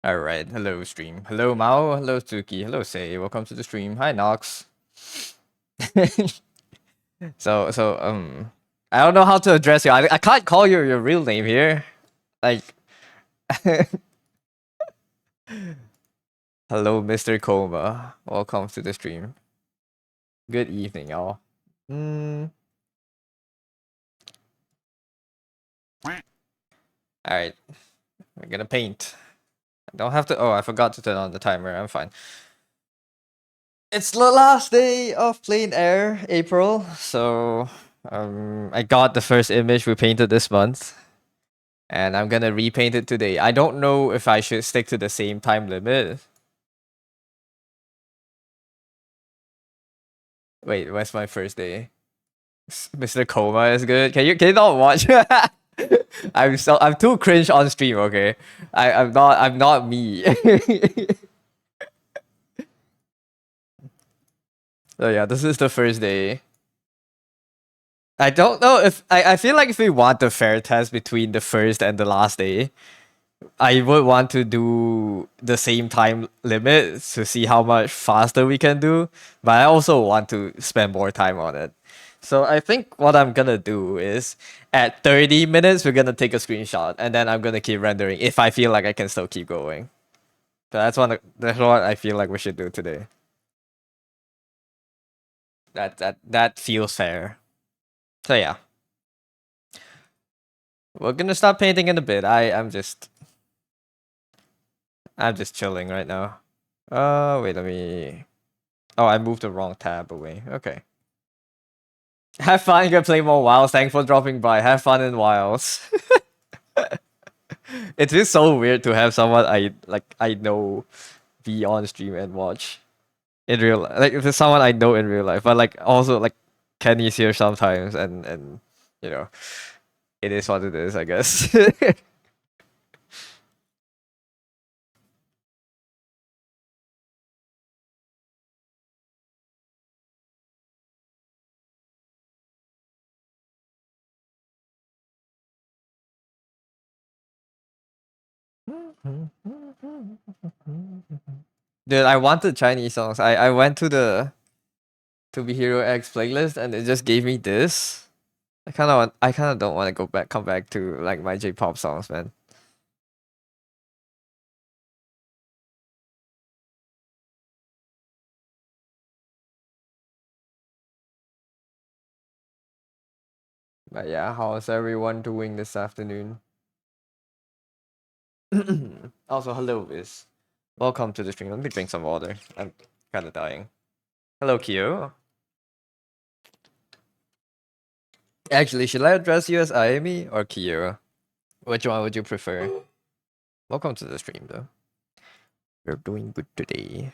All right. Hello, stream. Hello, Mao. Hello, Suki. Hello, Say. Welcome to the stream. Hi, Nox. I don't know how to address you. I can't call you your real name here. Like, hello, Mr. Coma. Welcome to the stream. Good evening, y'all. Mm. All right. We're gonna paint. I don't have to. Oh, I forgot to turn on the timer. I'm fine. It's the last day of plein air, April. So, I got the first image we painted this month, and I'm gonna repaint it today. I don't know if I should stick to the same time limit. Wait, where's my first day? Mr. Coma is good. Can you not watch? I'm too cringe on stream. Okay, I'm not me. So yeah, this is the first day. I don't know if I feel like if we want the fair test between the first and the last day, I would want to do the same time limit to see how much faster we can do, but I also want to spend more time on it. So I think what I'm gonna do is at 30 minutes we're gonna take a screenshot and then I'm gonna keep rendering if I feel like I can still keep going. So that's what I feel like we should do today. That feels fair. So yeah. We're gonna start painting in a bit. I'm just chilling right now. Wait, let me. Oh, I moved the wrong tab away. Okay. Have fun. You can play more Wilds. Thanks for dropping by. Have fun in Wilds. It is so weird to have someone I know be on stream and watch in real life. Like if there's someone I know in real life, but like also like Kenny's here sometimes, and you know it is what it is, I guess. Dude, I wanted Chinese songs. I went to the To Be Hero X playlist and it just gave me this. I kind of don't want to come back to like my J-pop songs, man. But yeah, how's everyone doing this afternoon? Also, hello, Viz. Welcome to the stream. Let me drink some water. I'm kind of dying. Hello, Kyo. Actually, should I address you as Ayami or Kyo? Which one would you prefer? Welcome to the stream, though. We're doing good today.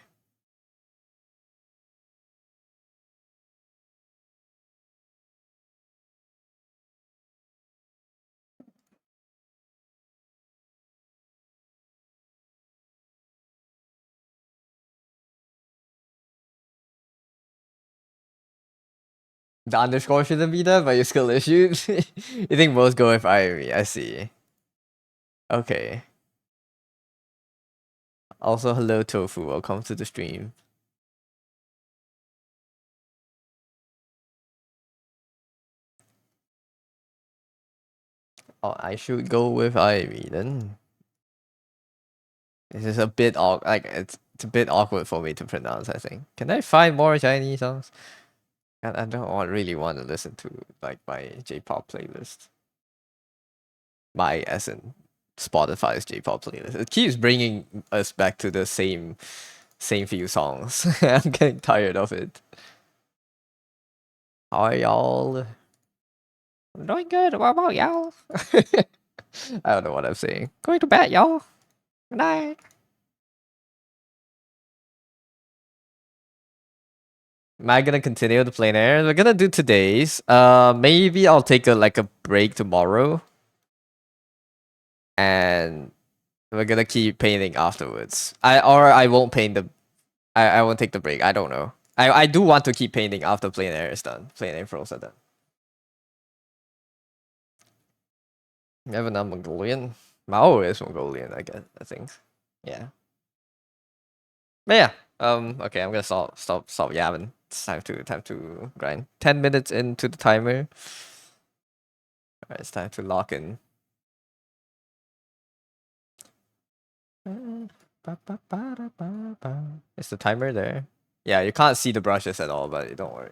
The underscore shouldn't be there, but you still issued. You think most go with Ayami? I see. Okay. Also, hello, Tofu. Welcome to the stream. Oh, I should go with Ivy then. This is a bit awkward. Like it's a bit awkward for me to pronounce. I think. Can I find more Chinese songs? I don't really want to listen to like my J-pop playlist. My as in Spotify's J-pop playlist. It keeps bringing us back to the same few songs. I'm getting tired of it. How are y'all? I'm doing good. What about y'all? I don't know what I'm saying. Going to bed, y'all. Good night. Am I gonna continue the plein air? We're gonna do today's. Maybe I'll take a break tomorrow, and we're gonna keep painting afterwards. I won't paint the. I won't take the break. I don't know. I do want to keep painting after plein air is done. Plein air pros are done. Never not Mongolian. Mao is Mongolian, I guess. I think. Yeah. But yeah. Okay, I'm gonna stop yapping. It's time to grind. 10 minutes into the timer. Alright, it's time to lock in. Is the timer there? Yeah, you can't see the brushes at all, but don't worry.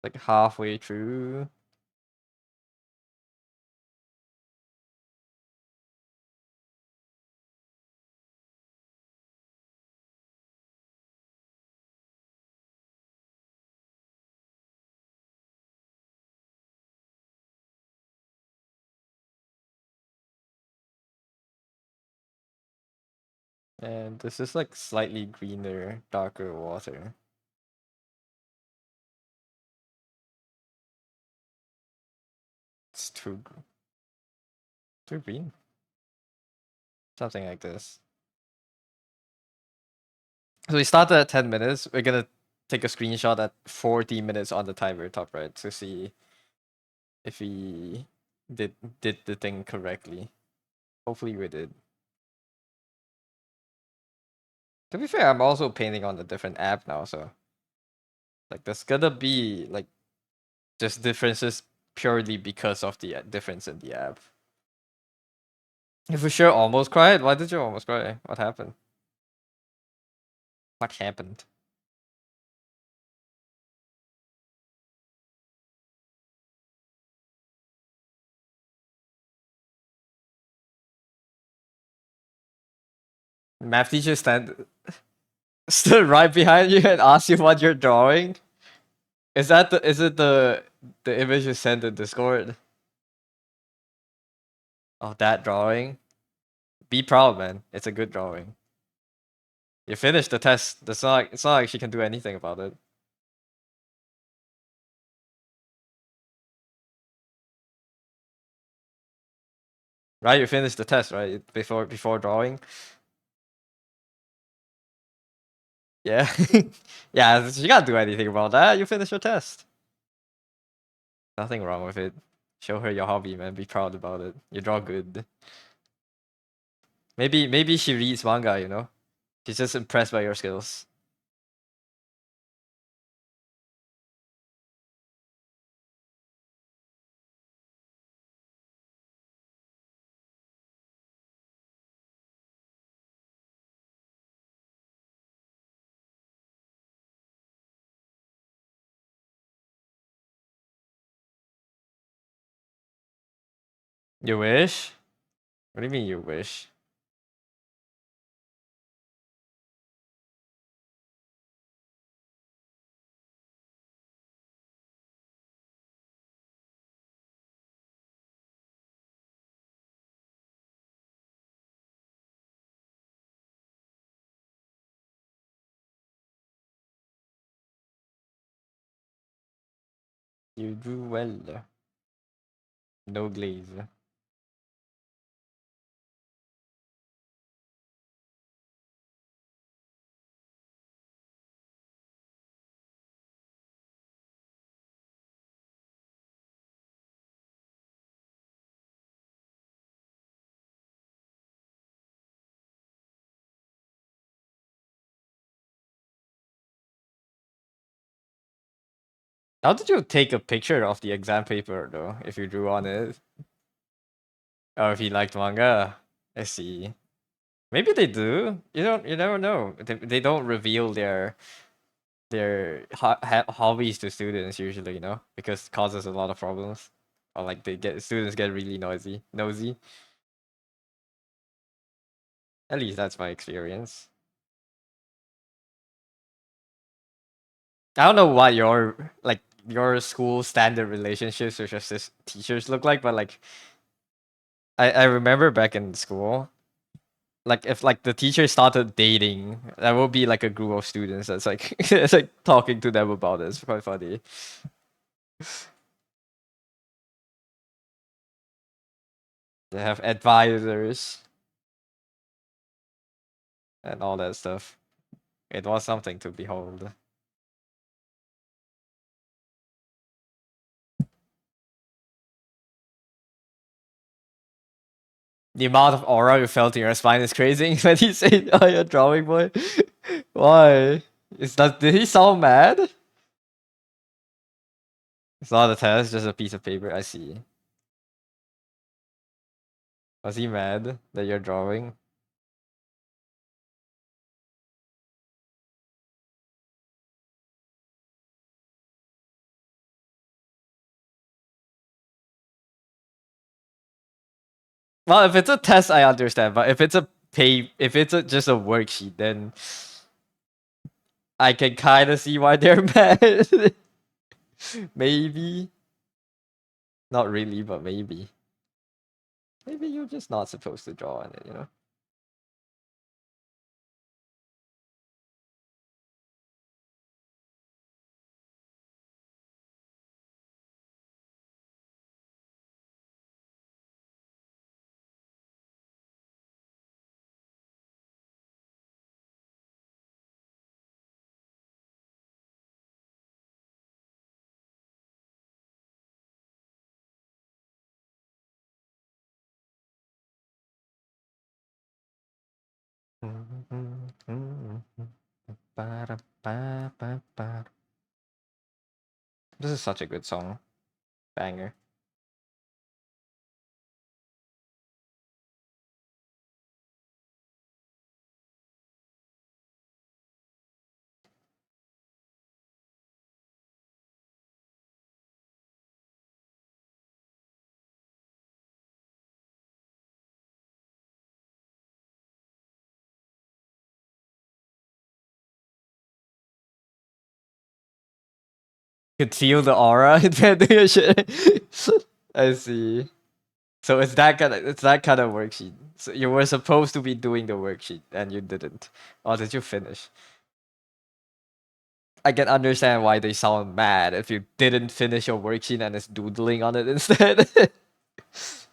Like halfway through. And this is like slightly greener, darker water. It's too green. Something like this. So we started at 10 minutes. We're gonna take a screenshot at 40 minutes on the timer top right to see if we did the thing correctly. Hopefully we did. To be fair, I'm also painting on a different app now, so like there's gonna be like just differences purely because of the difference in the app. You for sure almost cried. Why did you almost cry? What happened? What happened? Math teacher stood right behind you and asked you what you're drawing. Is it the image you sent in Discord of that drawing? Be proud, man. It's a good drawing. You finished the test. It's not like she can do anything about it. Right? You finished the test, right? Before drawing. Yeah. Yeah, she can't do anything about that. You finished your test. Nothing wrong with it. Show her your hobby, man. Be proud about it. You draw good. Maybe she reads manga, you know? She's just impressed by your skills. You wish? What do you mean you wish? You do well. No glaze. How did you take a picture of the exam paper though, if you drew on it? Or if you liked manga? I see. Maybe they do. You never know. They don't reveal their hobbies to students usually, you know, because it causes a lot of problems. Or like students get really nosy. At least that's my experience. I don't know what your school standard relationships with your teachers look like, but like I remember back in school, like if like the teacher started dating, that would be like a group of students that's like it's like talking to them about it. It's quite funny. They have advisors and all that stuff. It was something to behold. The amount of aura you felt in your spine is crazy when he said, "Oh, you're drawing boy." Why? Did he sound mad? It's not a test, just a piece of paper. I see. Was he mad that you're drawing? Well, if it's a test, I understand. But if it's just a worksheet, then I can kind of see why they're mad. Maybe. Not really, but maybe. Maybe you're just not supposed to draw on it. This is such a good song. Banger. Could feel the aura. I see. So it's that kind of worksheet. So you were supposed to be doing the worksheet and you didn't. Or did you finish? I can understand why they sound mad if you didn't finish your worksheet and is doodling on it instead.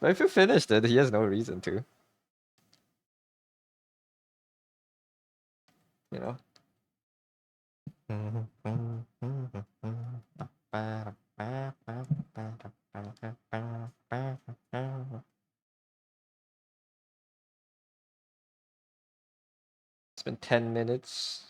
But if you finished it, he has no reason to. You know? It's been 10 minutes.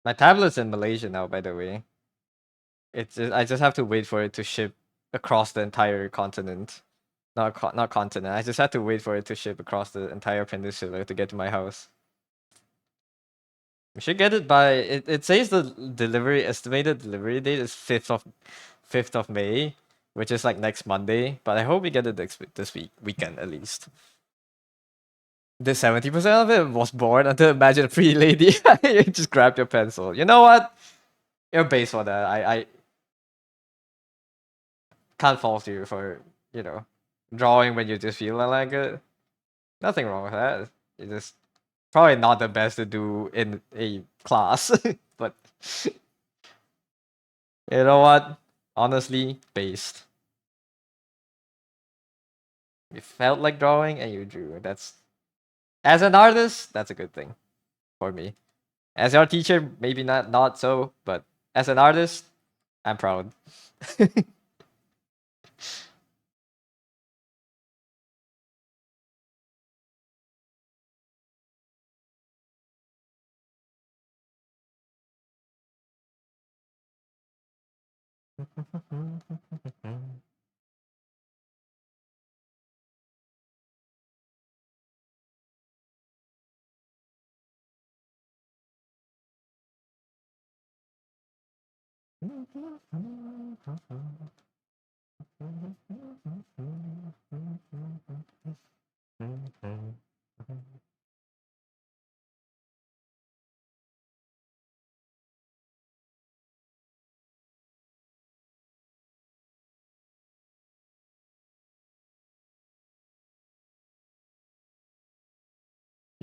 My tablet's in Malaysia now, by the way. I just have to wait for it to ship across the entire continent. Not continent. I just have to wait for it to ship across the entire peninsula to get to my house. We should get it by it says the estimated delivery date is 5th of May, which is like next Monday, but I hope we get it this weekend at least. The 70% of it was born until imagine a pretty lady. You just grabbed your pencil. You know what? You're based for that. I can't fault you for, drawing when you just feel like it. Nothing wrong with that. It's just probably not the best to do in a class. But you know what? Honestly, based. You felt like drawing and you drew. That's as an artist, that's a good thing for me. As your teacher, maybe not so, but as an artist, I'm proud. You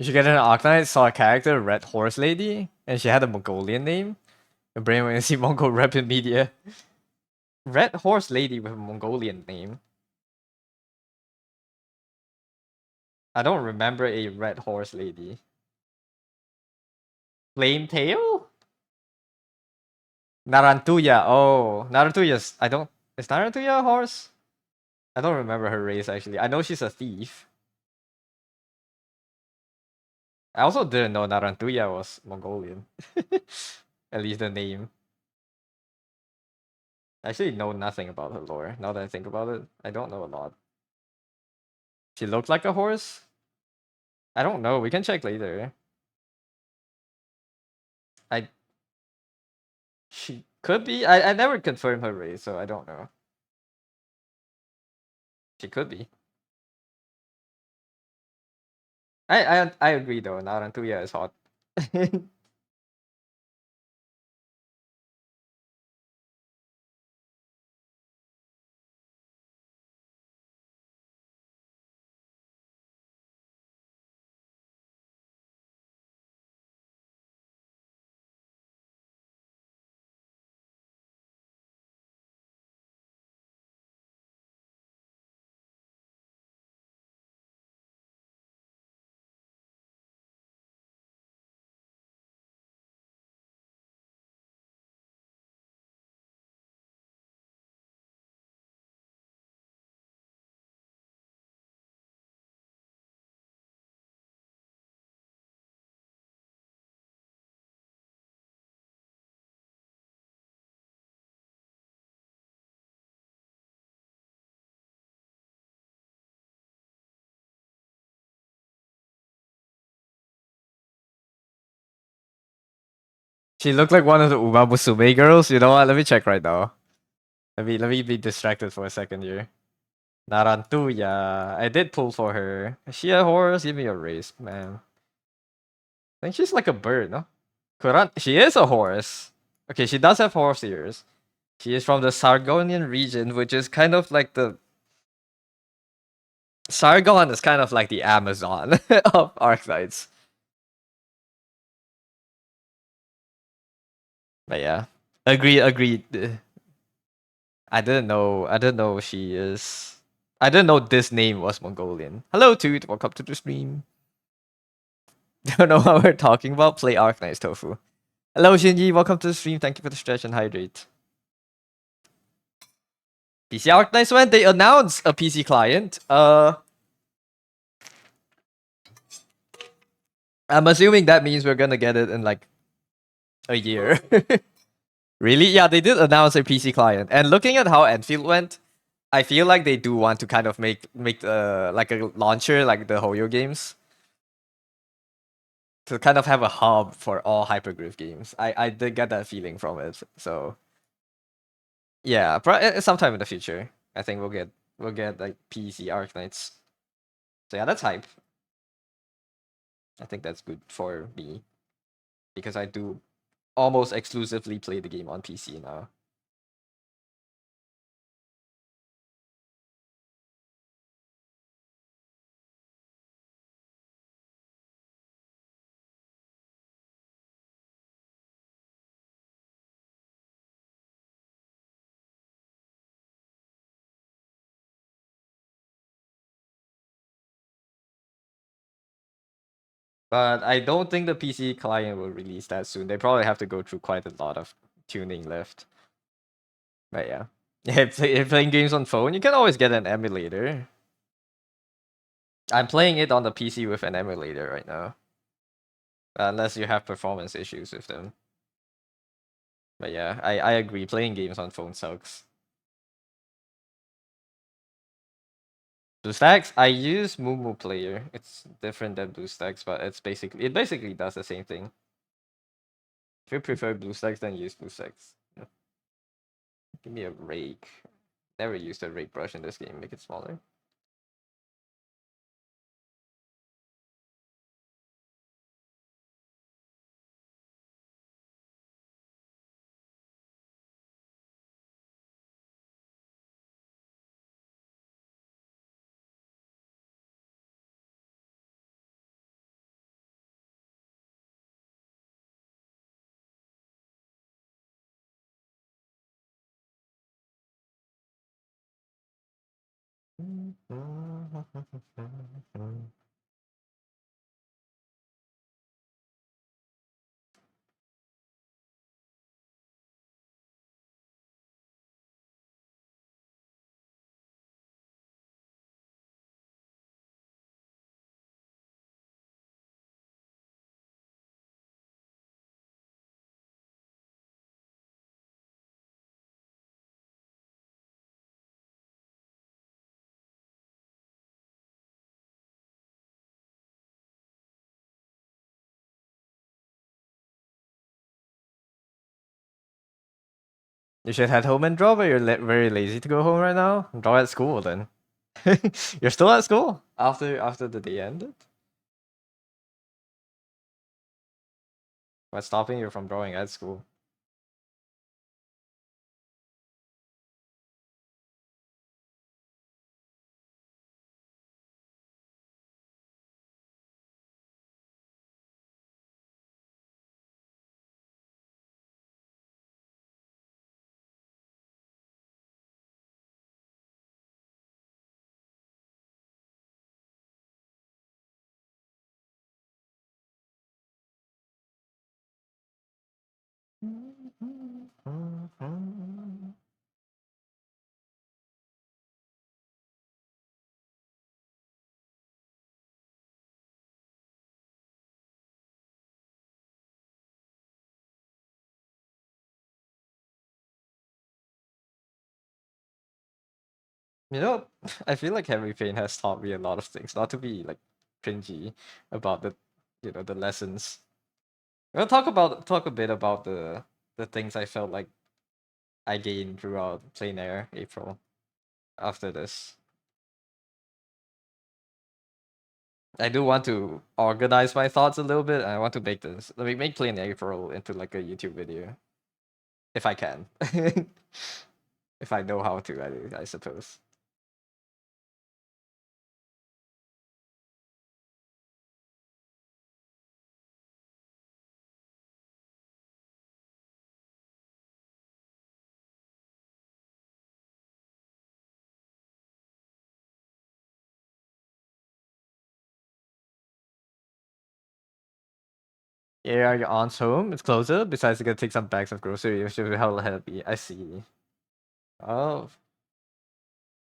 should get an Arknight. Saw a character, Red Horse Lady, and she had a Mongolian name. Your brain when you see Mongol rep in media. Red Horse Lady with a Mongolian name. I don't remember a Red Horse Lady. Flame Tail? Narantuya. Oh, Narantuya's. I don't. Is Narantuya a horse? I don't remember her race actually. I know she's a thief. I also didn't know Narantuya was Mongolian. At least the name. I actually know nothing about her lore. Now that I think about it, I don't know a lot. She looked like a horse? I don't know. We can check later. I She could be. I never confirmed her race, so I don't know. She could be. I agree though. Narantuya is hot. She looked like one of the Uma Musume girls. You know what? Let me check right now. Let me be distracted for a second here. Narantuya. I did pull for her. Is she a horse? Give me a race, man. I think she's like a bird, no? Kuran. She is a horse. Okay, she does have horse ears. She is from the Sargonian region, which is kind of like the Sargon is kind of like the Amazon of Archetypes. But yeah, agreed. I didn't know she is. I didn't know this name was Mongolian. Hello, Toot. Welcome to the stream. Don't know what we're talking about. Play Arknights Tofu. Hello, Shinji. Welcome to the stream. Thank you for the stretch and hydrate. PC Arknights when they announced a PC client. I'm assuming that means we're gonna get it in like a year. Really? Yeah, they did announce a PC client. And looking at how Enfield went, I feel like they do want to kind of make like a launcher like the Hoyo games to kind of have a hub for all hyperglyph games. I did get that feeling from it. So yeah, sometime in the future, I think we'll get like PC Arknights. So yeah, that's hype. I think that's good for me because I do almost exclusively play the game on PC now. But I don't think the PC client will release that soon. They probably have to go through quite a lot of tuning left. But yeah. If playing games on phone, you can always get an emulator. I'm playing it on the PC with an emulator right now. Unless you have performance issues with them. But yeah, I agree. Playing games on phone sucks. BlueStacks, I use Mumu Player. It's different than BlueStacks, but it basically does the same thing. If you prefer BlueStacks, then use BlueStacks. Yeah. Give me a rake. Never used a rake brush in this game. Make it smaller. You should head home and draw, but you're very lazy to go home right now. Draw at school then. You're still at school after the day ended. What's stopping you from drawing at school? You know, I feel like heavy pain has taught me a lot of things. Not to be like cringy about the lessons. We'll talk a bit about the things I felt like I gained throughout plein air April after this. I do want to organize my thoughts a little bit. And I want to make this. Let me make plein air April into like a YouTube video if I can, if I know how to. I suppose. Yeah, your aunt's home. It's closer. Besides, you gotta take some bags of groceries. She'll be hella happy. I see. Oh,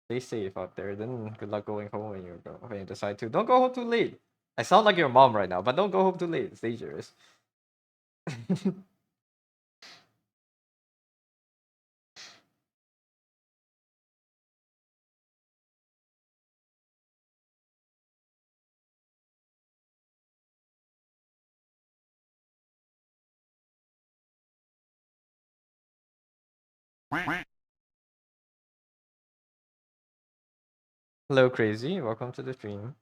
stay safe out there. Then good luck going home when you decide to. Don't go home too late. I sound like your mom right now, but don't go home too late. It's dangerous. Hello, crazy. Welcome to the stream.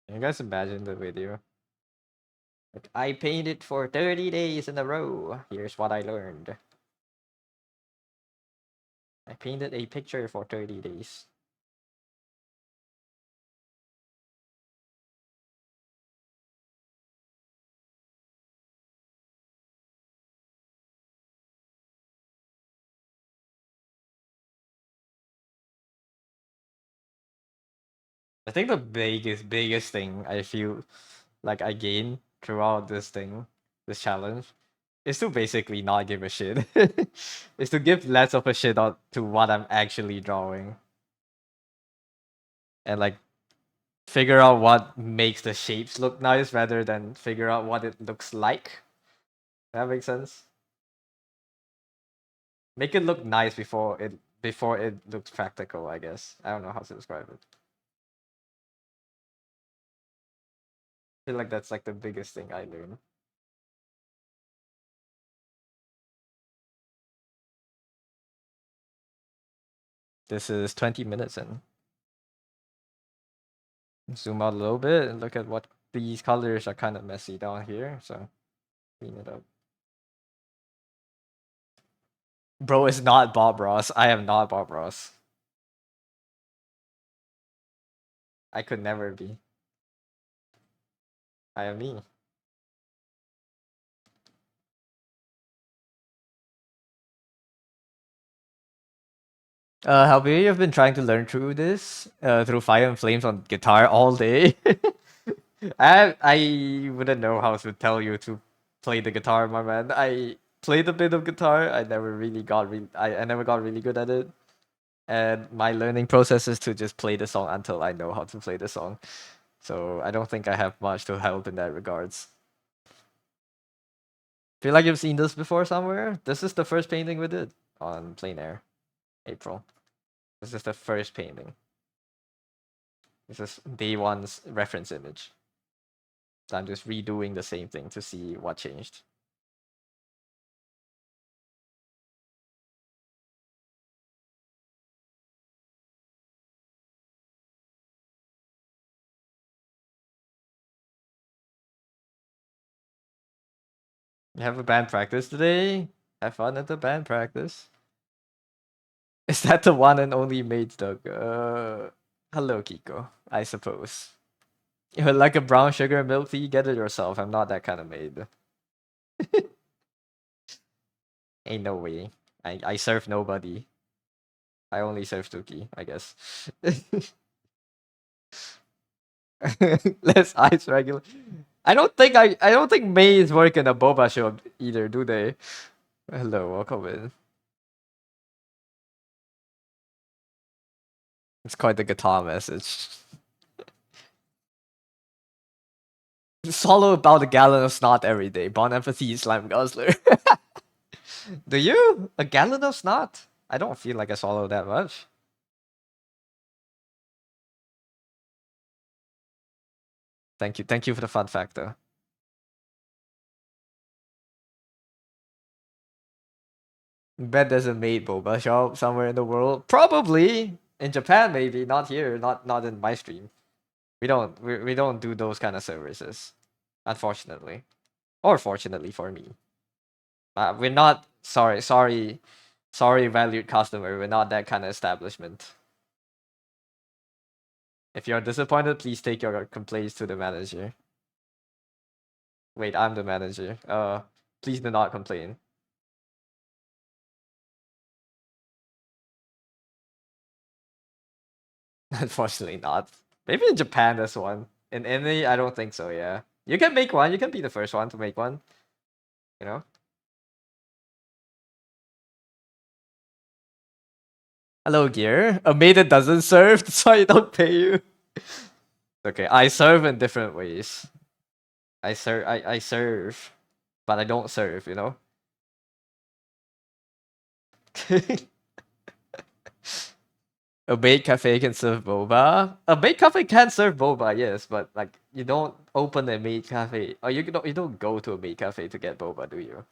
Can you guys imagine the video? Like, I painted for 30 days in a row. Here's what I learned. I painted a picture for 30 days. I think the biggest thing I feel like I gain throughout this challenge, is to basically not give a shit. Is to give less of a shit on to what I'm actually drawing. And like figure out what makes the shapes look nice rather than figure out what it looks like. That makes sense. Make it look nice before it looks practical, I guess. I don't know how to describe it. I feel like that's like the biggest thing I learned. This is 20 minutes in. Zoom out a little bit and look at what these colors are kind of messy down here, so clean it up. Bro is not Bob Ross. I am not Bob Ross. I could never be. I am me. How many have been trying to learn through this? Through Fire and Flames on guitar all day? I wouldn't know how to tell you to play the guitar, my man. I played a bit of guitar. I never got really good at it. And my learning process is to just play the song until I know how to play the song. So I don't think I have much to help in that regards. Feel like you've seen this before somewhere? This is the first painting we did on plein air, April. This is the first painting. This is day one's reference image. So I'm just redoing the same thing to see what changed. You have a band practice today? Have fun at the band practice. Is that the one and only maid dog? Hello, Kiko, I suppose. You would like a brown sugar milk tea? Get it yourself. I'm not that kind of maid. Ain't no way. I serve nobody. I only serve Tuki, I guess. Less ice regular. I don't think maids work in a boba shop either, do they? Hello, welcome in. It's quite the guitar message. Swallow about a gallon of snot every day. Bond empathy, slime guzzler. Do you? A gallon of snot? I don't feel like I swallow that much. Thank you for the fun fact though. Bet there's a maid boba shop somewhere in the world. Probably in Japan, maybe not here. Not in my stream. We don't do those kind of services, unfortunately, or fortunately for me. We're not sorry, valued customer. We're not that kind of establishment. If you're disappointed, please take your complaints to the manager. Wait, I'm the manager. Please do not complain. Unfortunately, not. Maybe in Japan, there's one. In Italy, I don't think so. Yeah, you can make one. You can be the first one to make one. You know. Hello, gear. A maid that doesn't serve, that's why I don't pay you. Okay, I serve in different ways. I serve, but I don't serve. You know. A maid cafe can serve boba. A maid cafe can serve boba, yes, but like you don't open a maid cafe, or you don't go to a maid cafe to get boba, do you?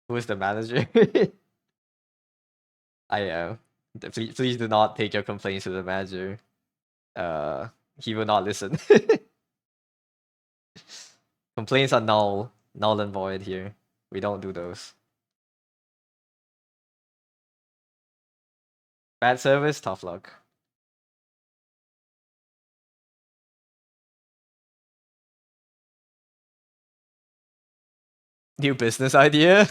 Who is the manager? I am. Please do not take your complaints to the manager. He will not listen. Complaints are null and void here. We don't do those. Bad service, tough luck. New business idea?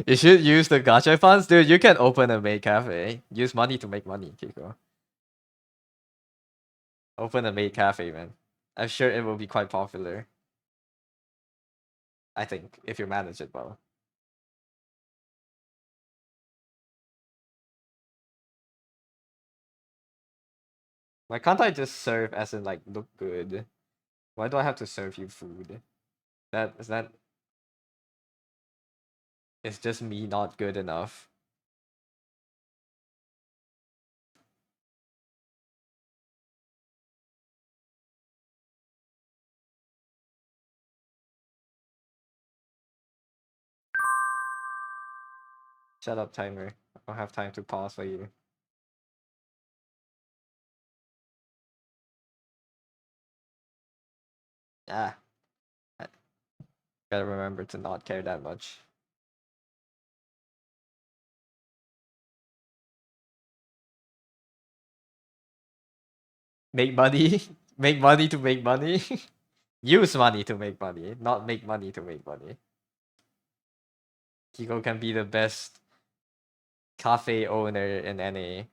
You should use the gacha funds, dude. You can open a maid cafe. Use money to make money, Kiko. Open a maid cafe, man. I'm sure it will be quite popular. I think if you manage it well. Why can't I just serve as in like look good? Why do I have to serve you food? That is just me not good enough. Shut up, timer. I don't have time to pause for you. Ah, I gotta remember to not care that much. Make money, make money to make money. Use money to make money, not make money to make money. Kiko can be the best cafe owner in NA.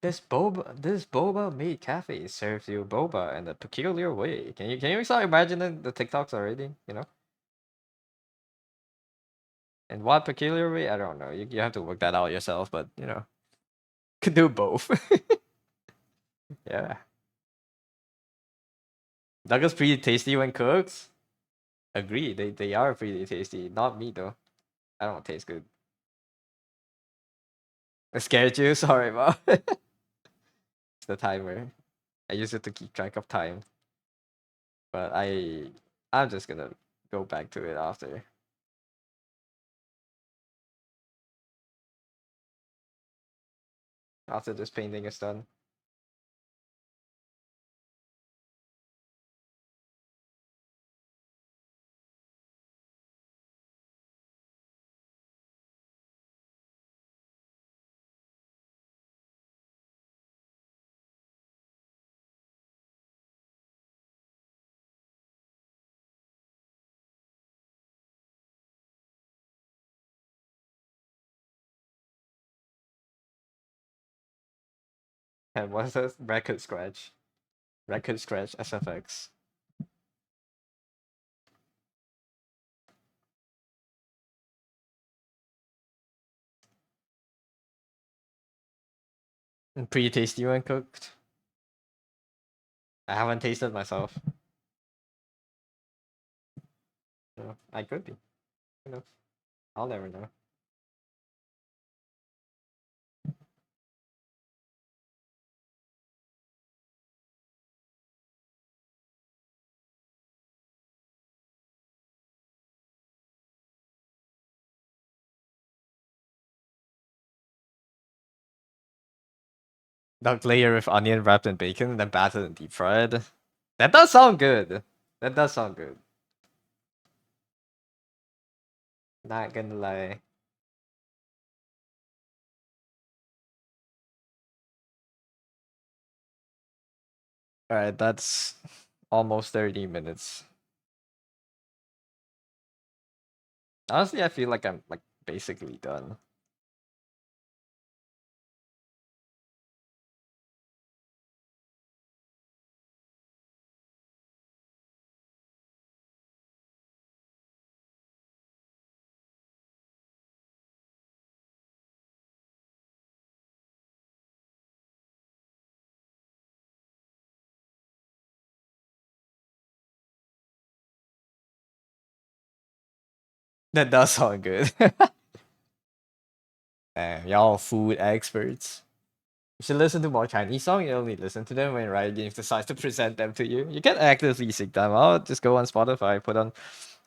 This boba made cafe serves you boba in a peculiar way. Can you start imagining the TikToks already? You know? In what peculiar way? I don't know. You have to work that out yourself, but you know. Could do both. Yeah. Nuggets pretty tasty when cooked. Agree, they are pretty tasty. Not me though. I don't taste good. I scared you, sorry bro. It's the timer. I use it to keep track of time. But I'm just gonna go back to it after this painting is done. And what's this? Record scratch. Record scratch SFX. And pretty tasty when cooked. I haven't tasted myself. So I could be. Who knows? I'll never know. Duck layer with onion wrapped in bacon and then battered and deep fried. That does sound good. That does sound good. Not gonna lie. Alright, that's almost 30 minutes. Honestly, I feel like I'm like basically done. That does sound good. Damn, y'all food experts. You should listen to more Chinese songs. You only listen to them when Riot Games decides to present them to you. You can actively seek them out. Just go on Spotify, put on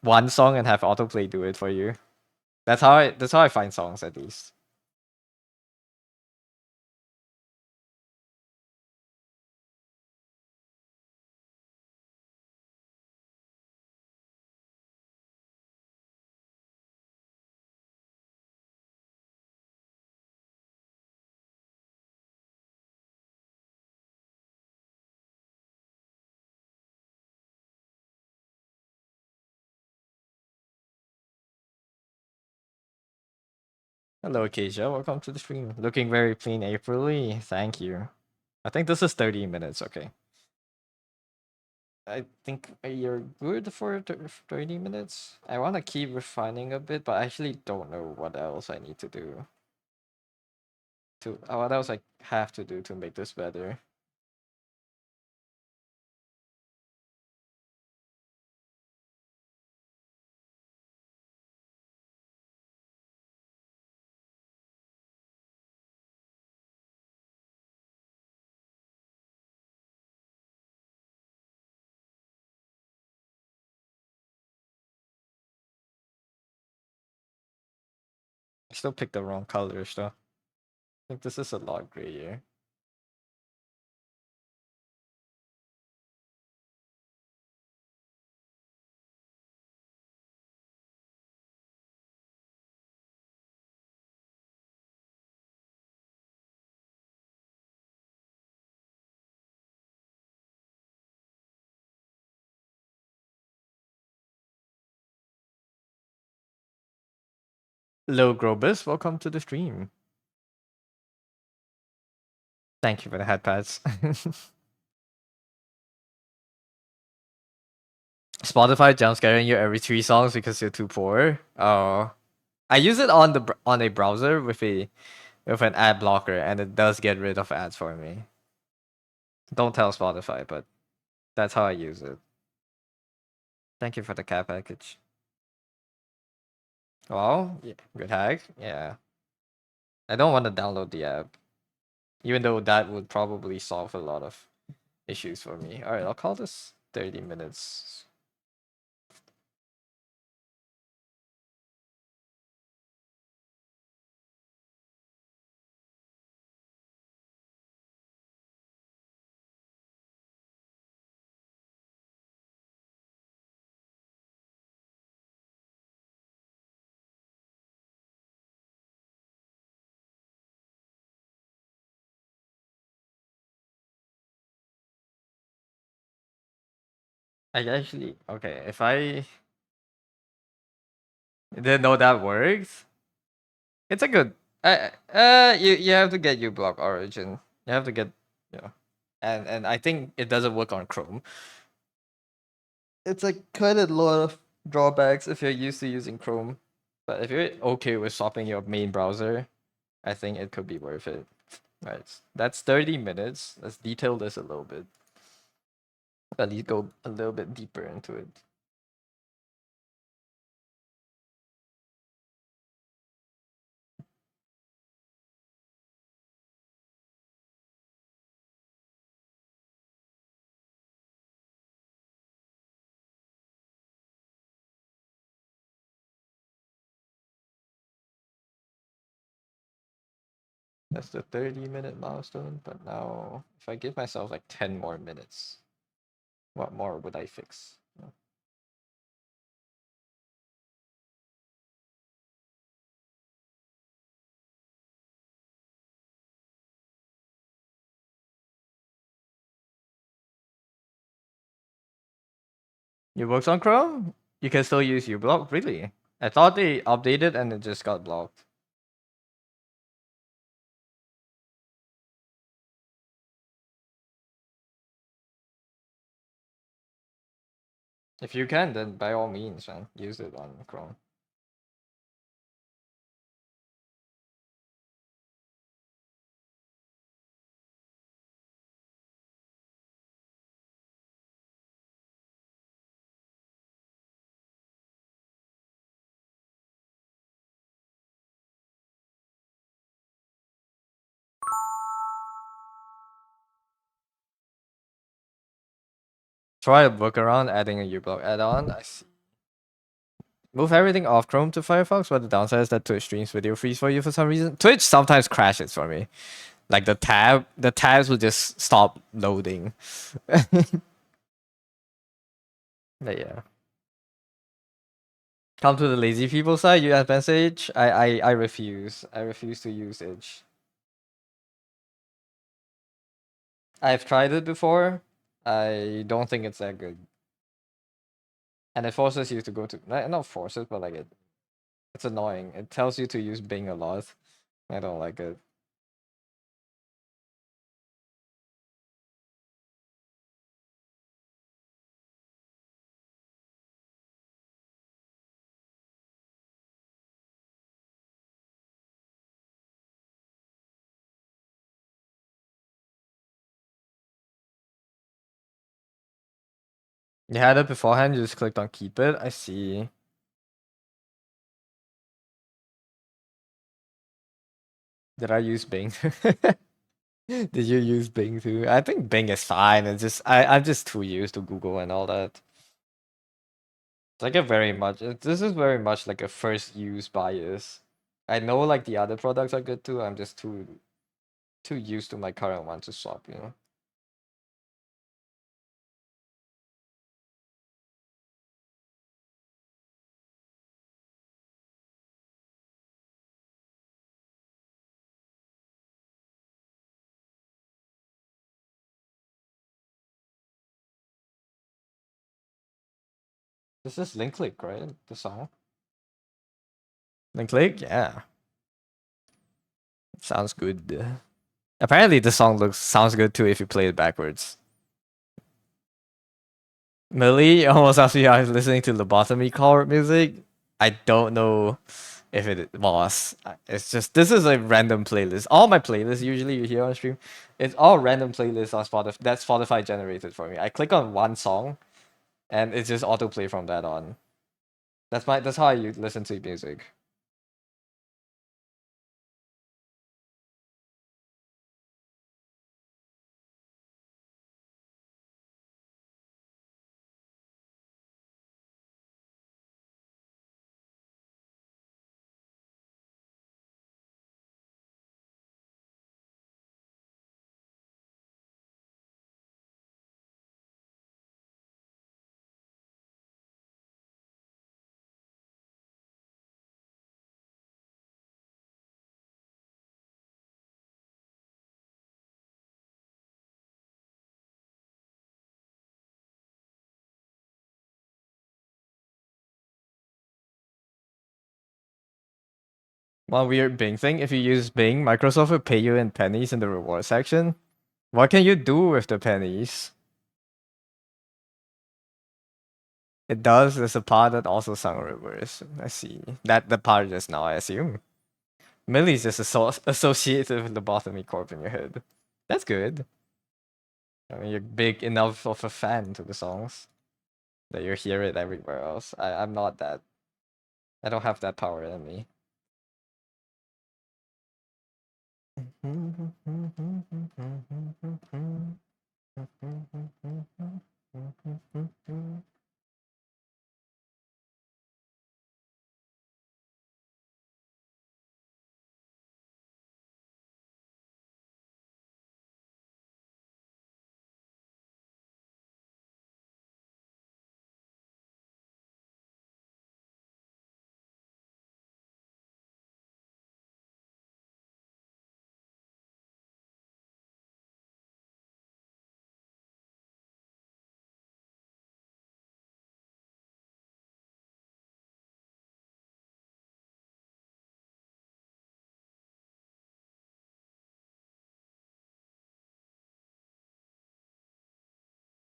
one song, and have autoplay do it for you. That's how I find songs at least. Hello, Keisha. Welcome to the stream. Looking very plain April-y. Thank you. I think this is 30 minutes. Okay. I think you're good for 30 minutes. I want to keep refining a bit, but I actually don't know what else I need to do. What else I have to do to make this better. I still picked the wrong colors though. I think this is a lot grayer. Lil Grobus, welcome to the stream. Thank you for the head pads. Spotify jump scaring you every 3 songs because you're too poor. Oh, I use it on on a browser with an ad blocker, and it does get rid of ads for me. Don't tell Spotify, but that's how I use it. Thank you for the cat package. Well, yeah, good hack. Yeah, I don't want to download the app, even though that would probably solve a lot of issues for me. All right, I'll call this 30 minutes. I actually okay. If I didn't know that works, it's a good. You have to get uBlock Origin. You have to get you know, and I think it doesn't work on Chrome. It's like quite a lot of drawbacks if you're used to using Chrome, but if you're okay with swapping your main browser, I think it could be worth it. Right, that's 30 minutes. Let's detail this a little bit. At least go a little bit deeper into it. That's the 30-minute milestone, but now if I give myself like 10 more minutes, what more would I fix? It works on Chrome? You can still use uBlock? Really? I thought they updated and it just got blocked. If you can, then by all means, man, use it on Chrome. Try a workaround adding a uBlock add-on. I see. Move everything off Chrome to Firefox, but the downside is that Twitch streams video freeze for you for some reason. Twitch sometimes crashes for me. Like the tabs will just stop loading. But yeah. Come to the lazy people side, you advance Edge. I refuse. I refuse to use Edge. I've tried it before. I don't think it's that good. And it forces you to go to not forces, but like it's annoying. It tells you to use Bing a lot. I don't like it. You had it beforehand, you just clicked on keep it. I see. Did I use Bing? Did you use Bing too? I think Bing is fine. It's just I'm just too used to Google and all that. It's like a very much this is very much like a first use bias. I know like the other products are good too. I'm just too used to my current one to swap, you know. This is Link Click, right? The song. Link Click, yeah. Sounds good. Apparently the song looks sounds good too if you play it backwards. Millie almost asked me if I was listening to lobotomy core music. I don't know if it was. It's just this is a random playlist. All my playlists usually you hear on stream, it's all random playlists on Spotify. That's Spotify generated for me. I click on one song, and it just autoplay from that on. That's how I listen to music. One weird Bing thing: if you use Bing, Microsoft will pay you in pennies in the reward section. What can you do with the pennies? It does. There's a part that also sung reverse. I see. That the part just now, I assume. Millie's just associated with the lobotomy corp in your head. That's good. I mean, you're big enough of a fan to the songs that you hear it everywhere else. I'm not that. I don't have that power in me.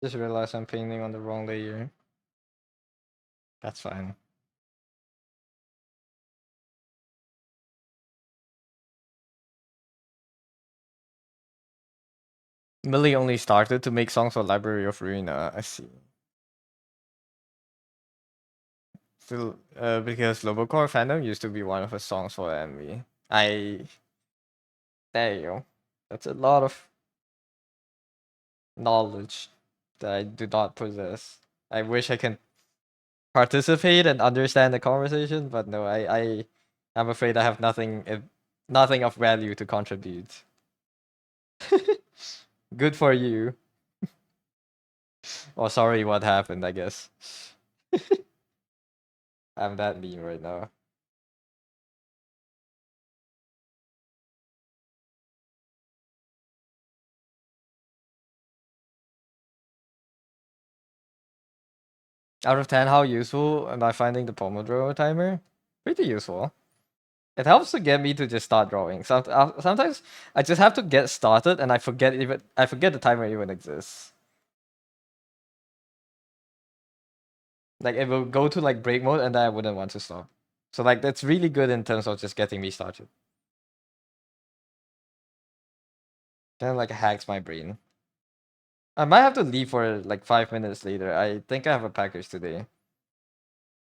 Just realized I'm painting on the wrong layer. That's fine. Millie only started to make songs for Library of Ruina. I see. Still, because Lobocore fandom used to be one of the songs for Envy. There you go. That's a lot of knowledge that I do not possess. I wish I can participate and understand the conversation, but no, I'm afraid I have nothing of value to contribute. Good for you. Or sorry what happened, I guess. I'm that mean right now. Out of 10, how useful am I finding the Pomodoro timer? Pretty useful. It helps to get me to just start drawing. Sometimes I just have to get started and I forget the timer even exists. Like it will go to like break mode and then I wouldn't want to stop. So like that's really good in terms of just getting me started. Then like hacks my brain. I might have to leave for like 5 minutes later. I think I have a package today.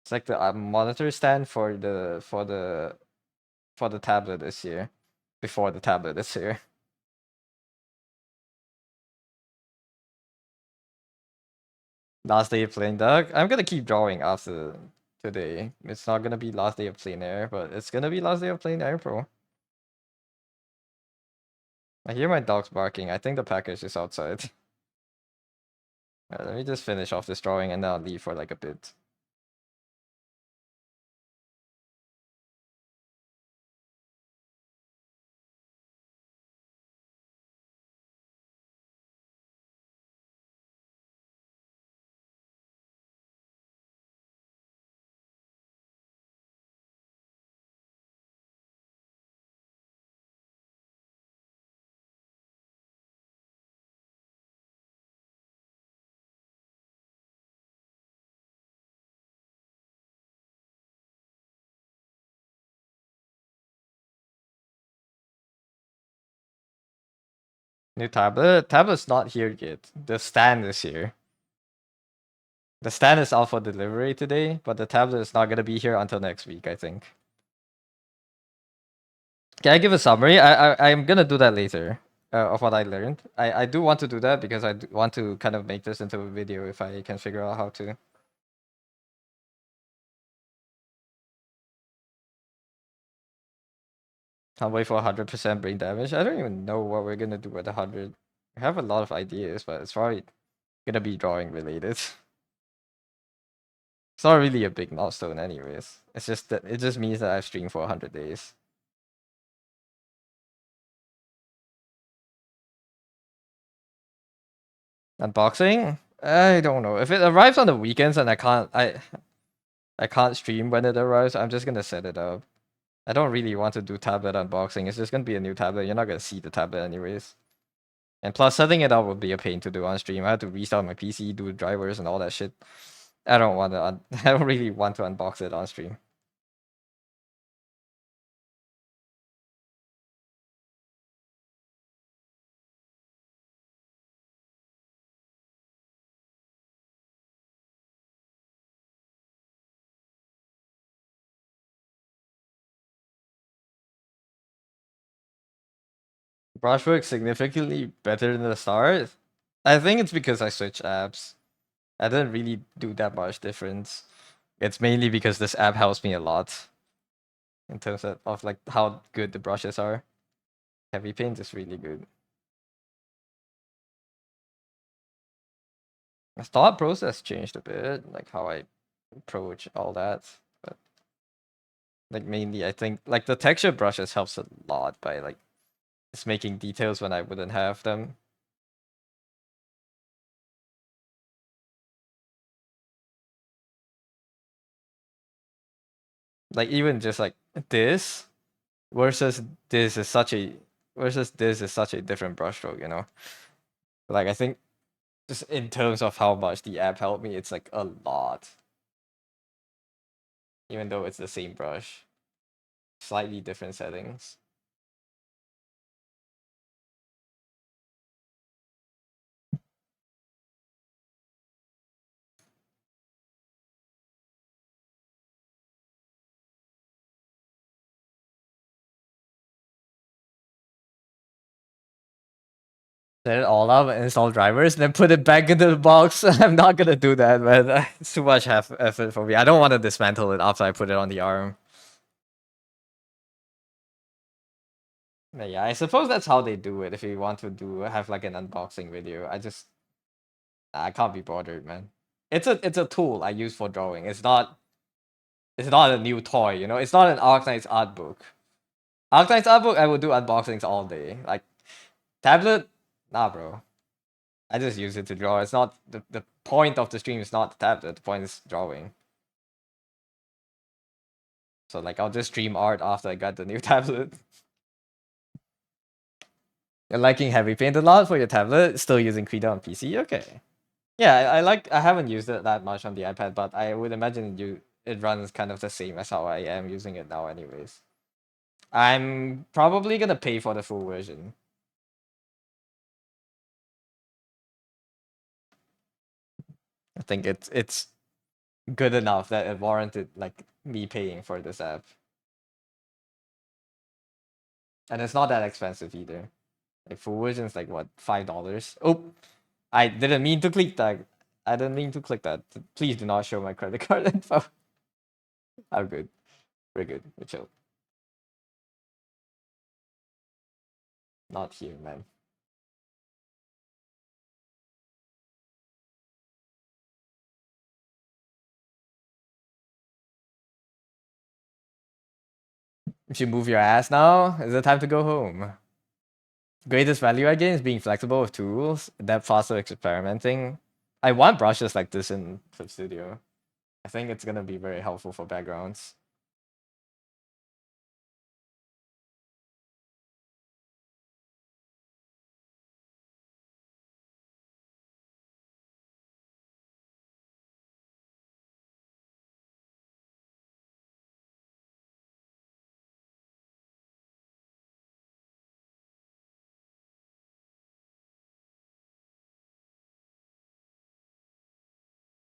It's like the monitor stand for the tablet this year. Before the tablet this year. Last day of playing Doug. I'm gonna keep drawing after today. It's not gonna be last day of plein air, but it's gonna be last day of plein air pro. I hear my dogs barking. I think the package is outside. Alright, let me just finish off this drawing and then I'll leave for like a bit. New tablet? Tablet's not here yet. The stand is here. The stand is out for delivery today, but the tablet is not gonna be here until next week, I think. Can I give a summary? I'm gonna do that later. Of what I learned. I do want to do that because I want to kind of make this into a video if I can figure out how to. Can't wait for 100% brain damage. I don't even know what we're gonna do at 100. I have a lot of ideas, but it's probably gonna be drawing related. It's not really a big milestone anyways. It's just that it just means that I've streamed for 100 days. Unboxing? I don't know. If it arrives on the weekends and I can't stream when it arrives, I'm just gonna set it up. I don't really want to do tablet unboxing. It's just gonna be a new tablet. You're not gonna see the tablet anyways. And plus, setting it up would be a pain to do on stream. I have to restart my PC, do drivers and all that shit. I don't want to. I don't really want to unbox it on stream. Brushwork significantly better than the start. I think it's because I switched apps. I didn't really do that much difference. It's mainly because this app helps me a lot in terms of like how good the brushes are. Heavy paint is really good. My thought process changed a bit, like how I approach all that. But like mainly, I think like the texture brushes helps a lot by like it's making details when I wouldn't have them. Like even just like this versus this is such a different brushstroke, you know. Like I think just in terms of how much the app helped me, it's like a lot. Even though it's the same brush, slightly different settings. Set it all up and install drivers, and then put it back into the box. I'm not gonna do that, man. It's too much effort for me. I don't want to dismantle it after I put it on the arm. But yeah, I suppose that's how they do it. If you want to have like an unboxing video, I can't be bothered, man. It's a tool I use for drawing. It's not a new toy, you know. It's not an Arknight's art book. Arknight's art book, I would do unboxings all day. Like tablet, nah, bro. I just use it to draw. It's not the point of the stream is not the tablet. The point is drawing. So like I'll just stream art after I got the new tablet. You're liking heavy paint a lot for your tablet, still using Krita on PC? Okay. Yeah, I haven't used it that much on the iPad, but I would imagine it runs kind of the same as how I am using it now anyways. I'm probably gonna pay for the full version. think it's good enough that it warranted like me paying for this app. And it's not that expensive either. Like full version is like what, $5? Oh, I didn't mean to click that. I didn't mean to click that. Please do not show my credit card info. I'm good. We're good. We're chill. Not here, man. You should move your ass now. Is it time to go home? Greatest value I gain is being flexible with tools, that faster experimenting. I want brushes like this in Clip Studio. I think it's gonna be very helpful for backgrounds.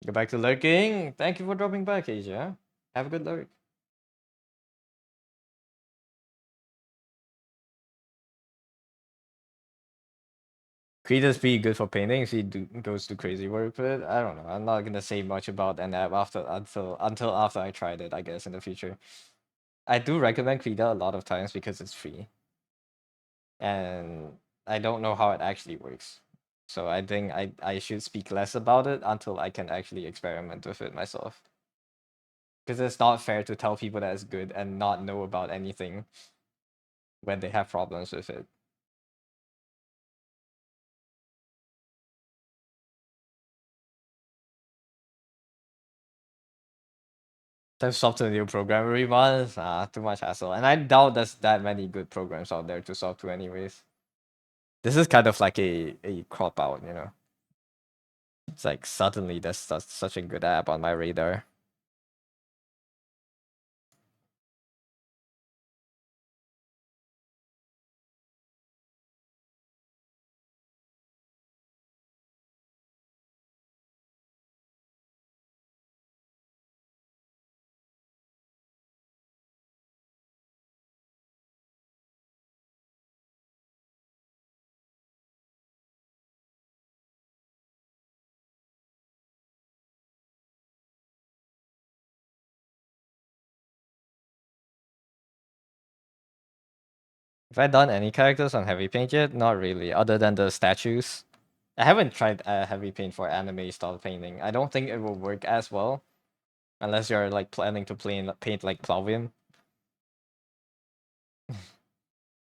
Go back to lurking. Thank you for dropping back, Asia. Have a good lurk. Creed pretty good for painting. He goes to crazy work, but I don't know. I'm not gonna say much about an app until after I tried it. I guess in the future, I do recommend Krita a lot of times because it's free, and I don't know how it actually works. So I think I should speak less about it until I can actually experiment with it myself. Because it's not fair to tell people that it's good and not know about anything when they have problems with it. There's software new programmer months, too much hassle. And I doubt there's that many good programs out there to solve to anyways. This is kind of like a crop out, you know. It's like suddenly there's such a good app on my radar. Have I done any characters on heavy paint yet? Not really, other than the statues. I haven't tried heavy paint for anime style painting. I don't think it will work as well unless you're like planning to paint like Plowin.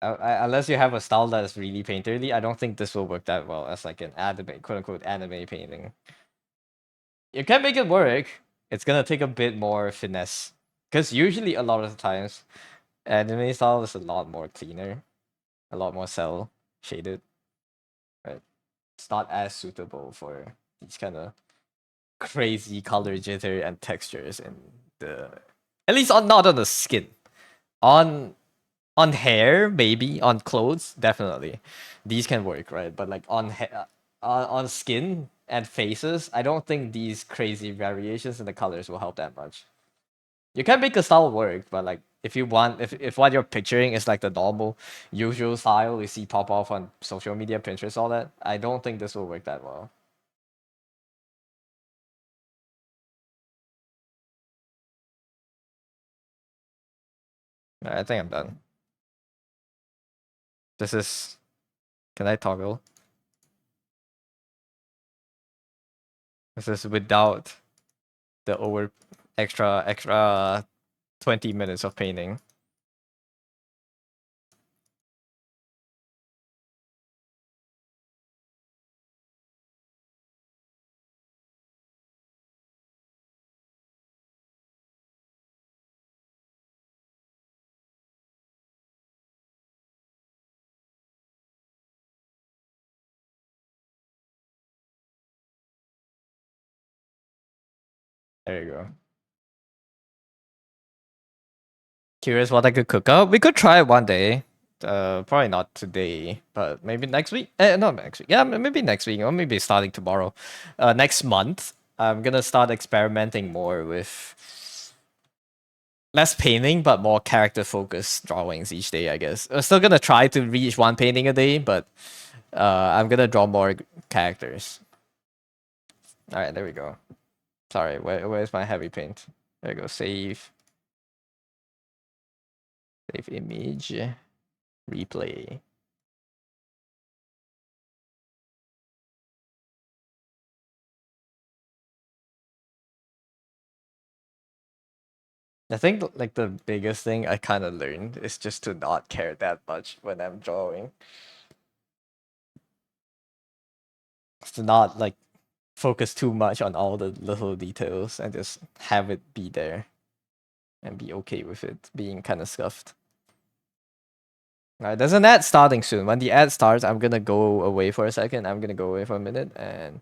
Unless you have a style that is really painterly, I don't think this will work that well as like an anime, quote unquote, anime painting. You can make it work. It's gonna take a bit more finesse. Because usually a lot of the times, anime style is a lot more cleaner, a lot more cell shaded. Right? It's not as suitable for these kind of crazy color jitter and textures in the, at least on not on the skin. On hair, maybe. On clothes, definitely. These can work, right? But like on skin and faces, I don't think these crazy variations in the colors will help that much. You can make a style work, but like if you want, if what you're picturing is like the normal, usual style you see pop off on social media, Pinterest, all that, I don't think this will work that well. I think I'm done. This is. Can I toggle? This is without the over extra 20 minutes of painting. There you go. Curious what I could cook up? We could try it one day. Probably not today, but maybe next week. Not next week. Yeah, maybe next week, or maybe starting tomorrow. Next month. I'm gonna start experimenting more with less painting, but more character focused drawings each day, I guess. I'm still gonna try to reach one painting a day, but I'm gonna draw more characters. All right, there we go. Sorry, where's my heavy paint? There we go. Save image, replay. I think like the biggest thing I kind of learned is just to not care that much when I'm drawing. To not like focus too much on all the little details and just have it be there and be okay with it being kind of scuffed. Alright, there's an ad starting soon. When the ad starts, I'm gonna go away for a second. I'm gonna go away for a minute and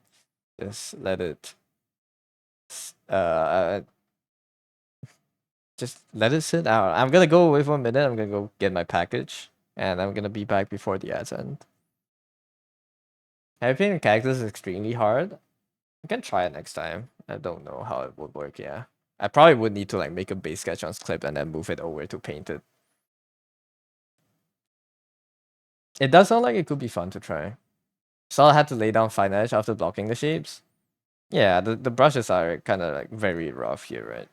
just let it uh just let it sit out. I'm gonna go away for a minute. I'm gonna go get my package and I'm gonna be back before the ads end. Painting characters is extremely hard. I can try it next time. I don't know how it would work, yeah. I probably would need to like make a base sketch on Clip and then move it over to paint it. It does sound like it could be fun to try. So I had to lay down fine edge after blocking the shapes. Yeah, the brushes are kind of like very rough here, right?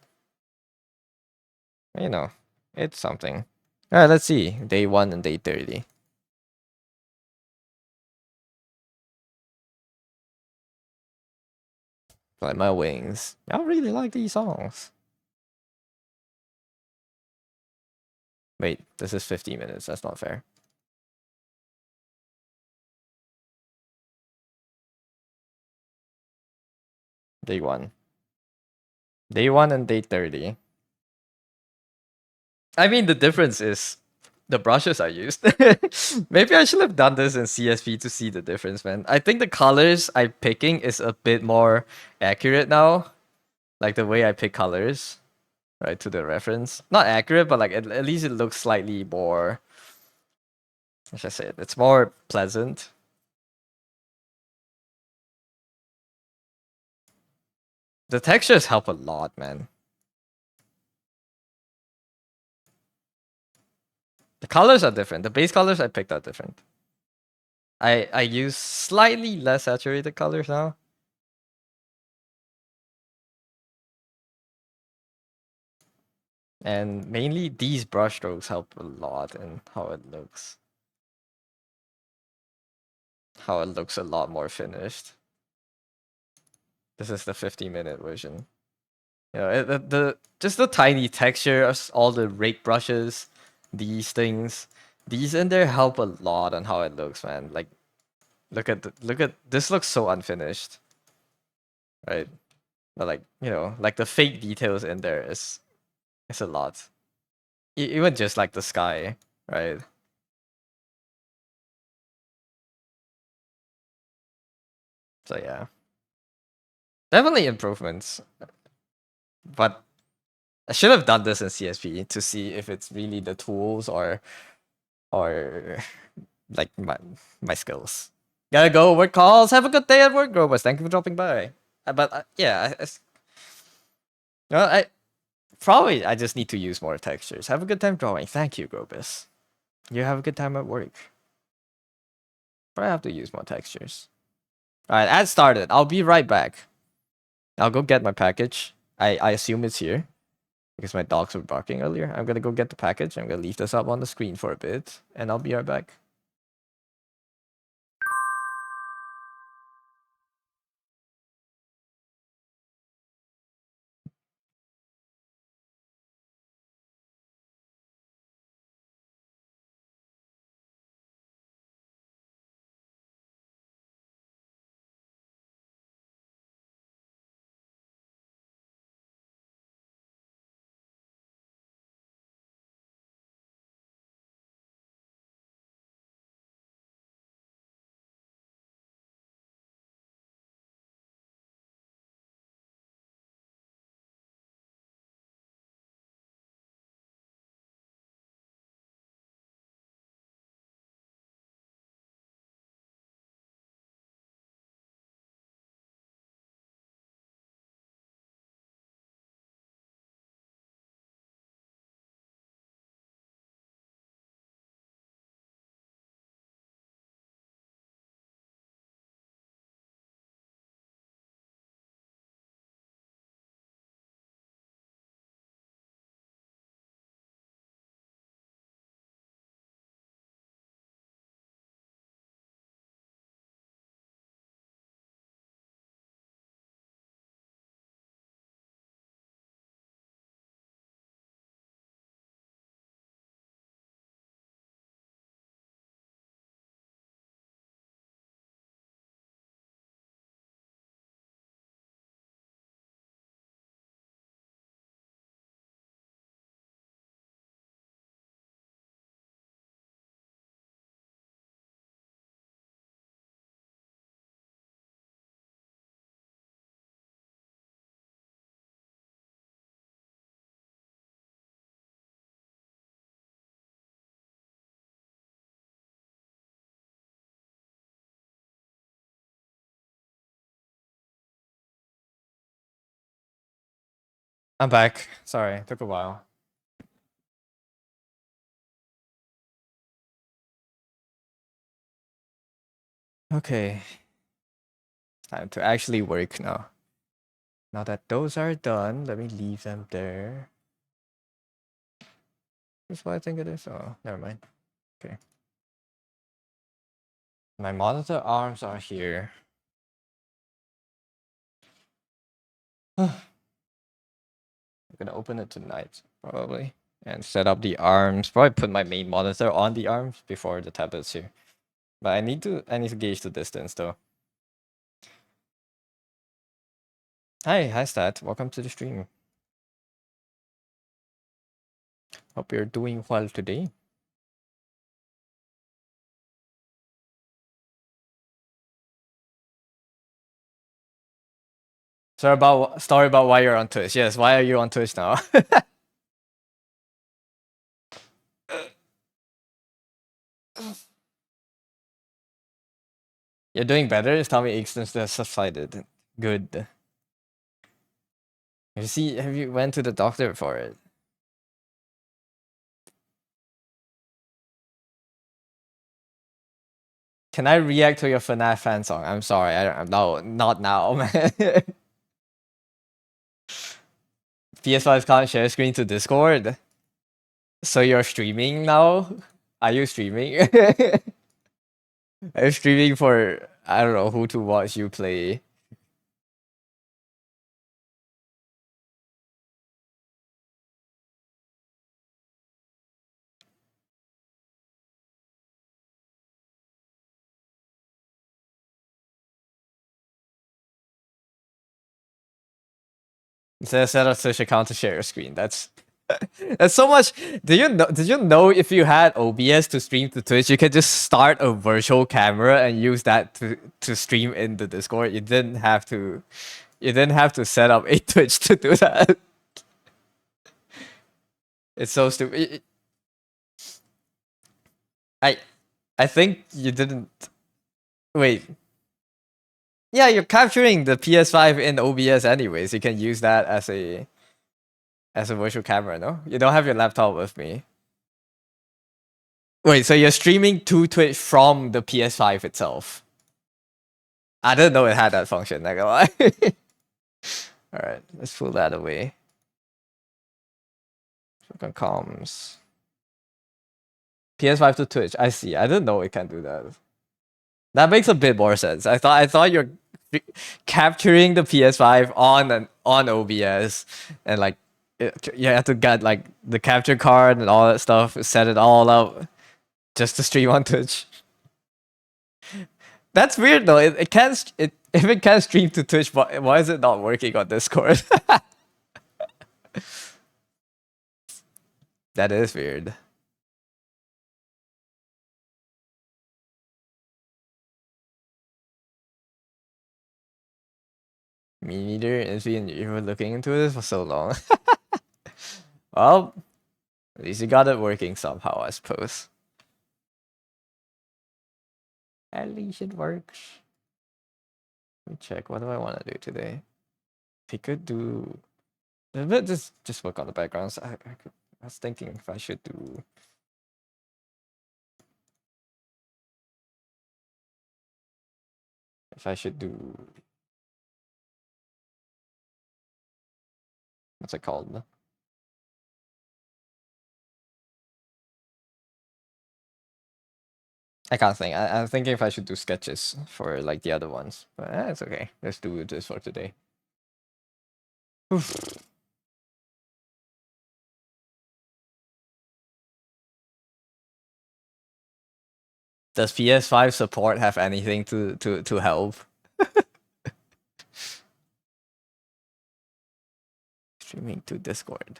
You know, it's something. Alright, let's see. Day 1 and day 30. Like my wings. I really like these songs. Wait, this is 50 minutes. That's not fair. Day 1. Day 1 and day 30. I mean, the difference is the brushes I used. Maybe I should have done this in CSP to see the difference, man. I think the colors I'm picking is a bit more accurate now. Like the way I pick colors, right, to the reference. Not accurate, but like at least it looks slightly more, how should I say it? It's more pleasant. The textures help a lot, man. The colors are different. The base colors I picked are different. I use slightly less saturated colors now. And mainly these brush strokes help a lot in how it looks. How it looks a lot more finished. This is the 50-minute version. You know, just the tiny textures, all the rake brushes, these things, these in there help a lot on how it looks, man. Like, look at this looks so unfinished, right? But like, you know, like the fake details in there is a lot. Even just like the sky, right? So yeah, definitely improvements. But I should have done this in CSP to see if it's really the tools or like my skills. Gotta go. Work calls. Have a good day at work, Grobus. Thank you for dropping by. But yeah, no, I probably I just need to use more textures. Have a good time drawing. Thank you, Grobus. You have a good time at work. But I have to use more textures. All right, ad started. I'll be right back. I'll go get my package. I assume it's here because my dogs were barking earlier. I'm gonna go get the package. I'm gonna leave this up on the screen for a bit, and I'll be right back. I'm back. Sorry, took a while. Okay, time to actually work now. Now that those are done, let me leave them there. That's what I think it is. Oh, never mind. Okay. My monitor arms are here. I'm gonna open it tonight, probably. And set up the arms. Probably put my main monitor on the arms before the tablet's here. But I need to gauge the distance though. Hi Stat. Welcome to the stream. Hope you're doing well today. Story about why you're on Twitch. Yes, why are you on Twitch now? You're doing better. His tummy aches since the subsided. Good. Have you went to the doctor for it? Can I react to your FNAF fan song? I'm sorry. No, not now, man. PS5 can't share screen to Discord. So you're streaming now? Are you streaming? Are you streaming for I don't know who to watch you play? Instead of set up Twitch account to share your screen. That's so much. Did you know if you had OBS to stream to Twitch, you could just start a virtual camera and use that to stream in the Discord. You didn't have to set up a Twitch to do that. It's so stupid. I I think you didn't wait. Yeah, you're capturing the PS5 in OBS anyways. You can use that as a virtual camera, no? You don't have your laptop with me. Wait, so you're streaming to Twitch from the PS5 itself? I didn't know it had that function, not gonna lie. Alright, let's pull that away. Comms. PS5 to Twitch. I see. I didn't know it can do that. That makes a bit more sense. I thought you're capturing the PS5 on OBS and like you have to get like the capture card and all that stuff, set it all up just to stream on Twitch. That's weird though. It can if it can stream to Twitch, why is it not working on Discord? That is weird. Me neither. You were looking into this for so long. Well, at least you got it working somehow, I suppose. At least it works. Let me check. What do I want to do today? He could do a bit. Just work on the backgrounds. I was thinking if I should do. If I should do. What's it called? I can't think. I'm thinking if I should do sketches for like the other ones, but it's okay. Let's do this for today. Oof. Does PS5 support have anything to help? Streaming to Discord.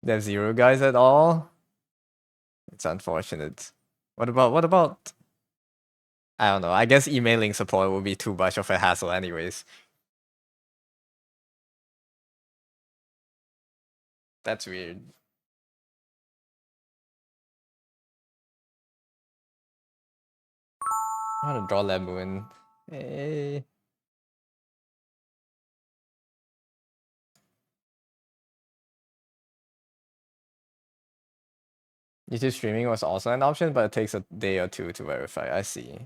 There's zero guys at all. It's unfortunate. What about? I don't know. I guess emailing support would be too much of a hassle, anyways. That's weird. I want to draw Lemon. Hey. YouTube streaming was also an option, but it takes a day or two to verify. I see.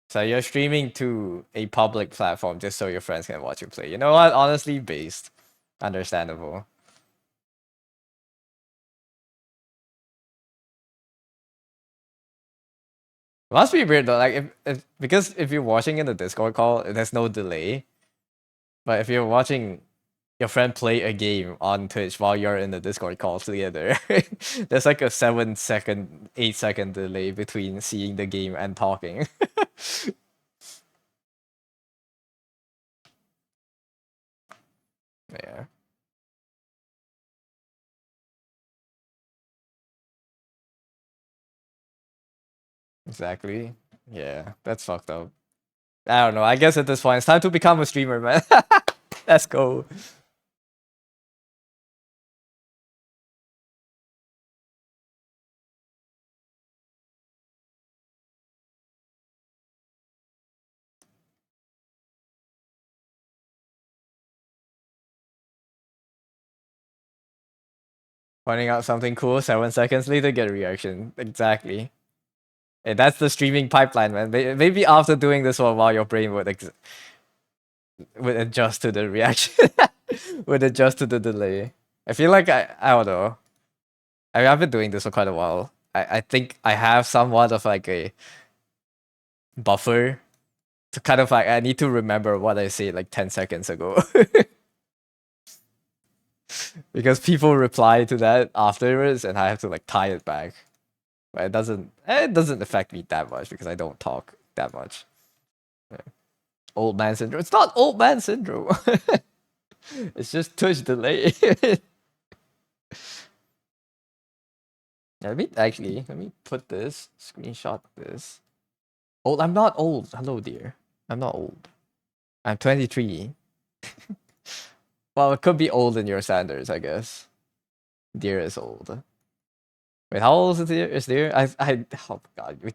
So you're streaming to a public platform just so your friends can watch you play. You know what? Honestly, based. Understandable. Must be weird though. Like if because if you're watching in the Discord call, there's no delay. But if you're watching your friend play a game on Twitch while you're in the Discord call together, there's like a 7 second, 8 second delay between seeing the game and talking. Yeah. Exactly. Yeah, that's fucked up. I don't know. I guess at this point, it's time to become a streamer, man. Let's go. Finding out something cool, 7 seconds later, get a reaction. Exactly. And that's the streaming pipeline, man. Maybe after doing this for a while, your brain would adjust to the reaction, would adjust to the delay. I feel like I don't know. I mean, I've been doing this for quite a while. I think I have somewhat of like a buffer to kind of like I need to remember what I said like 10 seconds ago. Because people reply to that afterwards and I have to like tie it back. But it doesn't affect me that much because I don't talk that much. Yeah. Old man syndrome. It's not old man syndrome. It's just touch delay. Let me put this, screenshot this. Old, I'm not old. Hello, dear. I'm not old. I'm 23. Well, it could be old in your standards, I guess. Dear is old. Wait, how old is dear? Is dear? Oh god.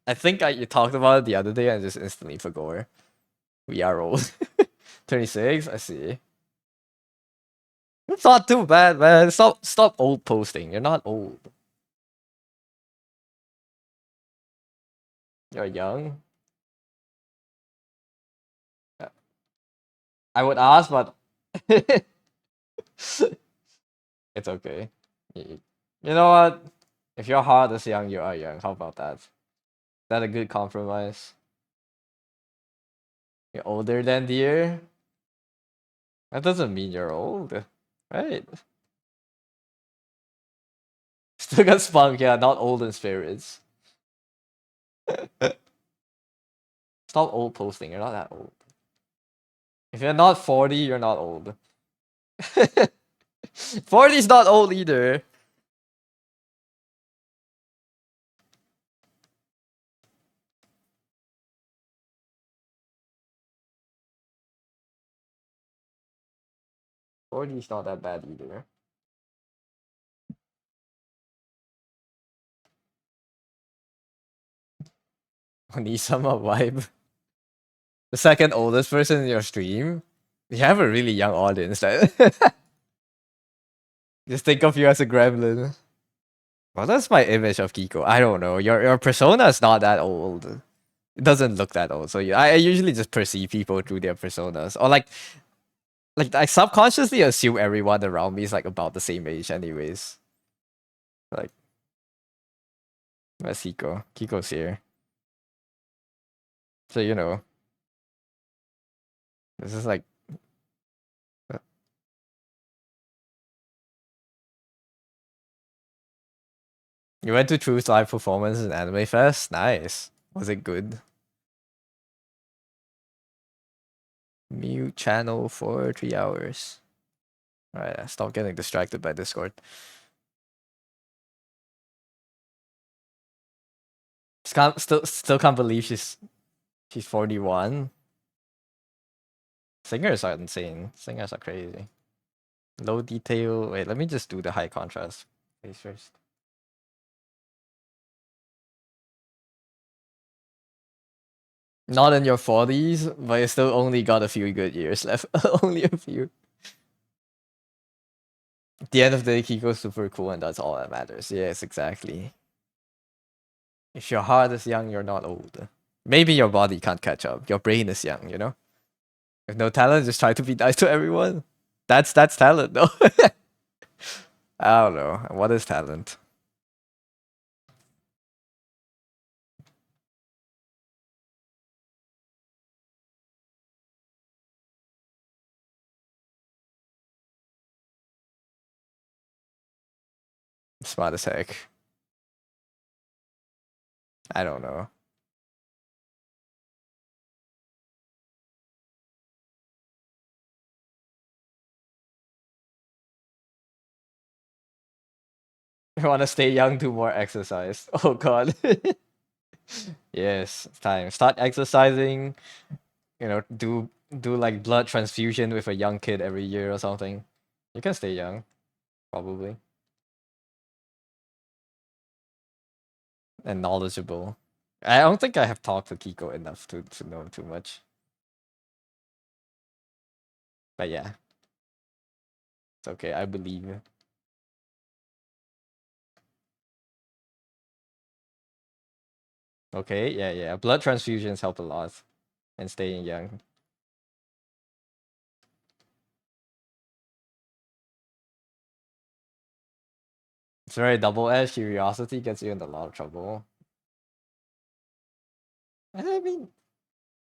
I think you talked about it the other day and just instantly forgot. We are old. 26? I see. It's not too bad, man. Stop old posting. You're not old. You're young. I would ask, but it's okay. You know what? If your heart is young, you are young. How about that? Is that a good compromise? You're older than dear? That doesn't mean you're old, right? Still got spunk, yeah, not old in spirits. Stop old posting, you're not that old. If you're not 40, you're not old. 40 is not old either. Forty is not that bad either. Onisama vibe. The second oldest person in your stream? You have a really young audience, right? Just think of you as a gremlin. Well, that's my image of Kiko. I don't know. Your persona is not that old. It doesn't look that old. So I usually just perceive people through their personas. Or like I subconsciously assume everyone around me is like about the same age anyways. Like where's Kiko? Kiko's here. So you know. This is like you went to True's live performance in Anime Fest? Nice. Was it good? Mute channel for 3 hours. Alright, stop getting distracted by Discord. Still can't believe she's 41. Singers are insane. Singers are crazy. Low detail. Wait, let me just do the high contrast face first. Not in your 40s, but you still only got a few good years left. Only a few. At the end of the day, Kiko's super cool, and that's all that matters. Yes, exactly. If your heart is young, you're not old. Maybe your body can't catch up. Your brain is young, you know? With no talent, just try to be nice to everyone. That's talent, though. I don't know. What is talent? Smart as heck. I don't know. You want to stay young, do more exercise. Oh god. Yes, it's time. Start exercising. You know, do like blood transfusion with a young kid every year or something. You can stay young, probably, and knowledgeable. I don't think I have talked to Kiko enough to know too much. But yeah, it's okay. I believe you. Okay, yeah, yeah. Blood transfusions help a lot in staying young. It's very double-edged. Curiosity gets you in a lot of trouble. I mean,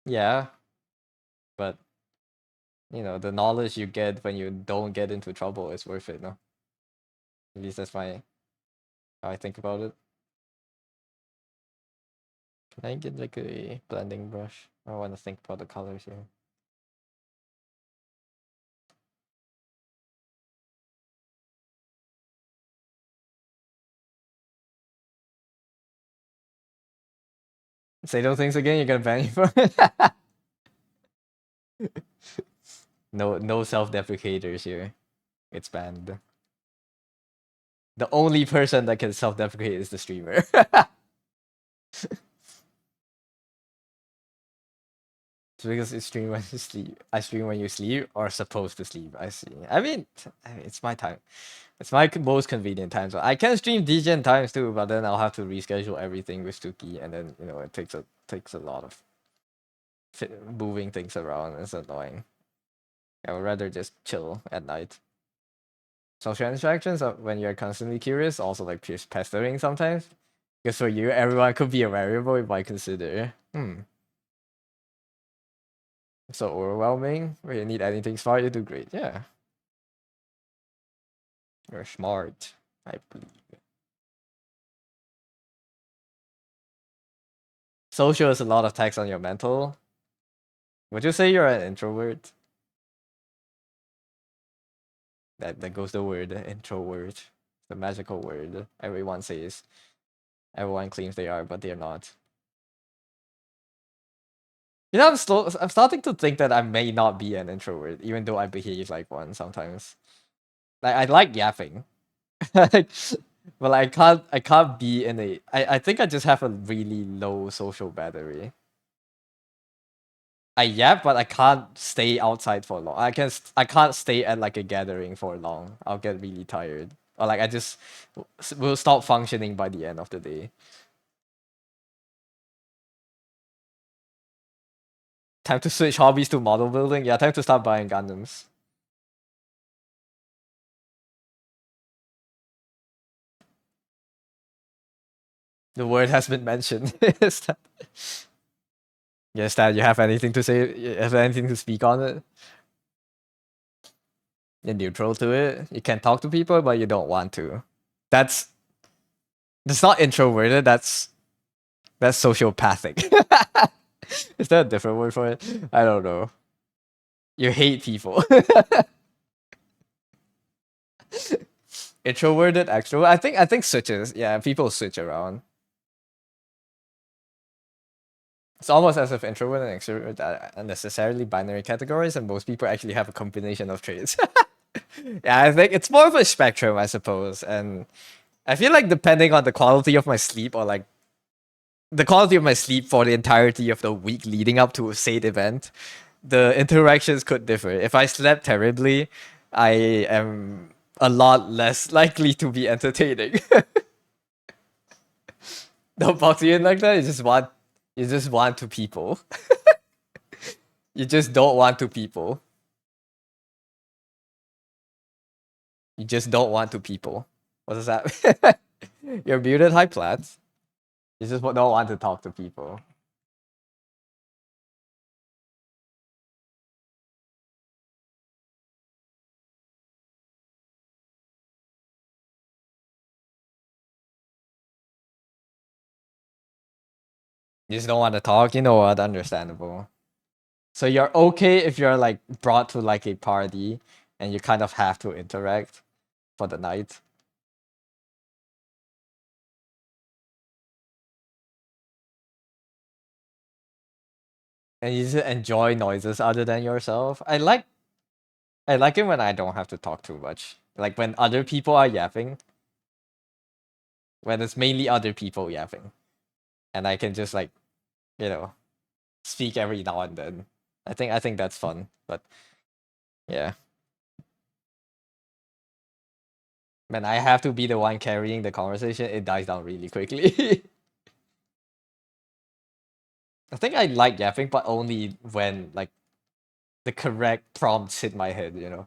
yeah, but you know, the knowledge you get when you don't get into trouble is worth it, no? At least that's my how I think about it. Can I get like a blending brush? I want to think about the colors here. Say those things again, you're gonna ban you for it. No self-deprecators here. It's banned. The only person that can self-deprecate is the streamer. It's because you stream when you sleep. I stream when you sleep or supposed to sleep. I see. I mean, it's my time. It's my most convenient time. So I can stream DGen times too, but then I'll have to reschedule everything with Stuki, and then you know it takes a lot of moving things around. It's annoying. I would rather just chill at night. Social interactions are when you're constantly curious, also like pestering sometimes. Because for you, everyone could be a variable you might consider. So overwhelming. When you need anything smart, you do great. Yeah. You're smart, I believe. Social is a lot of tax on your mental. Would you say you're an introvert? That goes the word introvert. The magical word everyone says. Everyone claims they are, but they're not. You know, I'm starting to think that I may not be an introvert, even though I behave like one sometimes. Like I like yapping, like, but I can't be in a. I think I just have a really low social battery. I yap, but I can't stay outside for long. I can't stay at like a gathering for long. I'll get really tired, or like I just will stop functioning by the end of the day. Time to switch hobbies to model building. Yeah, time to start buying Gundams. The word has been mentioned. Yes, Dad, you have anything to say? You have anything to speak on it? You're neutral to it. You can talk to people, but you don't want to. That's that's not introverted. That's sociopathic. Is there a different word for it? I don't know. You hate people. Introverted, extrovert. I think switches. Yeah, people switch around. It's almost as if introvert and extrovert are unnecessarily binary categories, and most people actually have a combination of traits. Yeah, I think it's more of a spectrum, I suppose. And I feel like depending on the quality of my sleep or like the quality of my sleep for the entirety of the week leading up to a said event, the interactions could differ. If I slept terribly, I am a lot less likely to be entertaining. Don't talk to you like that. You just want to people. You just don't want to people. You just don't want to people. What does that mean? You're muted, high plats. You just don't want to talk to people. You just don't want to talk. You know what? Understandable. So you're okay if you're like brought to like a party and you kind of have to interact for the night. And you just enjoy noises other than yourself. I like it when I don't have to talk too much. Like when other people are yapping, when it's mainly other people yapping. And I can just like, you know, speak every now and then. I think that's fun. But yeah. When I have to be the one carrying the conversation, it dies down really quickly. I think I like yapping, but only when like the correct prompts hit my head, you know.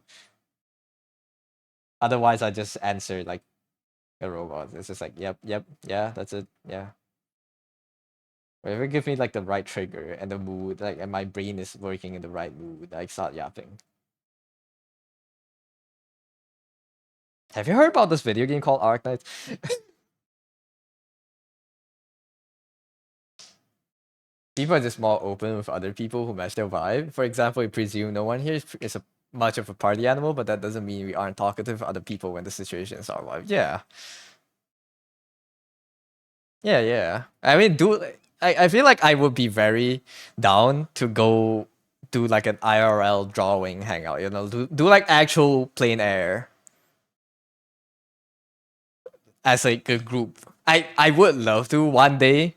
Otherwise I just answer like a robot. It's just like, yep, yep, yeah, that's it. Yeah. Whatever give me like the right trigger and the mood, like and my brain is working in the right mood, I start yapping. Have you heard about this video game called Arknights? People are just more open with other people who match their vibe. For example, we presume no one here is much of a party animal, but that doesn't mean we aren't talkative with other people when the situations are vibe. Yeah. Yeah, yeah. I mean, I feel like I would be very down to go do like an IRL drawing hangout, you know, do like actual plein air as like a group. I would love to one day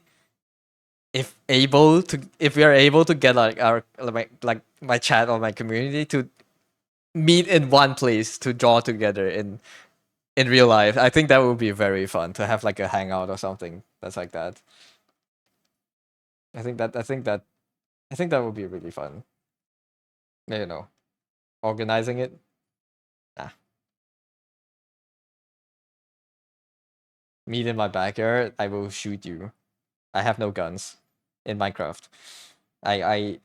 if we are able to get like our like my chat or my community to meet in one place to draw together in real life. I think that would be very fun to have like a hangout or something that's like that. I think that would be really fun. You know, organizing it. Nah. Meet in my backyard. I will shoot you. I have no guns in Minecraft. I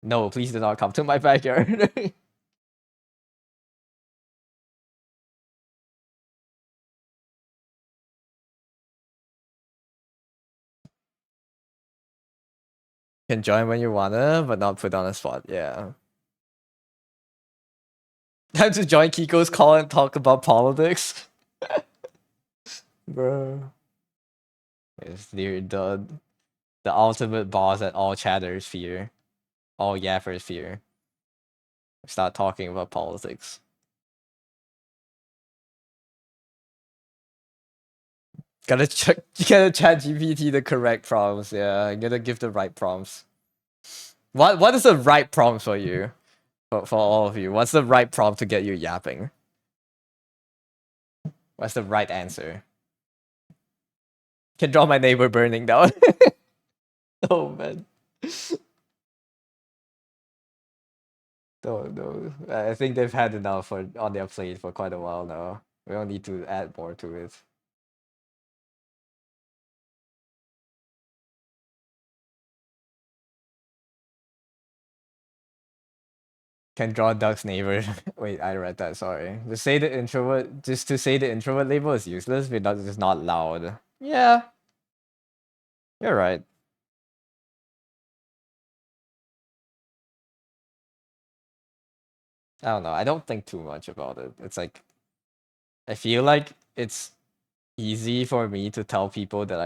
no, please do not come to my backyard. Can join when you wanna, but not put on a spot. Yeah. Time to join Kiko's call and talk about politics. Bro. It's the ultimate boss that all chatters fear. All yappers fear. Start talking about politics. Gotta chat GPT the correct prompts. Yeah, you gotta give the right prompts. What is the right prompt for you? For all of you, what's the right prompt to get you yapping? What's the right answer? Can draw my neighbor burning down. Oh man. No. I think they've had enough on their plate for quite a while now. We don't need to add more to it. Can draw duck's neighbor. Wait, I read that. Sorry. Just to say the introvert label is useless because it's not loud. Yeah, you're right. I don't know. I don't think too much about it. It's like I feel like it's easy for me to tell people that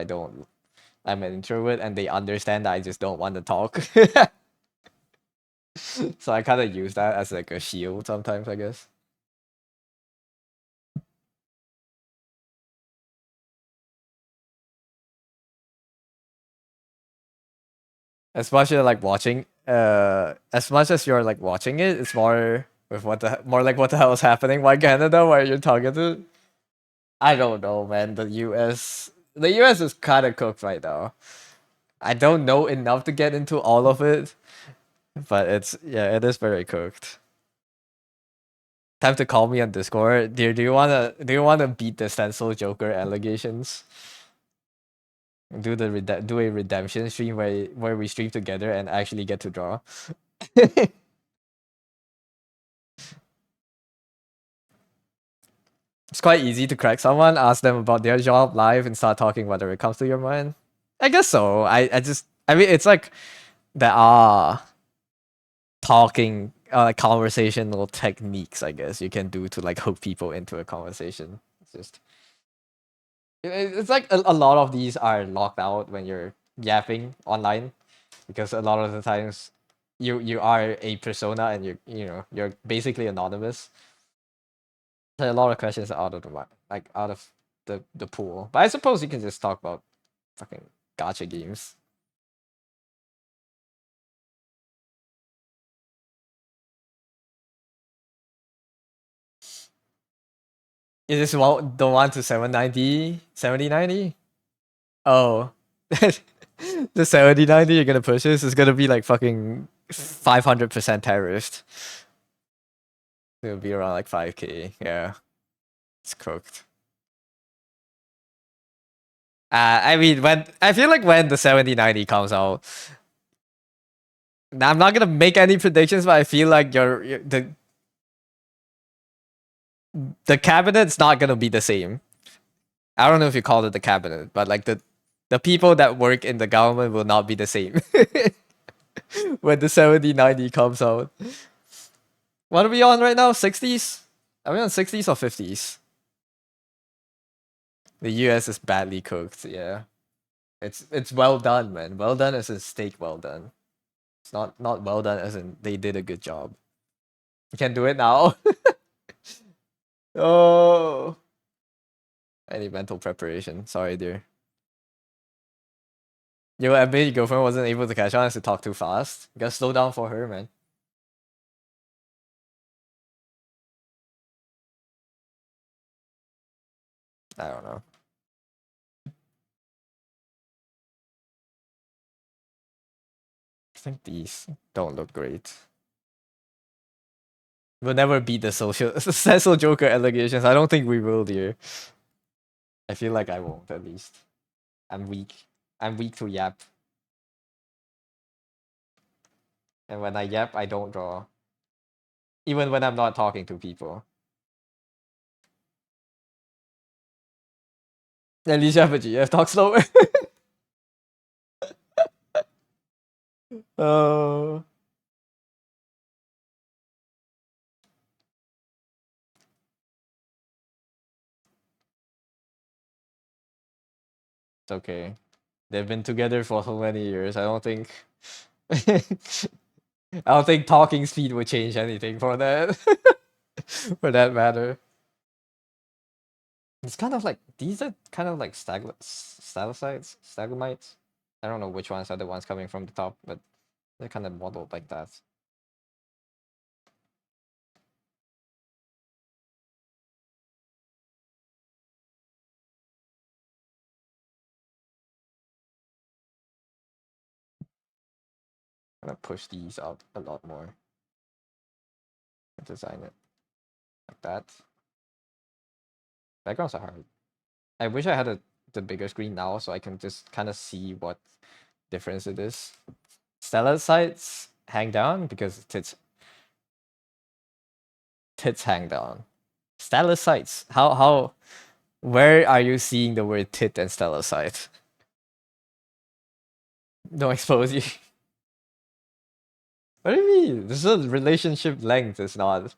I'm an introvert and they understand that I just don't want to talk. So I kind of use that as like a shield sometimes, I guess. As much as like watching, as much as you're like watching it, it's more with more like what the hell is happening? Why Canada? Why you're targeted? I don't know, man. The US is kind of cooked right now. I don't know enough to get into all of it, but yeah, it is very cooked. Time to call me on Discord. Do you wanna beat the stencil Joker allegations? Do a redemption stream where we stream together and actually get to draw. It's quite easy to crack someone, ask them about their job live, and start talking whatever it comes to your mind. I guess so. I mean it's like there are talking like conversational techniques, I guess, you can do to like hook people into a conversation. It's just it's like a lot of these are locked out when you're yapping online because a lot of the times you are a persona and you're basically anonymous. So a lot of questions are out of like out of the pool. But I suppose you can just talk about fucking gotcha games. Is this the one to 790 7090? Oh. The 7090 you're gonna push this is gonna be like fucking 500% terrorist. It'll be around like 5k. Yeah. It's cooked. I mean, when I feel like when the 7090 comes out, I'm not gonna make any predictions, but I feel like the cabinet's not gonna be the same. I don't know if you call it the cabinet, but like the people that work in the government will not be the same when the 7090 comes out. What are we on right now? 60s? Are we on 60s or 50s? The US is badly cooked, yeah. It's well done, man. Well done as in steak well done. It's not well done as in they did a good job. You can do it now. Oh, I need mental preparation. Sorry, dear. Yo, I bet your girlfriend wasn't able to catch on as to talk too fast. You gotta slow down for her, man. I don't know. I think these don't look great. We'll never beat the social Joker allegations. I don't think we will, dear. I feel like I won't, at least. I'm weak. I'm weak to yap. And when I yap, I don't draw. Even when I'm not talking to people. At least you have a GF. Talk slower. Oh. It's okay. They've been together for so many years. I don't think I don't think talking speed would change anything for that. For that matter. It's kind of like these are kind of like stalactites, stalagmites. I don't know which ones are the ones coming from the top, but they're kind of modeled like that. I'm gonna push these out a lot more. Design it like that. Backgrounds are hard. I wish I had the bigger screen now so I can just kind of see what difference it is. Stellar sites hang down because tits hang down. Stellar sites. Where are you seeing the word tit and stellar site? Don't expose you. What do you mean? This is a relationship length. It's not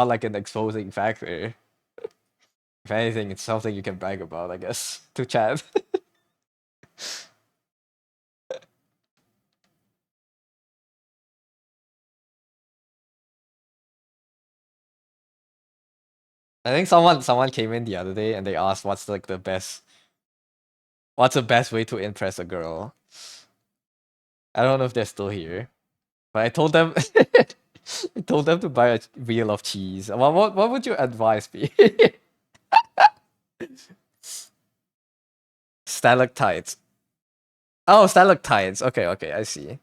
like an exposing factor. If anything, it's something you can brag about, I guess, to chat. I think someone came in the other day and they asked what's the best way to impress a girl. I don't know if they're still here, but I told them I told them to buy a wheel of cheese. What would your advice be? Stalactites. Oh, stalactites. Okay, okay, I see.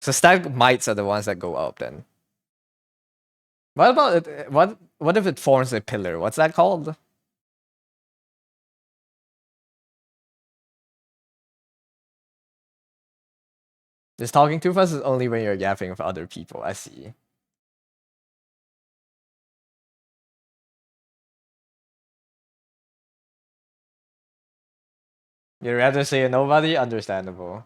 So stalagmites are the ones that go up then. What about it? What if it forms a pillar? What's that called? Just talking too fast is only when you're yapping with other people. I see. You'd rather say a nobody? Understandable.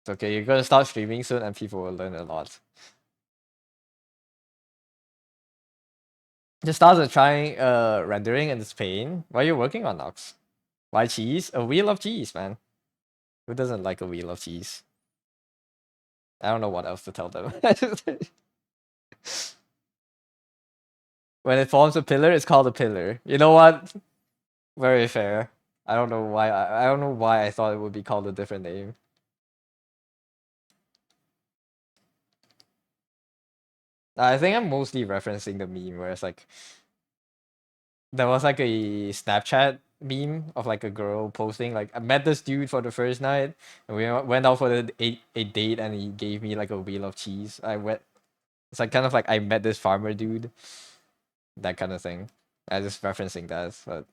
It's okay, you're gonna start streaming soon and people will learn a lot. Just started trying rendering in Spain. What are you working on, Nox? Why cheese? A wheel of cheese, man. Who doesn't like a wheel of cheese? I don't know what else to tell them. When it forms a pillar, it's called a pillar. You know what? Very fair. I don't know why I thought it would be called a different name. I think I'm mostly referencing the meme where it's like there was like a Snapchat meme of like a girl posting like I met this dude for the first night and we went out for a date and he gave me like a wheel of cheese. It's like kind of like I met this farmer dude, that kind of thing. I just referencing that, but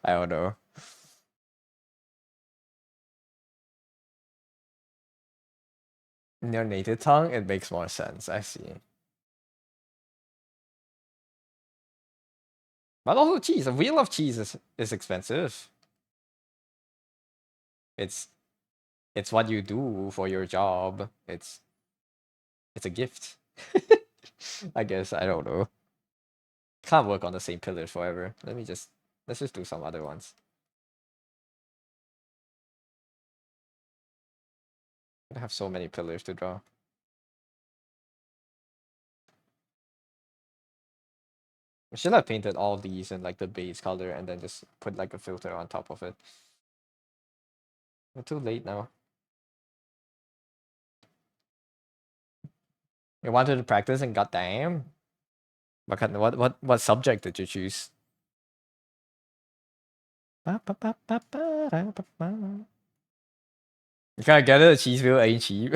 I don't know. In your native tongue, it makes more sense. I see. But also cheese. A wheel of cheese is expensive. It's it's what you do for your job. It's a gift. I guess I don't know. Can't work on the same pillars forever. Let's just do some other ones. I have so many pillars to draw. I should have painted all these in like the base color and then just put like a filter on top of it. We're too late now. You wanted to practice and goddamn. What subject did you choose? You gotta get it, a cheese wheel ain't cheap.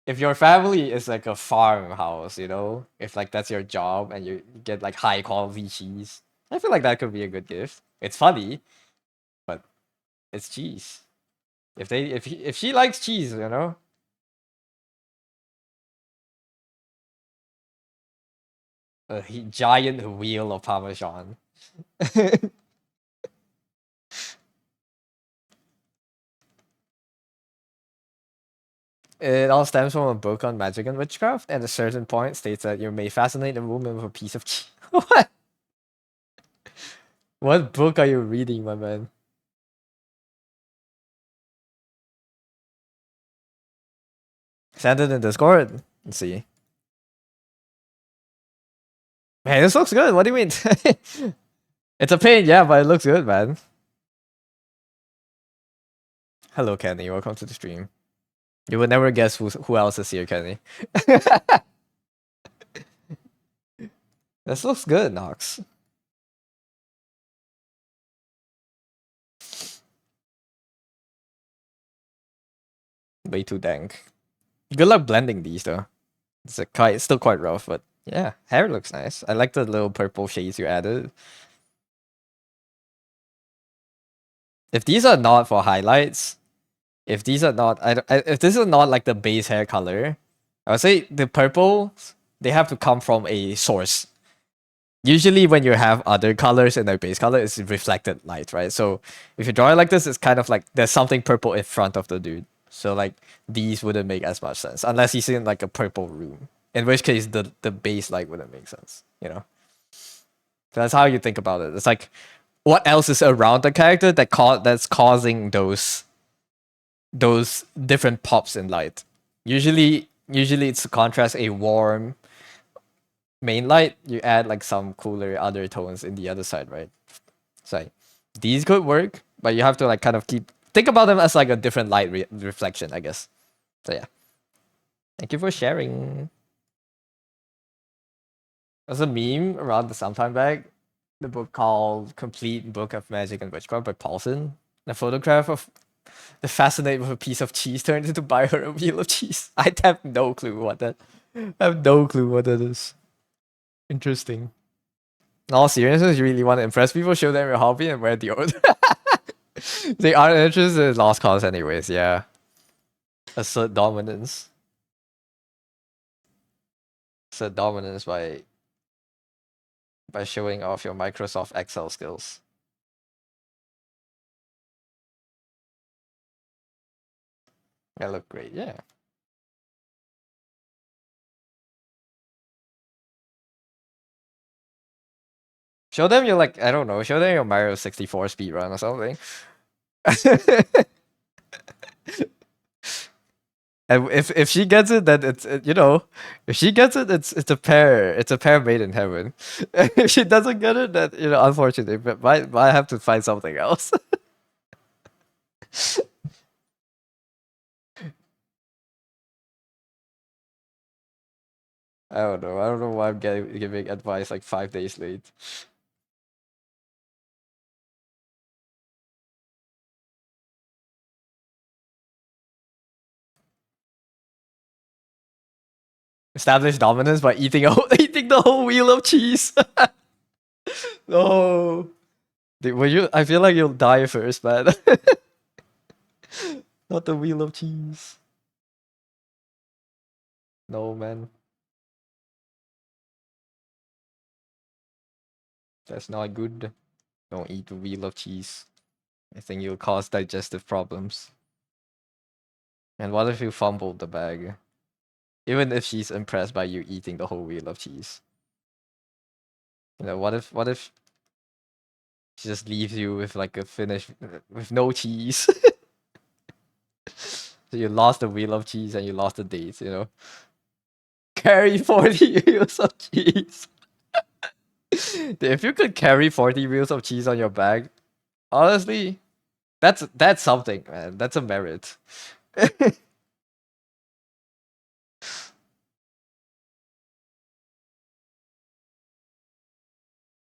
If your family is like a farmhouse, you know, if like that's your job and you get like high quality cheese, I feel like that could be a good gift. It's funny, but it's cheese. If she likes cheese, you know, giant wheel of Parmesan. It all stems from a book on magic and witchcraft, and at a certain point states that you may fascinate a woman with a piece of cheese. What? What book are you reading, my man? Send it in Discord. Let's see. Hey, this looks good. What do you mean? It's a pain, yeah, but it looks good, man. Hello, Kenny. Welcome to the stream. You would never guess who else is here, Kenny. This looks good, Nox. Way too dank. Good luck blending these, though. It's still quite rough, but yeah, hair looks nice. I like the little purple shades you added. If these are not for highlights, if these are not, if this is not like the base hair color, I would say the purple, they have to come from a source. Usually when you have other colors in their base color, it's reflected light, right? So if you draw it like this, it's kind of like there's something purple in front of the dude. So like these wouldn't make as much sense unless he's in like a purple room. In which case the base light wouldn't make sense, you know? So that's how you think about it. It's like what else is around the character that's causing those different pops in light. Usually Usually it's to contrast a warm main light. You add like some cooler other tones in the other side, right? So like, these could work, but you have to like kind of think about them as like a different light reflection, I guess. So yeah, thank you for sharing. There's a meme around the sometime back, the book called Complete Book of Magic and Witchcraft by Paulson. A photograph of the fascinated with a piece of cheese turned into buy her a wheel of cheese. I have no clue what that. I have no clue what that is. Interesting. In all seriousness, you really want to impress people, show them your hobby, and wear deodorant. They aren't interested in lost cause anyways, yeah. Assert dominance. Assert dominance by showing off your Microsoft Excel skills. They look great, yeah. Show them your like, I don't know, show them your Mario 64 speedrun or something. And if she gets it, then it's you know, if she gets it, it's a pair made in heaven. If she doesn't get it, then you know, unfortunately, but might have to find something else. I don't know. I don't know why I'm giving advice like 5 days late. Establish dominance by eating eating the whole wheel of cheese. No. Will you? I feel like you'll die first, man. Not the wheel of cheese. No, man. That's not good. Don't eat the wheel of cheese. I think you'll cause digestive problems. And what if you fumbled the bag? Even if she's impressed by you eating the whole wheel of cheese. You know, what if she just leaves you with like a finish with no cheese? So you lost the wheel of cheese and you lost the dates, you know. Carry 40 wheels of cheese. If you could carry 40 wheels of cheese on your bag, honestly, that's something, man. That's a merit.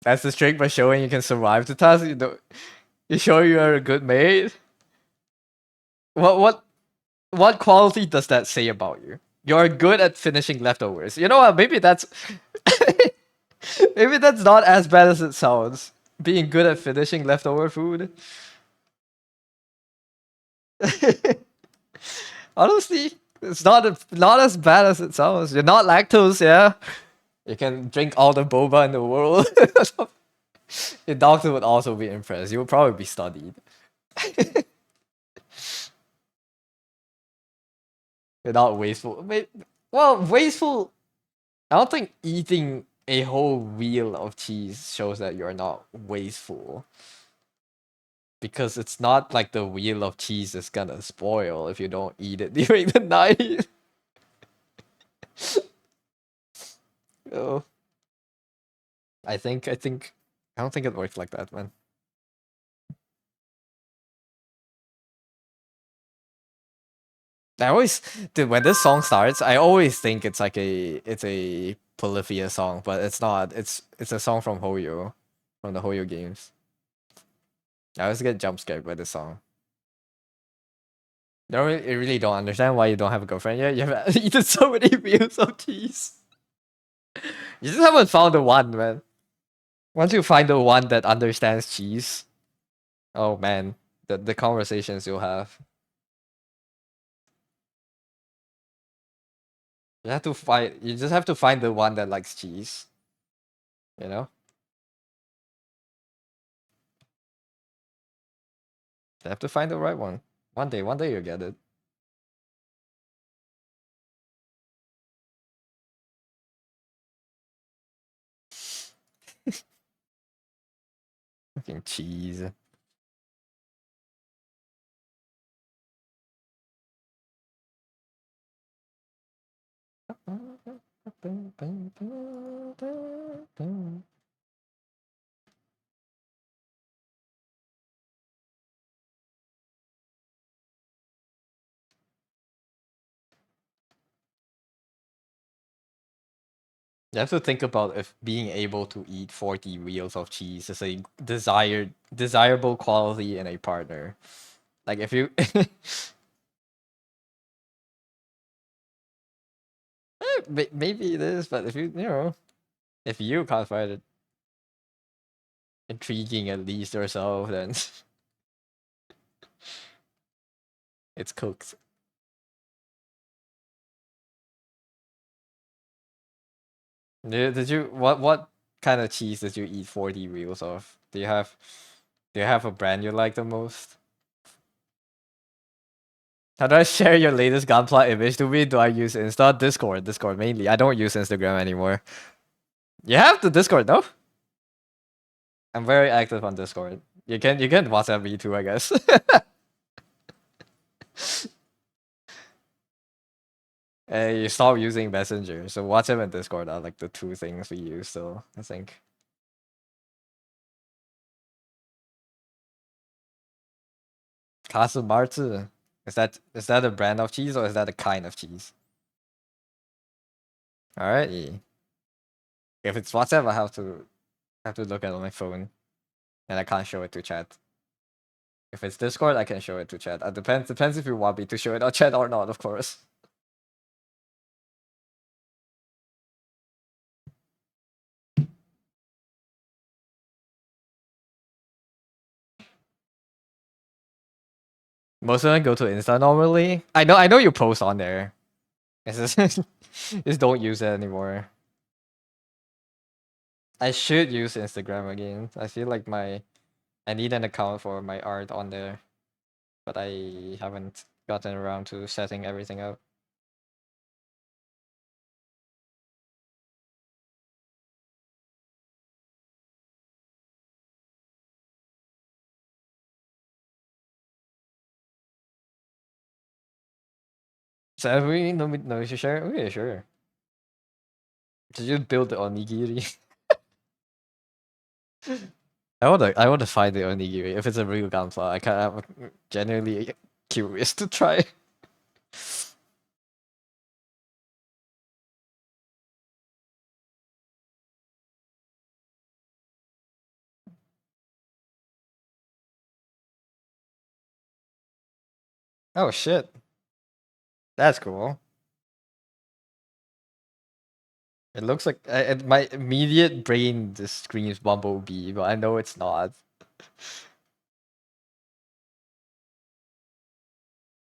That's the trick by showing you can survive the task. You show you are a good mate. What quality does that say about you? You're good at finishing leftovers. You know what? Maybe that's maybe that's not as bad as it sounds. Being good at finishing leftover food. Honestly, it's not as bad as it sounds. You're not lactose, yeah. You can drink all the boba in the world. Your doctor would also be impressed. You would probably be studied. You're not wasteful. Well, wasteful. I don't think eating a whole wheel of cheese shows that you're not wasteful. Because it's not like the wheel of cheese is gonna spoil if you don't eat it during the night. Oh, I don't think it works like that, man. I always, dude, when this song starts, I always think it's a Polyphia song, but it's not. It's a song from Hoyo, from the Hoyo games. I always get jump scared by this song. I really don't understand why you don't have a girlfriend yet. You have eaten so many wheels of cheese. You just haven't found the one, man. Once you find the one that understands cheese, oh man, the conversations you'll have. You just have to find the one that likes cheese. You know? You have to find the right one. One day you'll get it. Fucking cheese. You have to think about if being able to eat 40 reels of cheese is a desirable quality in a partner. Like if you maybe it is, but if if you can't find it intriguing at least yourself, then it's cooked. Did you what kind of cheese did you eat 40 reels of? Do you have a brand you like the most? How do I share your latest gunpla image to me? Do I use Insta? Discord? Discord mainly. I don't use Instagram anymore. You have the Discord, no? I'm very active on Discord. You can WhatsApp me too, I guess. And you stop using Messenger. So WhatsApp and Discord are like the two things we use, so I think. Kasumarte. Is that a brand of cheese or is that a kind of cheese? Alright. If it's WhatsApp, I have to look at it on my phone. And I can't show it to chat. If it's Discord, I can show it to chat. It depends if you want me to show it on chat or not, of course. Most of them go to Insta normally. I know you post on there. It's just don't use it anymore. I should use Instagram again. I feel like I need an account for my art on there, but I haven't gotten around to setting everything up. So have we no we should share? Okay, sure. Did you build the onigiri? I wanna find the onigiri if it's a real gunpla. I'm genuinely curious to try. Oh shit, that's cool. It looks like my immediate brain just screams Bumblebee, but I know it's not.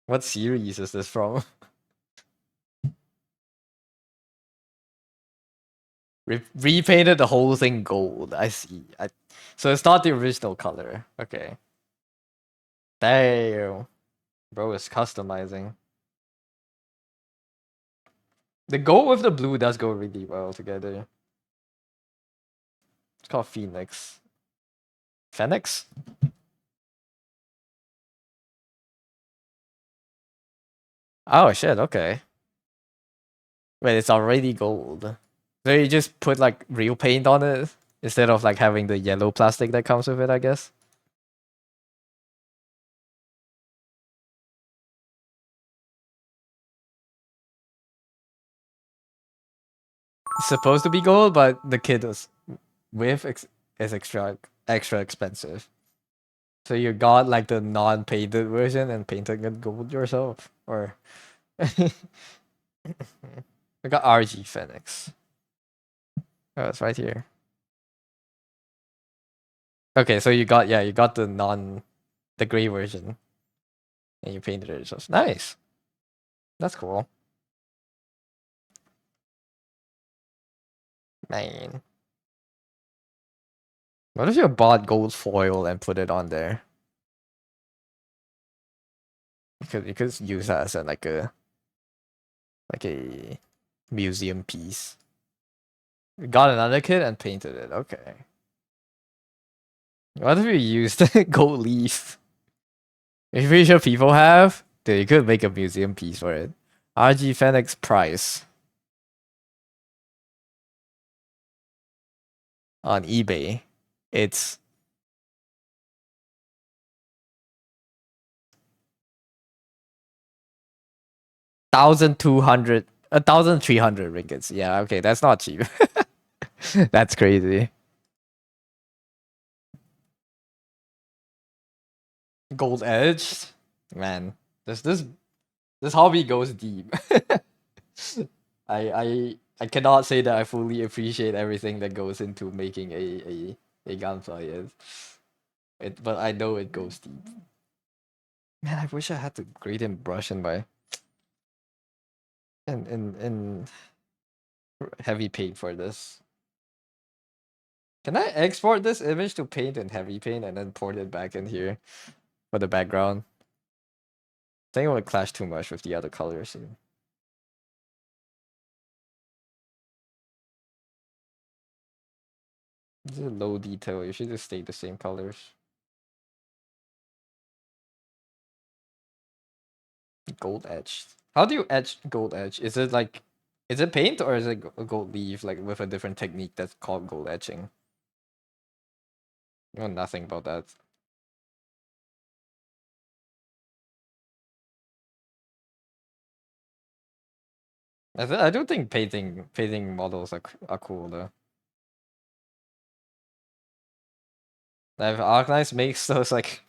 What series is this from? Repainted the whole thing gold. I see. So it's not the original color. Okay. Damn. Bro is customizing. The gold with the blue does go really well together. It's called Phoenix. Phoenix? Oh shit, okay. Wait, it's already gold. So you just put like real paint on it instead of like having the yellow plastic that comes with it, I guess. It's supposed to be gold, but the kit is extra expensive. So you got like the non-painted version and painted it gold yourself, or I got RG Phoenix. Oh, it's right here. Okay, so you got the gray version, and you painted it yourself. Nice. That's cool. Man, what if you bought gold foil and put it on there? You could use that as like a museum piece. Got another kit and painted it. Okay. What if you used gold leaf? I'm pretty sure people have. Dude, you could make a museum piece for it. RG Phoenix price. on eBay. It's 1,200, 1,300 ringgits. Yeah, okay, that's not cheap. That's crazy. Gold edged, man. This hobby goes deep. I cannot say that I fully appreciate everything that goes into making a gunplay. But I know it goes deep. Man, I wish I had the gradient brush in my in heavy paint for this. Can I export this image to paint in heavy paint and then port it back in here for the background? I think it would clash too much with the other colors. This is low detail. You should just stay the same colors. Gold edged. How do you etch gold edge? Is it like, is it paint or is it a gold leaf like with a different technique that's called gold etching? I know nothing about that. I do think painting models are cool though. If Arknights makes those like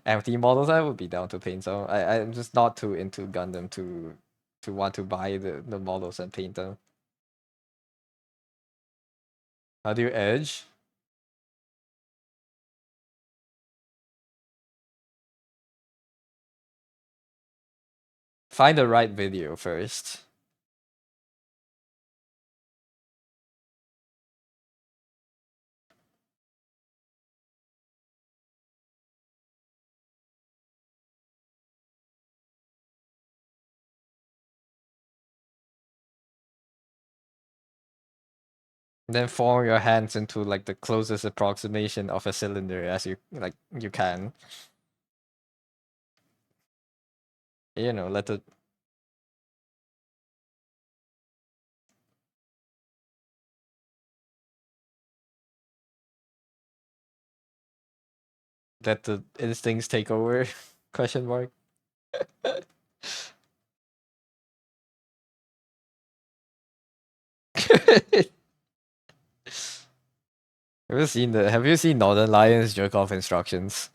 empty models, I would be down to paint some. I'm just not too into Gundam to want to buy the models and paint them. How do you edge? Find the right video first. Then form your hands into like the closest approximation of a cylinder as you can. You know, let the instincts take over. Question mark. Have you seen Northern Lions jerk off instructions?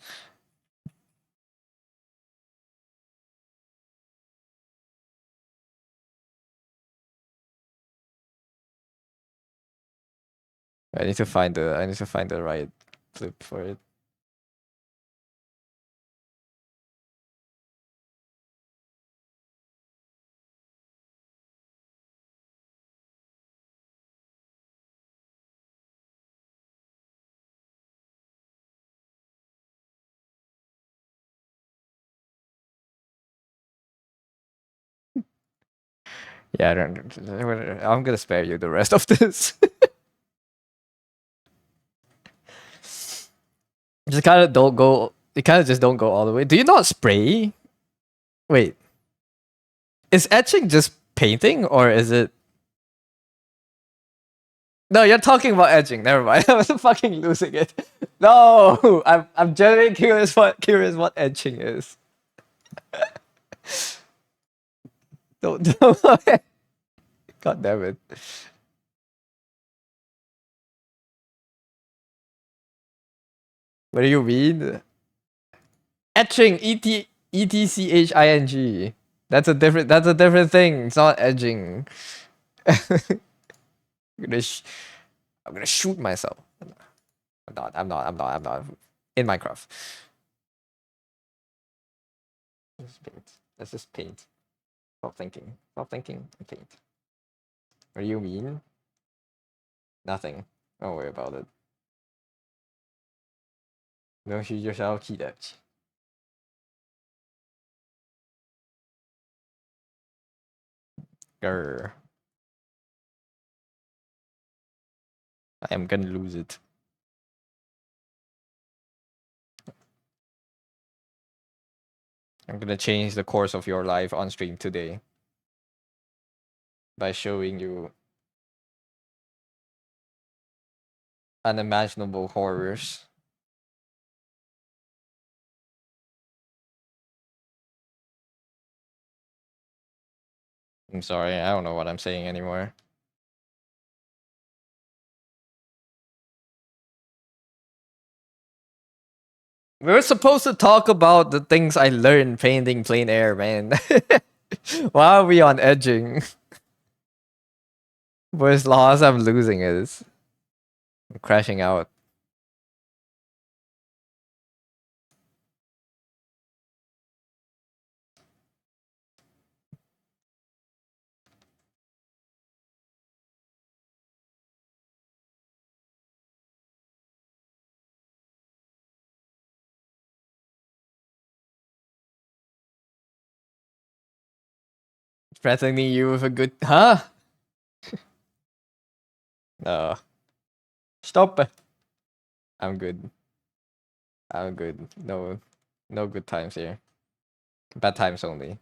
I need to find the right clip for it. Yeah, I don't, I'm gonna spare you the rest of this. Just kind of don't go. You kind of just don't go all the way. Do you not spray? Wait, is etching just painting or is it? No, you're talking about etching. Never mind. I was fucking losing it. No, I'm genuinely curious what etching is. Don't. God damn it. What do you mean? Etching. ETCHING. That's a different thing. It's not edging. I'm gonna I'm gonna shoot myself. I'm not. In Minecraft. Let's paint. Let's just paint. Stop thinking. Stop thinking and paint. What do you mean? Nothing. Don't worry about it. Don't shoot yourself, key that. Grr. I am gonna lose it. I'm gonna change the course of your life on stream today by showing you unimaginable horrors. I'm sorry, I don't know what I'm saying anymore. We were supposed to talk about the things I learned painting plein air, man. Why are we on edging? Where's loss I'm losing is. I'm crashing out. Threatening you with a good huh? No. Stop it. I'm good. I'm good. No good times here. Bad times only.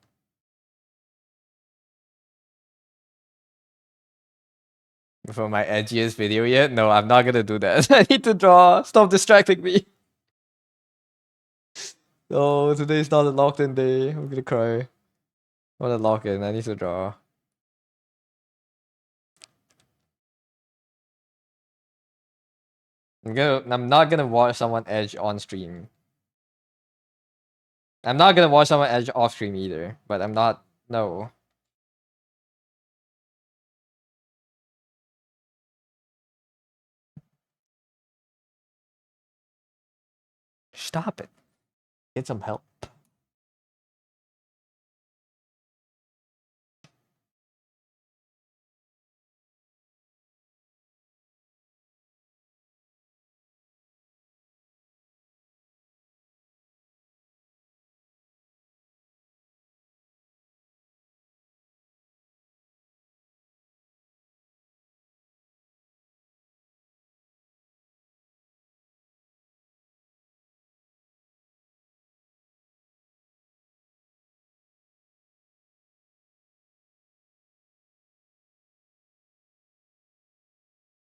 For my edgiest video yet? No, I'm not gonna do that. I need to draw. Stop distracting me. Oh, today's not a locked in day. I'm gonna cry. I wanna lock in. I need to draw. I'm not gonna watch someone edge on stream. I'm not gonna watch someone edge off stream either, but I'm not no. Stop it. Get some help.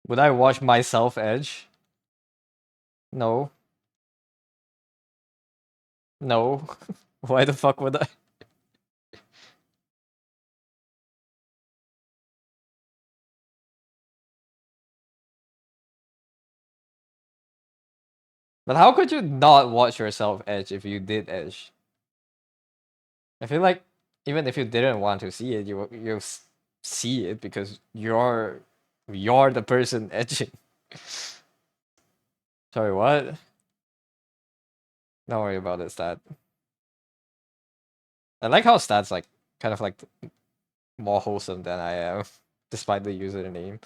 Would I watch myself edge? No. No. Why the fuck would I? But how could you not watch yourself edge if you did edge? I feel like even if you didn't want to see it, you see it because you're the person edging. Sorry, what? Don't worry about it, stat. I like how stat's like kind of like more wholesome than I am, despite the username.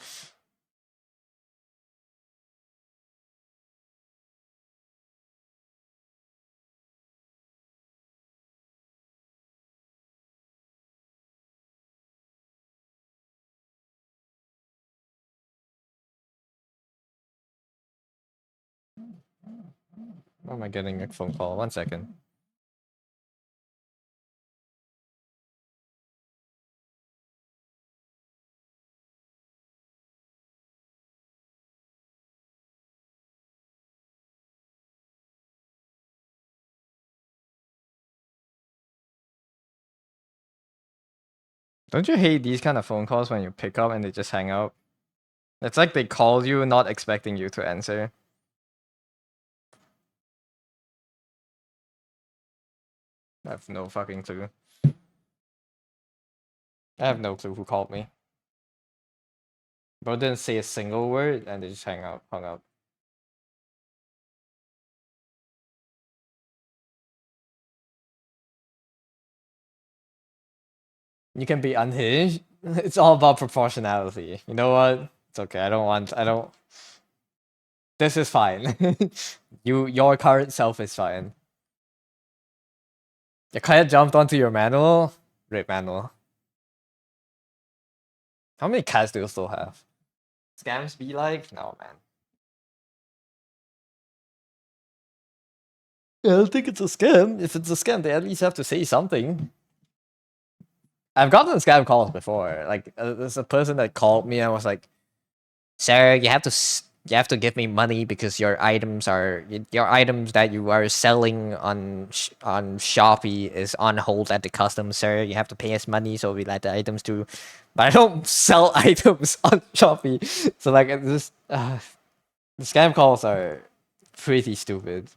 Why am I getting a phone call? 1 second. Don't you hate these kind of phone calls when you pick up and they just hang up? It's like they call you not expecting you to answer. I have no fucking clue. I have no clue who called me. Bro didn't say a single word and they just hung up. You can be unhinged. It's all about proportionality. You know what? It's okay. I don't. This is fine. Your current self is fine. You kind of jumped onto your manual. Great manual. How many cats do you still have? Scams be like? No, man. I don't think it's a scam. If it's a scam, they at least have to say something. I've gotten scam calls before. Like, there's a person that called me and was like, "Sir, you have to you have to give me money because your items that you are selling on Shopee is on hold at the customs, sir. You have to pay us money so we let the items to, but I don't sell items on Shopee. So like it's just the scam calls are pretty stupid.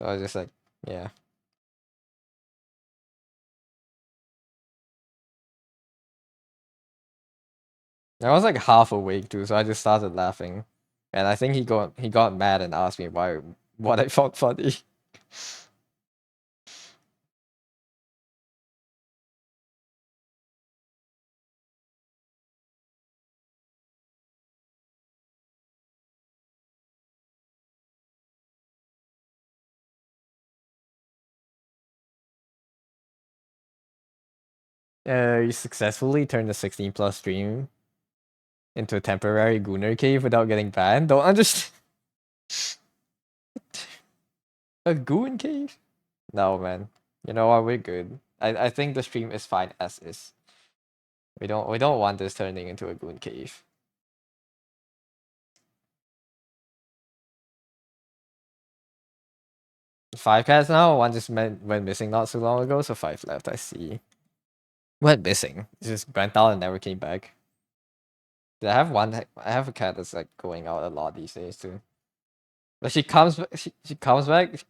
So I was just like, yeah. I was like half awake too, so I just started laughing, and I think he got mad and asked me why what I found funny. You successfully turned the 16 plus stream into a temporary Gunner cave without getting banned. Don't understand. A goon cave? No, man. You know what? We're good. I think the stream is fine as is. We don't want this turning into a goon cave. 5 cats now. One just went missing not so long ago, so 5 left. I see. Went missing. Just went out and never came back. I have one. I have a cat that's like going out a lot these days too. But she comes back.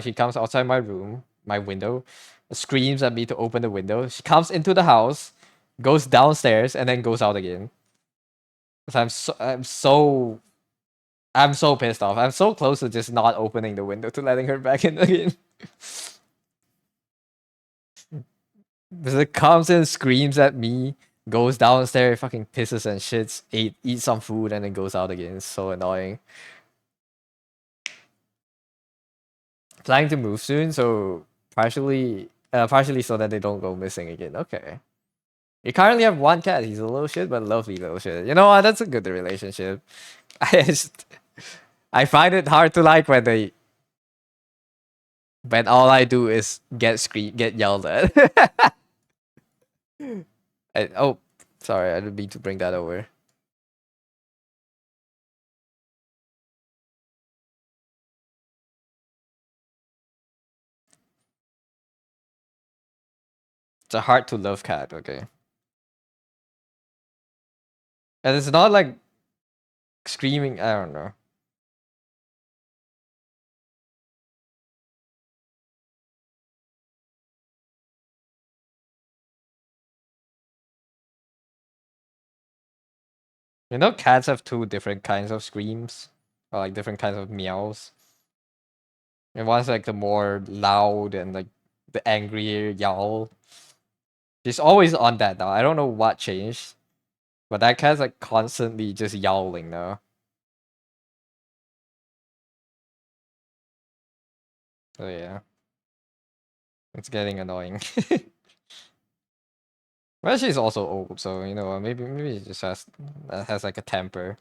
She comes outside my room, my window, screams at me to open the window. She comes into the house, goes downstairs, and then goes out again. So I'm so pissed off. I'm so close to just not opening the window to letting her back in again. Because it comes and screams at me, goes downstairs, fucking pisses and shits, eat some food, and then goes out again. It's so annoying. Planning to move soon, so partially so that they don't go missing again. Okay. You currently have one cat. He's a little shit, but lovely little shit. You know what? That's a good relationship. I find it hard to like when all I do is get yelled at. Oh, sorry, I didn't mean to bring that over. It's a hard to love cat. Okay, and it's not like screaming. I don't know. You know, cats have two different kinds of screams, or like different kinds of meows. And one's like the more loud and like the angrier yowl. She's always on that now. I don't know what changed, but that cat's like constantly just yowling now. So yeah, it's getting annoying. Well, she's also old, so you know maybe she just has like a temper.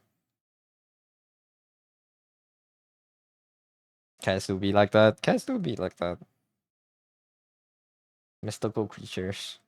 Cats do be like that. Cats do be like that. Mystical creatures.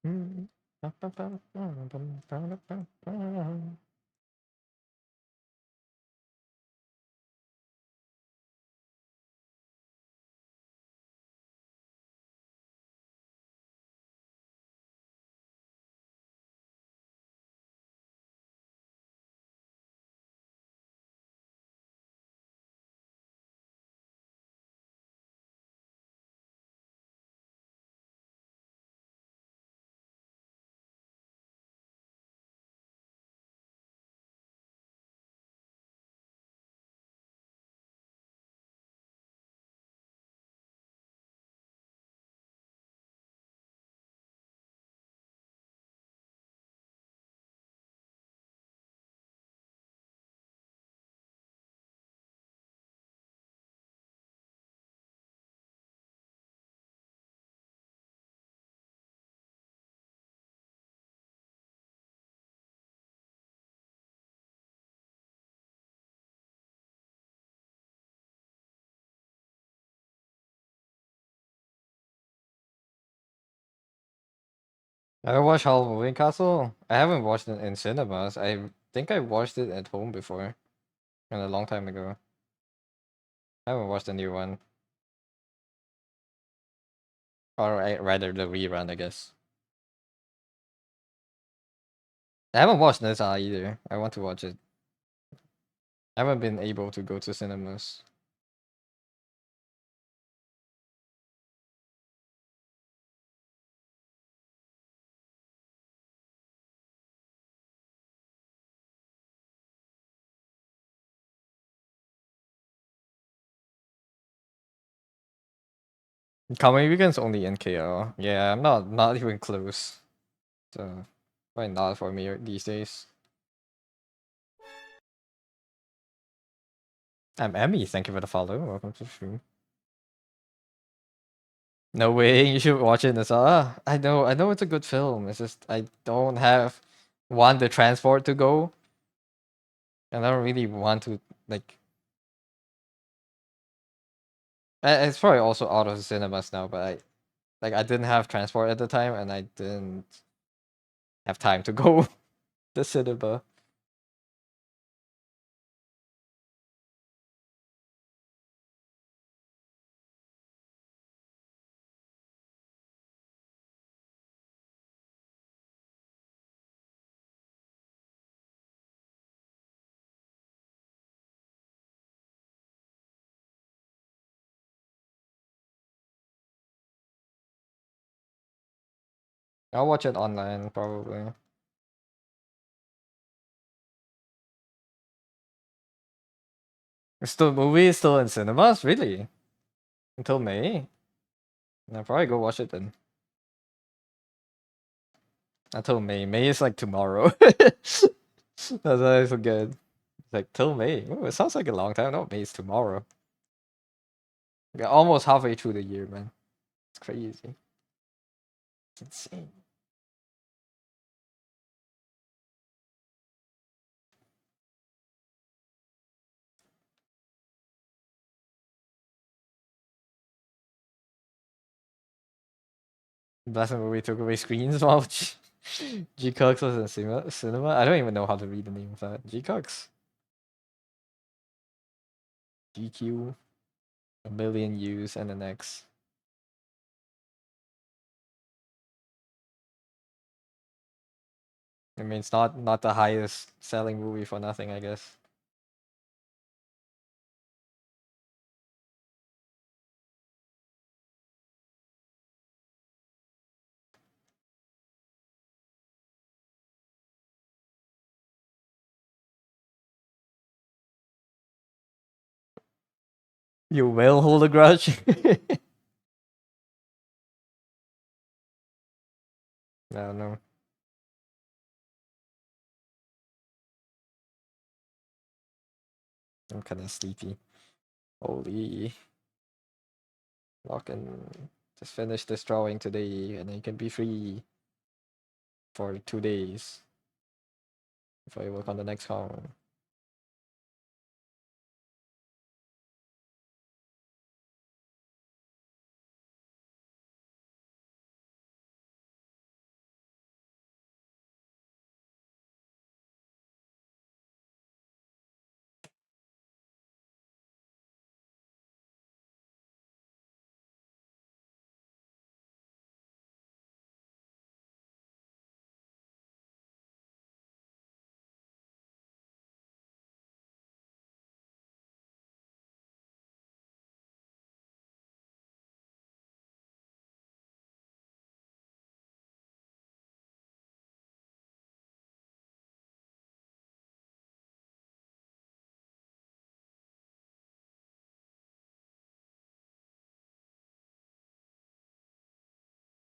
I watched Halloween Castle. I haven't watched it in cinemas. I think I watched it at home before, and a long time ago. I haven't watched the new one, or rather the rerun, I guess. I haven't watched this either. I want to watch it. I haven't been able to go to cinemas. Coming weekend's only in KL. Yeah, I'm not even close. So probably not for me these days. I'm Emmy. Thank you for the follow. Welcome to the stream. No way, you should watch it. It's I know it's a good film. It's just I don't have one the transport to go, and I don't really want to like. It's probably also out of the cinemas now, but I didn't have transport at the time, and I didn't have time to go the cinema. I'll watch it online probably. It's the movie is still in cinemas, really? Until May? I'll probably go watch it then. Until May. May is like tomorrow. That's why I forget. It's like till May. Ooh, it sounds like a long time. No, May is tomorrow. We're almost halfway through the year, man. It's crazy. It's insane. Last time we took away screens while G Cox was in cinema. I don't even know how to read the name of that. G Cox. GQ. A million U's and an X. I mean, it's not the highest selling movie for nothing, I guess. You will hold a grudge. I don't know. I'm kind of sleepy. Holy. Lock and just finish this drawing today, and then you can be free for 2 days before you work on the next one.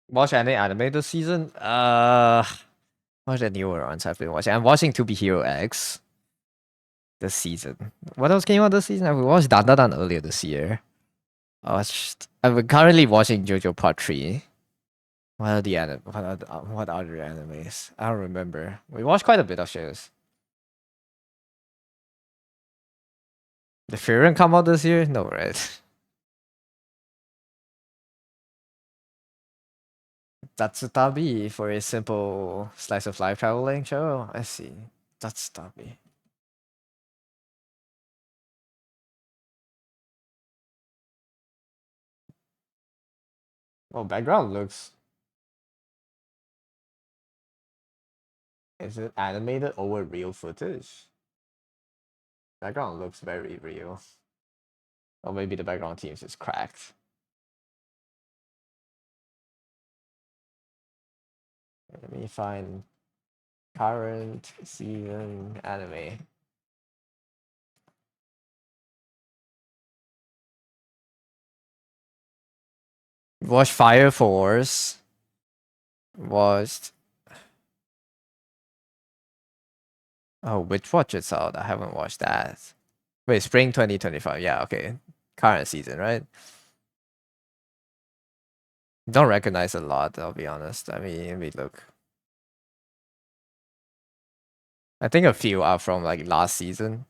Watch any anime this season? What are the newer ones I've been watching? I'm watching To Be Hero X this season. What else came out this season? I watched Dan Dan Dan earlier this year. I'm currently watching JoJo Part 3. What other animes? I don't remember. We watched quite a bit of shows. Did Frieren come out this year? No, right? That's Tabi for a simple slice of life traveling show. I see. That's Tabi. Well, background looks. Is it animated over real footage? Background looks very real. Or maybe the background team is just cracked. Let me find current season anime. Watch Fire Force. Watched. Oh, Witch Watch is out. I haven't watched that. Wait, Spring 2025. Yeah, okay. Current season, right? Don't recognize a lot, I'll be honest. I mean, let me look. I think a few are from like last season.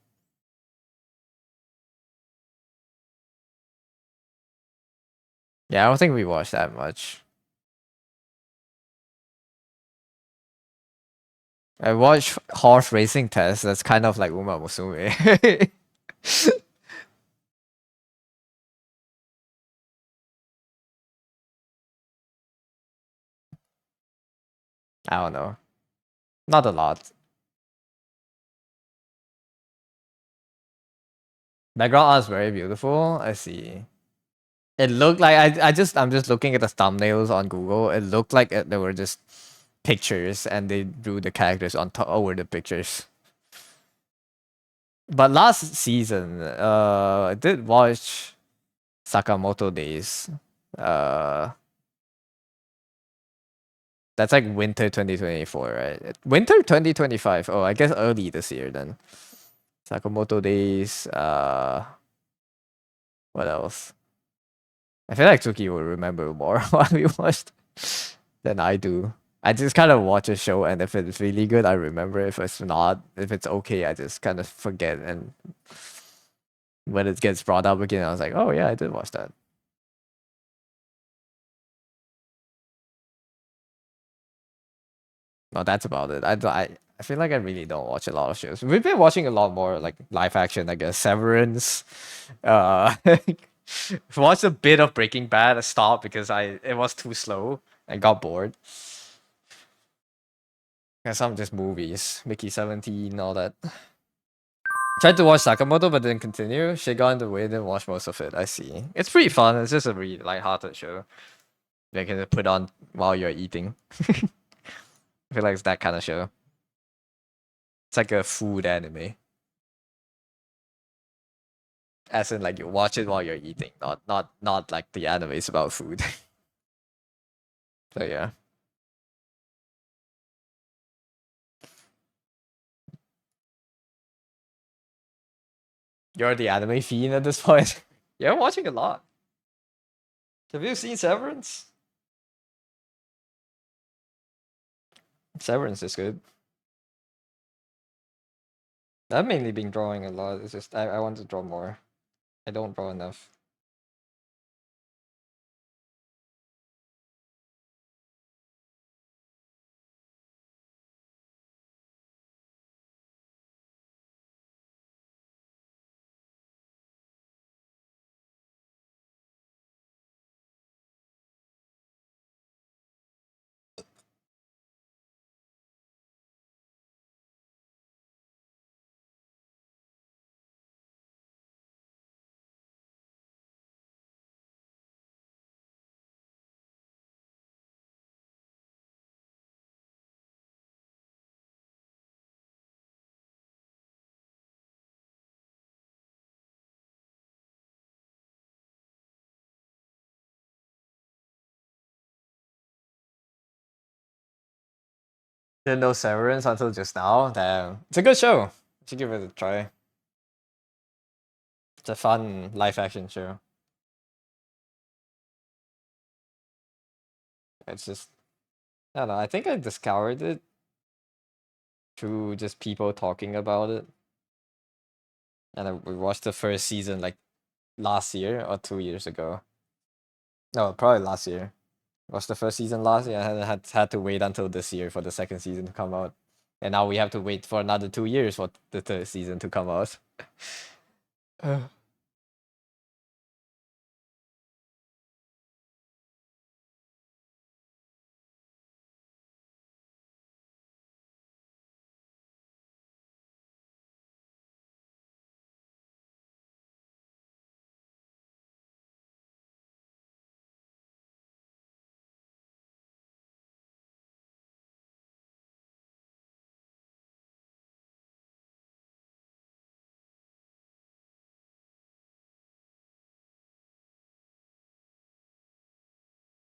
Yeah, I don't think we watched that much. I watched Horse Racing Test. That's kind of like Uma Musume. I don't know. Not a lot. Background art is very beautiful. I see. It looked like I'm just looking at the thumbnails on Google. It looked like there were just pictures and they drew the characters on top over the pictures. But last season, I did watch Sakamoto Days. Uh, that's like winter 2024, right? Winter 2025. Oh, I guess early this year then. Sakamoto Days. What else? I feel like Tsuki will remember more what we watched than I do. I just kind of watch a show, and if it's really good, I remember. If it's not, if it's okay, I just kind of forget. And when it gets brought up again, I was like, oh yeah, I did watch that. No, that's about it. I feel like I really don't watch a lot of shows. We've been watching a lot more like live action, I guess. Severance. Watched a bit of Breaking Bad. I stopped because it was too slow. I got bored. And some just movies, Mickey 17, all that. Tried to watch Sakamoto, but didn't continue. Shit got in the way, didn't watch most of it. I see. It's pretty fun. It's just a really light-hearted show. You can put on while you're eating. I feel like it's that kind of show. It's like a food anime. As in, like you watch it while you're eating, not like the anime is about food. So yeah, you're the anime fiend at this point. You're watching a lot. Have you seen Severance? Severance is good. I've mainly been drawing a lot. It's just I want to draw more. I don't draw enough. Didn't know Severance until just now. Damn, it's a good show. Should give it a try. It's a fun live action show. It's just I don't know. I think I discovered it through just people talking about it, and we watched the first season like last year or 2 years ago. No, probably last year. Watched the first season last year. I had to wait until this year for the second season to come out, and now we have to wait for another 2 years for the third season to come out.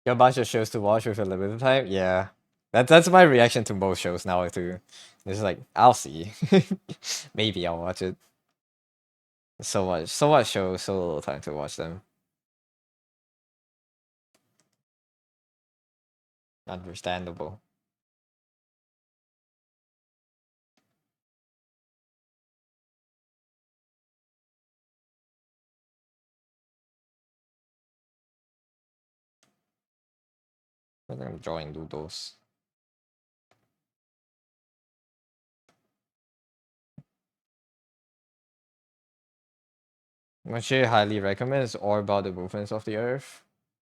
Got a bunch of shows to watch with a limited time. Yeah, that's my reaction to most shows now too. It's like I'll see, maybe I'll watch it. So much shows, so little time to watch them. Understandable. I think I'm drawing doodles. What you highly recommend is all about the movements of the Earth.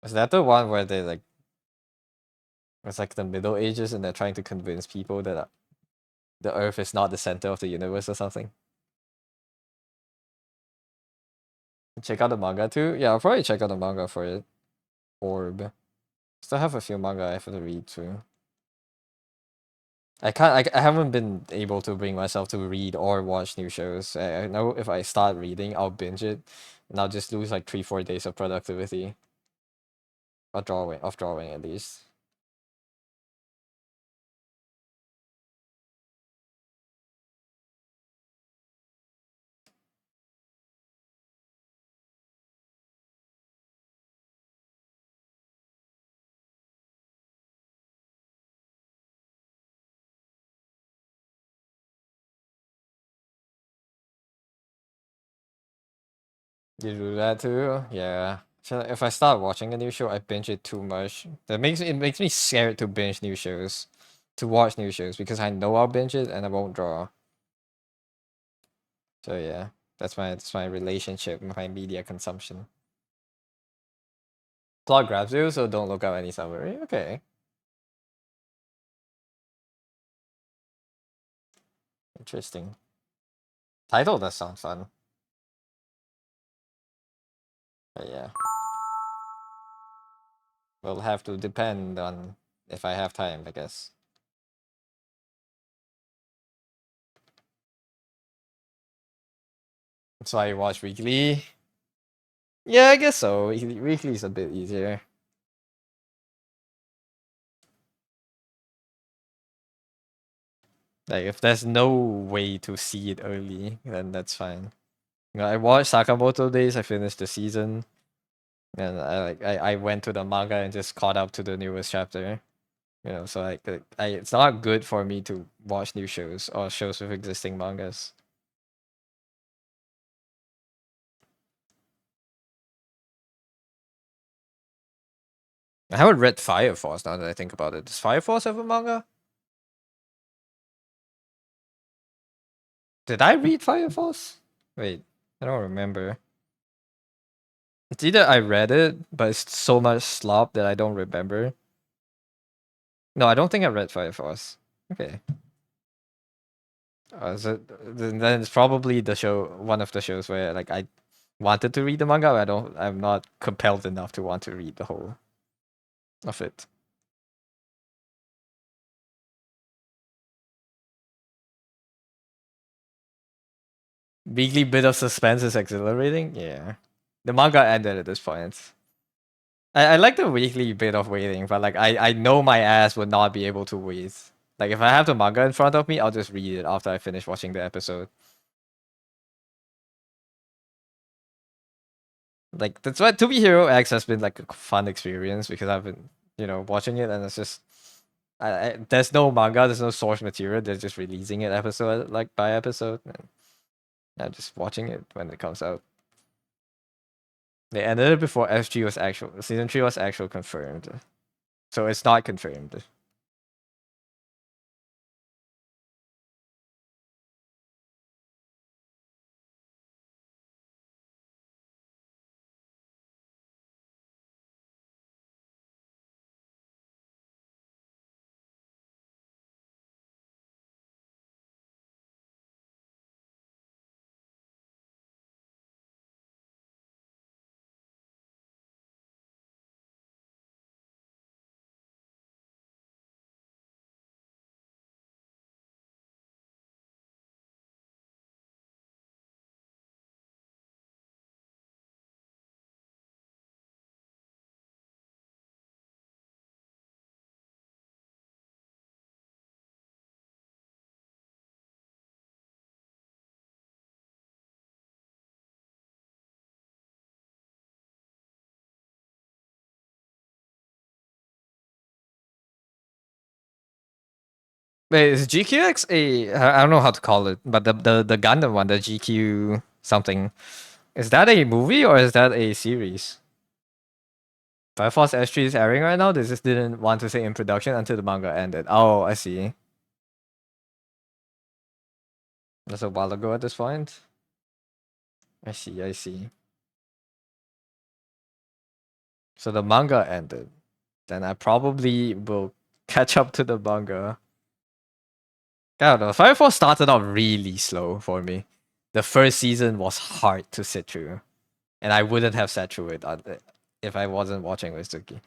Is that the one where they like it's like the Middle Ages and they're trying to convince people that the Earth is not the center of the universe or something? Check out the manga too. Yeah, I'll probably check out the manga for it. Orb. Still have a few manga I have to read too. I can't. I haven't been able to bring myself to read or watch new shows. I know if I start reading, I'll binge it, and I'll just lose like 3 4 days of productivity. Of drawing at least. You do that too? Yeah. So if I start watching a new show, I binge it too much. It makes me scared to binge new shows, to watch new shows because I know I'll binge it and I won't draw. So yeah, that's my relationship with my media consumption. Plot grabs you, so don't look up any summary. Okay, interesting. Title does sound fun. But yeah, will have to depend on if I have time, I guess. That's why you watch weekly. Yeah, I guess so. Weekly is a bit easier. Like if there's no way to see it early, then that's fine. You know, I watched Sakamoto Days. I finished the season, and I went to the manga and just caught up to the newest chapter. You know, so it's not good for me to watch new shows or shows with existing mangas. I haven't read Fire Force now that I think about it. Does Fire Force have a manga? Did I read Fire Force? Wait, I don't remember. It's either I read it, but it's so much slop that I don't remember. No, I don't think I read Fire Force. Okay. So then it's probably the show, one of the shows where like I wanted to read the manga, but I'm not compelled enough to want to read the whole of it. Weekly bit of suspense is exhilarating. Yeah, the manga ended at this point. I like the weekly bit of waiting, but like I know my ass would not be able to wait. Like if I have the manga in front of me, I'll just read it after I finish watching the episode. Like that's why To Be Hero X has been like a fun experience because I've been, watching it and it's just there's no manga, there's no source material. They're just releasing it episode like by episode, and I'm just watching it when it comes out. They ended it before SG was actual season 3 was actual confirmed, so it's not confirmed. Wait, is GQX I don't know how to call it, but the Gundam one, the GQ something, is that a movie or is that a series? Fire Force S3 is airing right now. They just didn't want to say in production until the manga ended. Oh, I see. That's a while ago at this point. I see, I see. So the manga ended. Then I probably will catch up to the manga. I don't know. Fire Force started out really slow for me. The first season was hard to sit through, and I wouldn't have sat through it if I wasn't watching with Suki.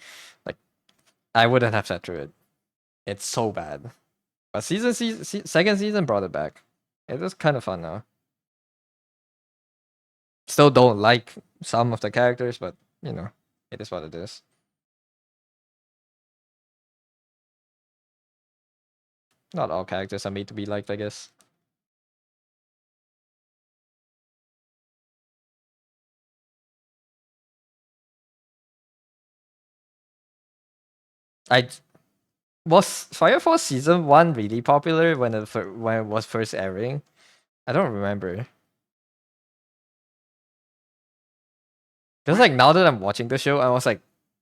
Like I wouldn't have sat through it. It's so bad. But second season brought it back. It was kind of fun now. Still don't like some of the characters, but it is what it is. Not all characters are made to be liked, I guess. I Was Fire Force season 1 really popular when it was first airing? I don't remember. Because like now that I'm watching the show, I was like,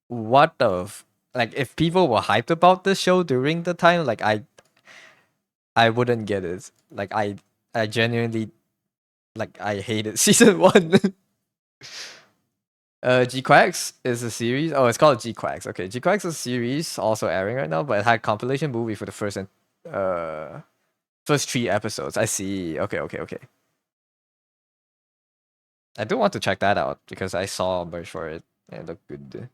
what the like if people were hyped about this show during the time, like I wouldn't get it. Like I genuinely like I hated season 1. G Quacks is a series. Oh, it's called G Quacks. Okay, G Quacks is a series also airing right now, but it had compilation movie for the uh first 3 episodes. I see. Okay, okay, okay. I do want to check that out because I saw a merch for it and it looked good.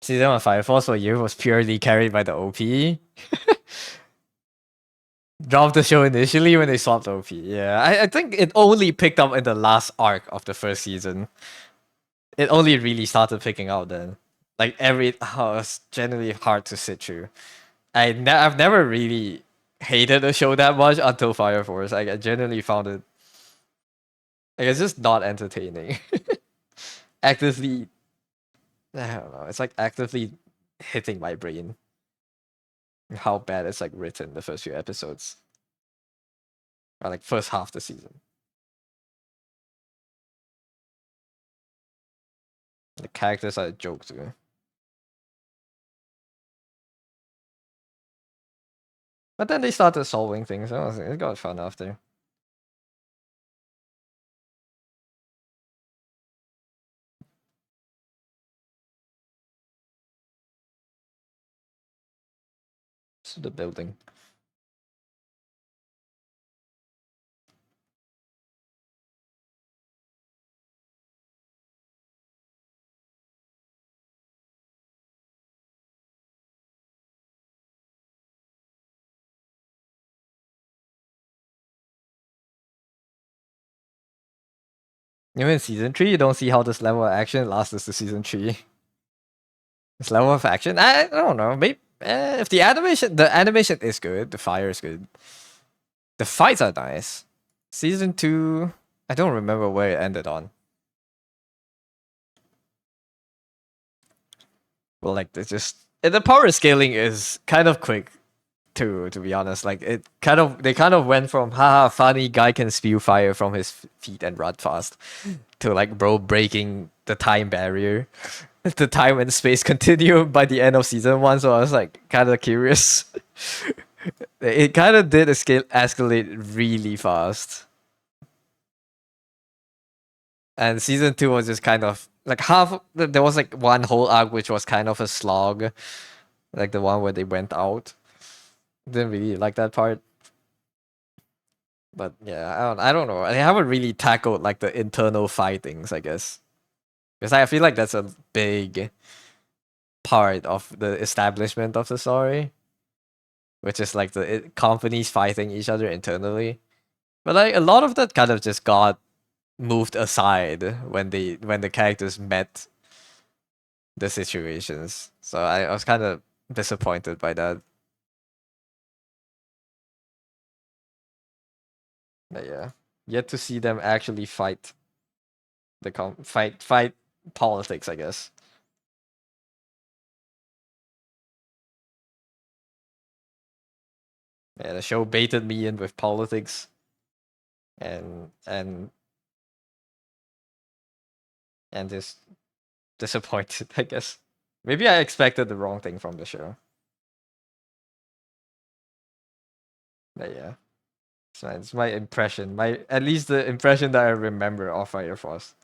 Season 1 Fire Force for you was purely carried by the OP. Dropped the show initially when they swapped OP. Yeah, I think it only picked up in the last arc of the first season. It only really started picking up then. Like it's generally hard to sit through. I've never really hated the show that much until Fire Force. Like, I genuinely found it like it's just not entertaining. Actively, I don't know. It's like actively hitting my brain how bad it's like written the first few episodes or like first half the season. The characters are a joke too. But then they started solving things. It got fun after. So the building. Even in season 3, you don't see how this level of action lasts to season 3. This level of action, I don't know. Maybe if the animation is good, the fire is good. The fights are nice. Season 2, I don't remember where it ended on. Well, like the power scaling is kind of quick to be honest. Like they kind of went from haha funny guy can spew fire from his feet and run fast to like bro breaking the time barrier, the time and space continuum by the end of season 1. So I was like kind of curious. It kind of did escalate really fast. And season 2 was just kind of like there was like one whole arc which was kind of a slog, like the one where they went out. Didn't really like that part. But yeah, I don't know. I haven't really tackled like the internal fightings, I guess. Because I feel like that's a big part of the establishment of the story, which is like the companies fighting each other internally. But like a lot of that kind of just got moved aside when the characters met the situations. So I was kind of disappointed by that. But yeah, yet to see them actually fight fight politics, I guess. Yeah, the show baited me in with politics and and and just disappointed, I guess. Maybe I expected the wrong thing from the show. But yeah. It's my impression. My at least the impression that I remember of Fire Force.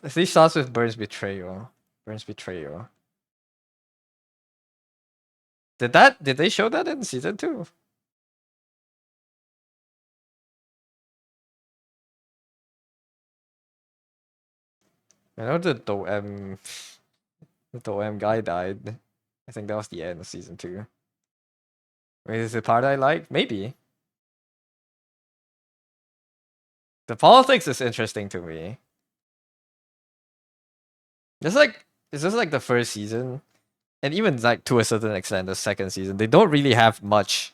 At least starts with Burns betrayal. Burns betrayal. Did they show that in season 2? I know the Doem guy died. I think that was the end of season 2. Wait, is the part I like? Maybe. The politics is interesting to me. It's just like the first season, and even like to a certain extent the second season. They don't really have much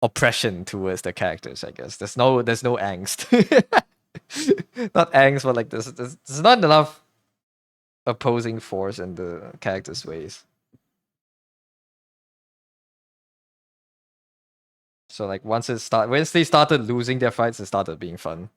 oppression towards the characters. I guess there's no angst. Not angst, but like there's not enough opposing force in the characters' ways. So like once they started losing their fights, it started being fun.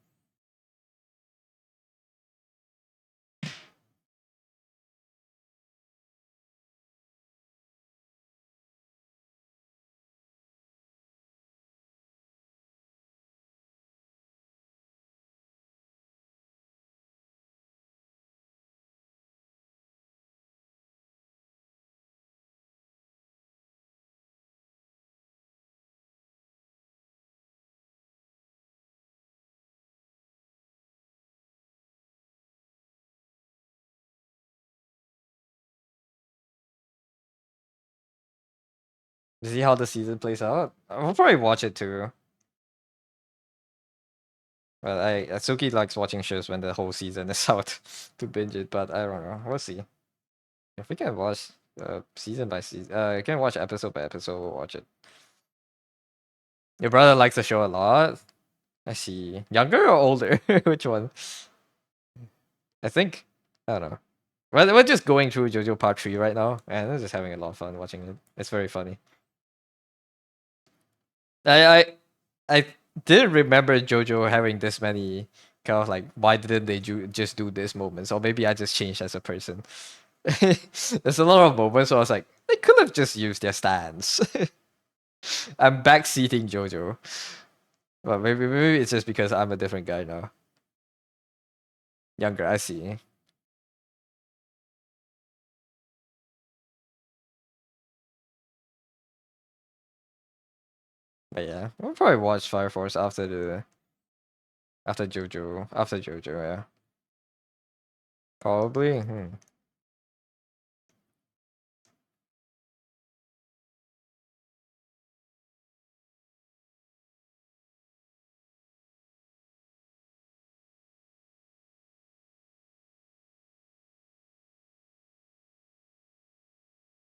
To see how the season plays out, I'll probably watch it too. But Atsuki likes watching shows when the whole season is out to binge it. But I don't know. We'll see. If we can watch season by season, you can watch episode by episode. We'll watch it. Your brother likes the show a lot. I see. Younger or older? Which one? I think I don't know. We're just going through JoJo Part 3 right now, and we're just having a lot of fun watching it. It's very funny. I didn't remember JoJo having this many kind of like why didn't they just do this moments, or maybe I just changed as a person. There's a lot of moments where I was like, they could have just used their stance. I'm backseating JoJo. Well, maybe it's just because I'm a different guy now. Younger, I see. But yeah, we'll probably watch Fire Force after JoJo, yeah. Probably.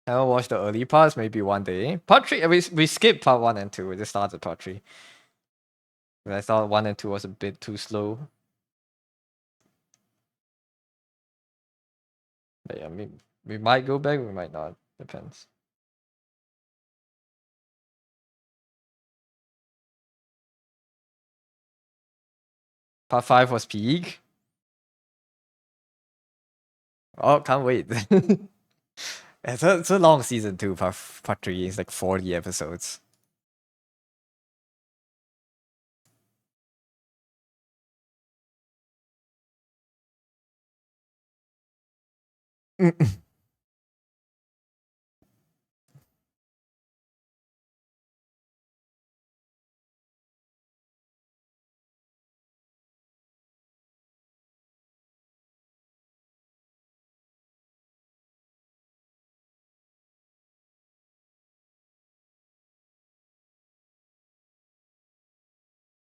I haven't watched the early parts, maybe one day. Part 3, we skipped part 1 and 2, we just started part 3. And I thought 1 and 2 was a bit too slow. But yeah, we might go back, we might not. Depends. Part 5 was peak. Oh, can't wait. It's a long season too. Part 3 is like 40 episodes.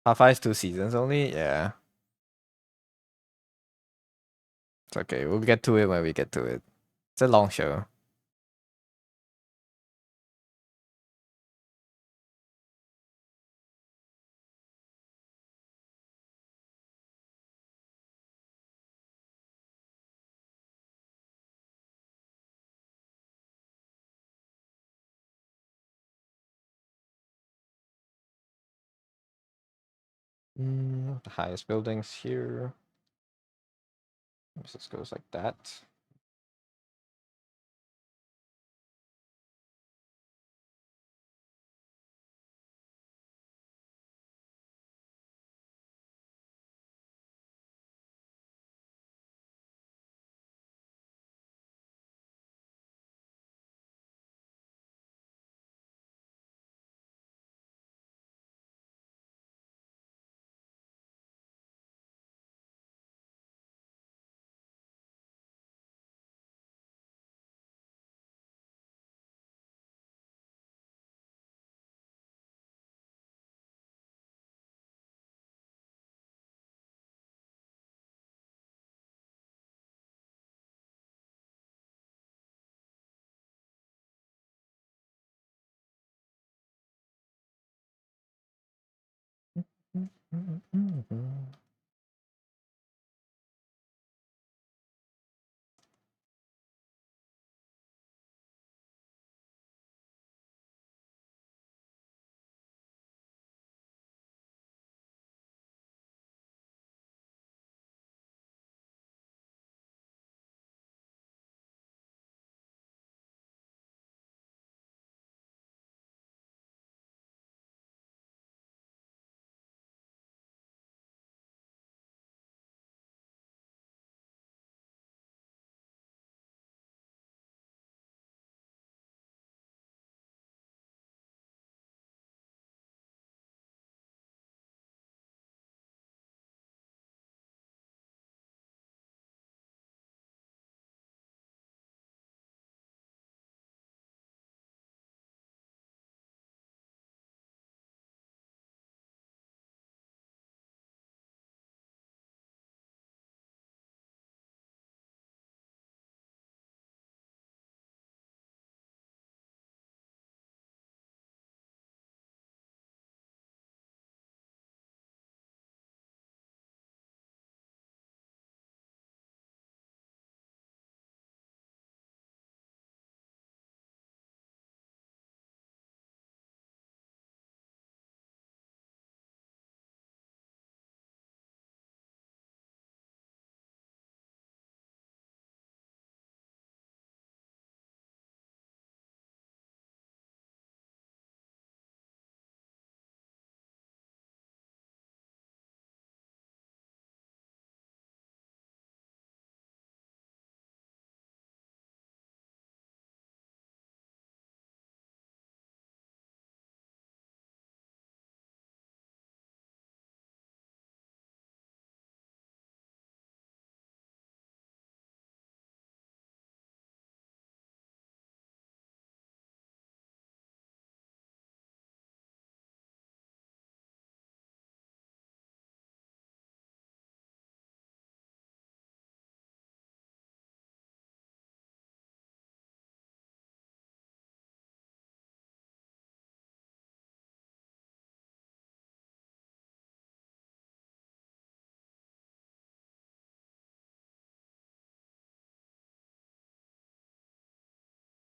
Part 5 is 2 seasons only? Yeah. It's okay. We'll get to it when we get to it. It's a long show. The highest buildings here. This goes like that.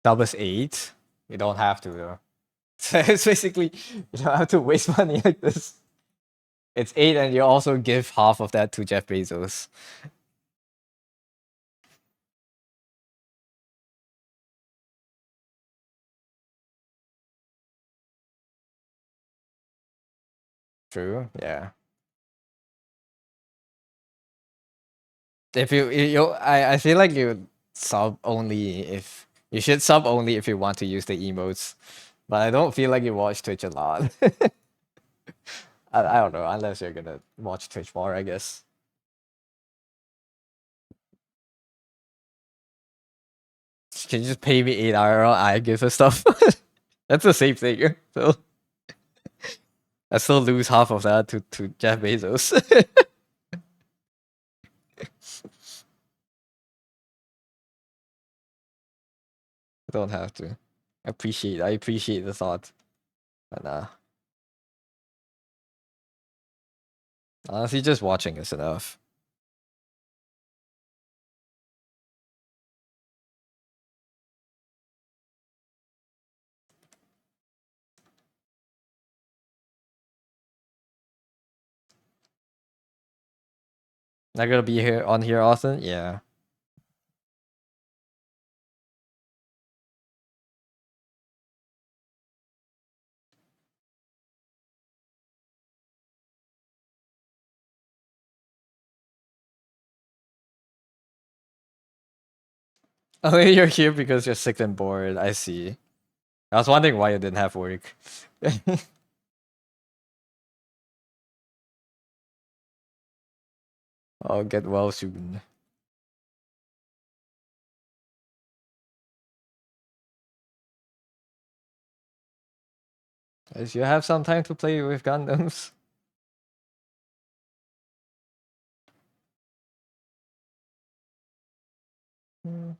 That was 8. You don't have to though. So it's basically you don't have to waste money like this. It's 8, and you also give half of that to Jeff Bezos. True. Yeah. If I feel like you sub only if you should sub only if you want to use the emotes, but I don't feel like you watch Twitch a lot. I don't know unless you're gonna watch Twitch more, I guess. Can you just pay me 8 IRL? I give her stuff. That's the same thing. So I still lose half of that to Jeff Bezos. Don't have to. I appreciate the thought. But honestly, just watching is enough. Not gonna be here on here often? Yeah. Oh, you're here because you're sick and bored. I see. I was wondering why you didn't have work. I'll get well soon. As you have some time to play with Gundams. Hmm.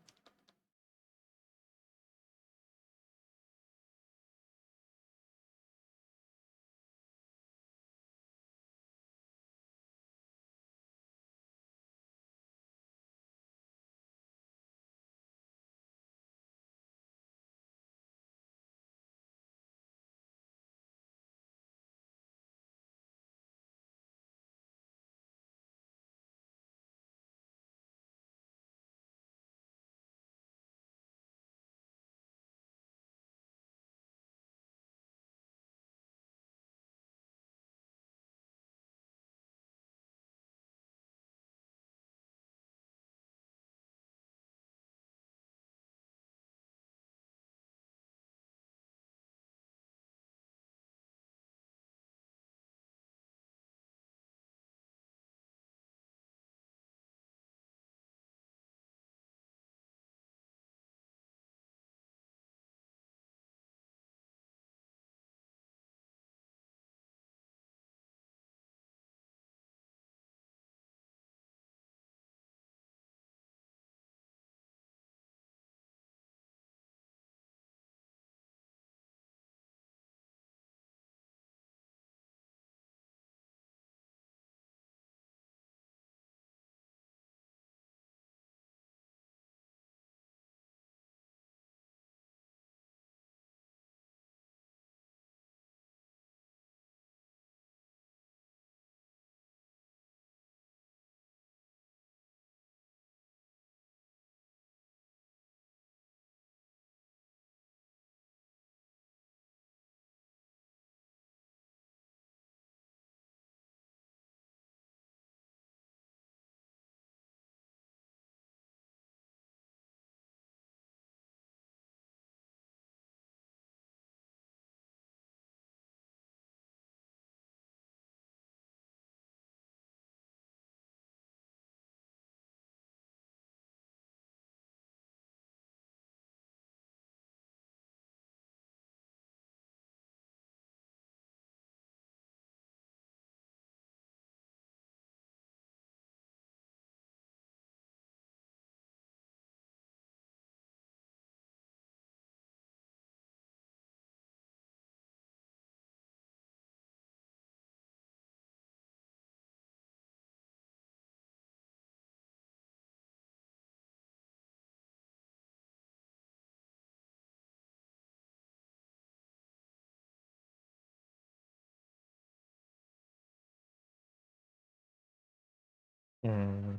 Mm.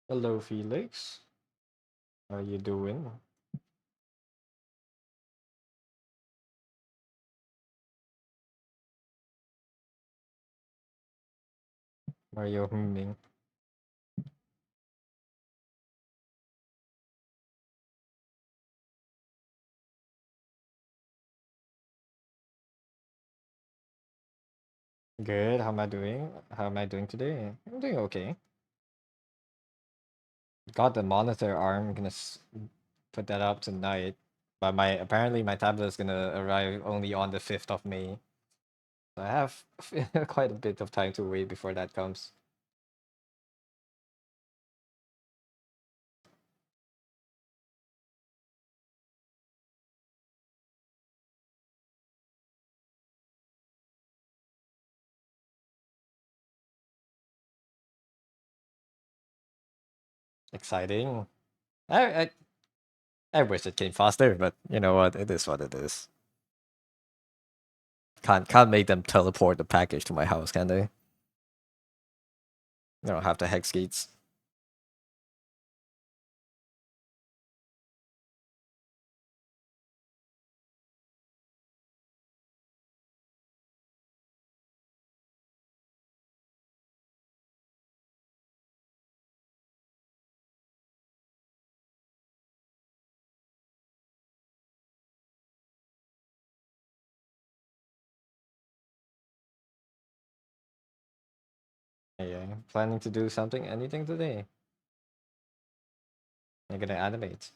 Hello, Felix. How you doing? Are you humming? Good. How am I doing? How am I doing today? I'm doing okay. Got the monitor arm. Gonna put that up tonight. But my apparently my tablet is gonna arrive only on the 5th of May. So I have quite a bit of time to wait before that comes. Exciting. I I wish it came faster, but you know what? It is what it is. Can't make them teleport the package to my house, can they? They don't have the hex gates. Yeah, planning to do something, anything today. I'm gonna animate.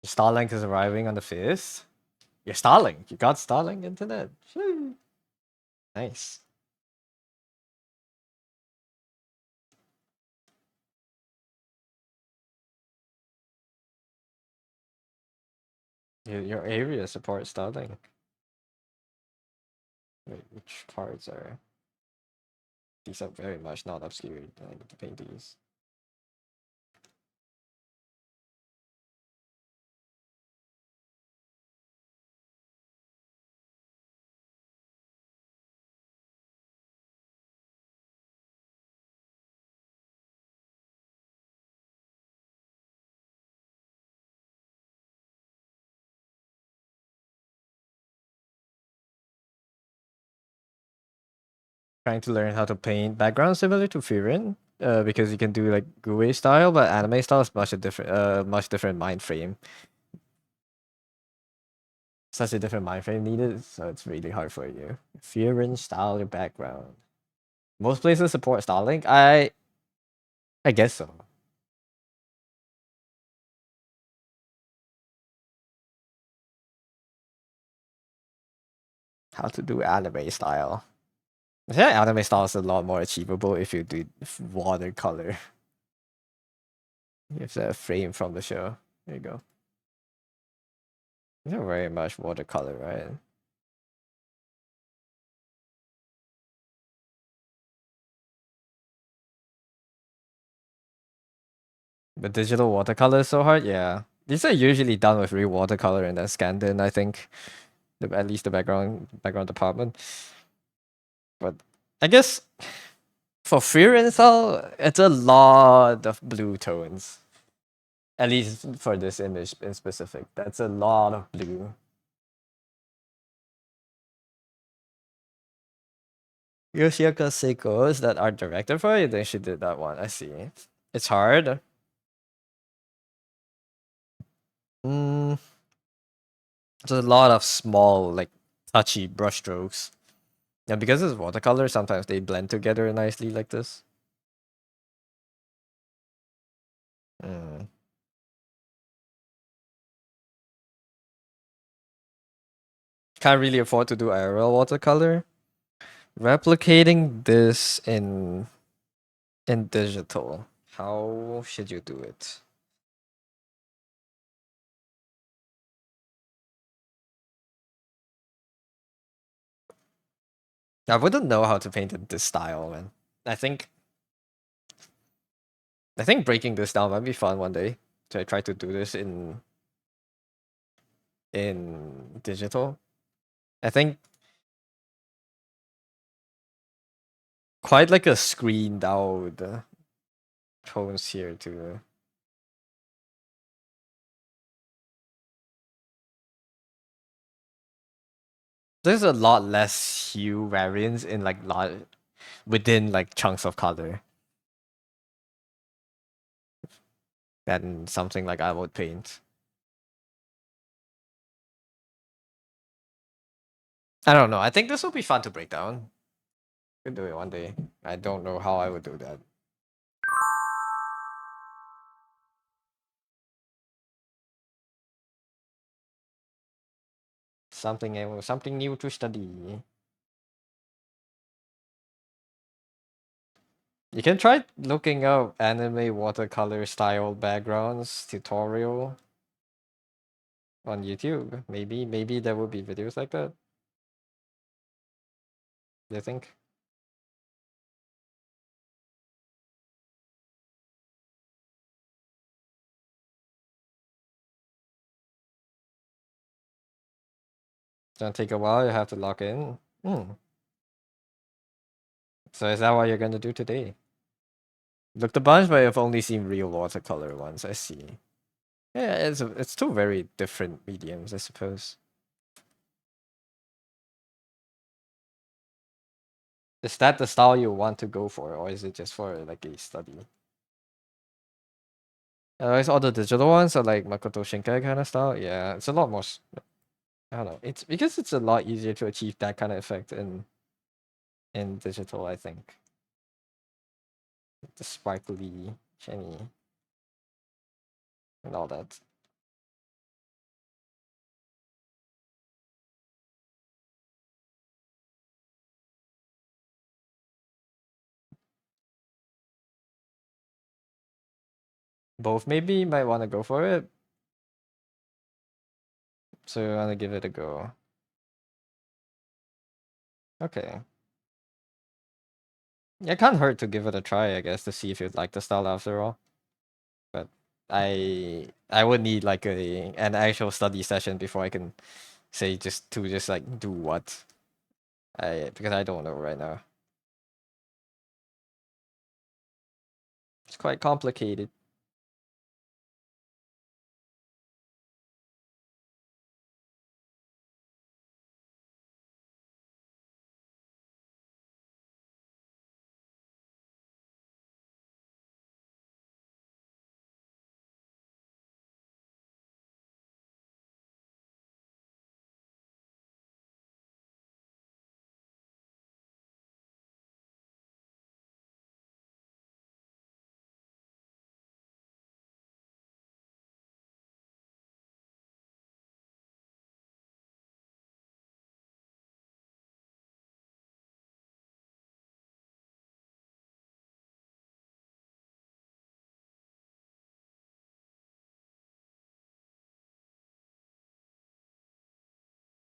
Starlink is arriving on the 5th. You're Starlink. You got Starlink internet. Shoo. Nice. Your area supports Starlink. Wait, which parts are... These are very much not obscured. I need to paint these. Trying to learn how to paint backgrounds similar to Furin, because you can do like GUI style, but anime style is much different mind frame. Such a different mind frame needed, so it's really hard for you. Furin style your background. Most places support Starlink. I guess so. How to do anime style. Yeah, anime style is a lot more achievable if you do watercolor. It's a frame from the show. There you go. These are very much watercolor, right? But digital watercolor is so hard, yeah. These are usually done with real watercolor and then scanned in, I think. At least the background department. But I guess for Fear Install, it's a lot of blue tones. At least for this image in specific. That's a lot of blue. Yoshioka Seiko is that art director for it? I think she did that one. I see. It's hard. Mm, there's a lot of small, like touchy brushstrokes. And because it's watercolor, sometimes they blend together nicely like this. Mm. Can't really afford to do IRL watercolor. Replicating this in digital. How should you do it? I wouldn't know how to paint in this style, man. I think I think breaking this down might be fun one day. To try to do this in digital. I think quite like a screened out tones here too. There's a lot less hue variance in like lot within like chunks of color than something like I would paint. I don't know. I think this will be fun to break down. Could do it one day. I don't know how I would do that. Something new to study. You can try looking up anime watercolor style backgrounds tutorial on YouTube. Maybe there will be videos like that. Do you think? It's gonna take a while. You have to log in. Hmm. So is that what you're gonna do today? Looked a bunch, but I've only seen real watercolor ones. I see. Yeah, it's two very different mediums, I suppose. Is that the style you want to go for, or is it just for like a study? It's all the digital ones, are like Makoto Shinkai kind of style. Yeah, it's a lot more. I don't know. It's because it's a lot easier to achieve that kind of effect in digital. I think the sparkly, shiny, and all that. Both maybe you might want to go for it. So you want to give it a go. Okay. It can't hurt to give it a try, I guess, to see if you'd like the style after all. But I would need like an actual study session before I can say just like do what. Because I don't know right now. It's quite complicated.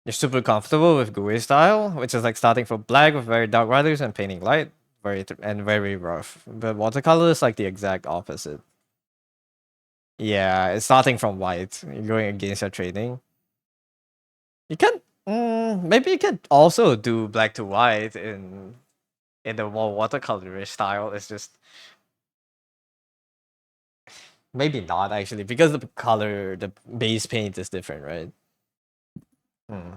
You're super comfortable with GUI style, which is like starting from black with very dark colors and painting light, and very rough. But watercolor is like the exact opposite. Yeah, it's starting from white. You're going against your training. You can maybe you can also do black to white in the more watercolorish style. It's just maybe not actually because the color, the base paint is different, right? Hmm.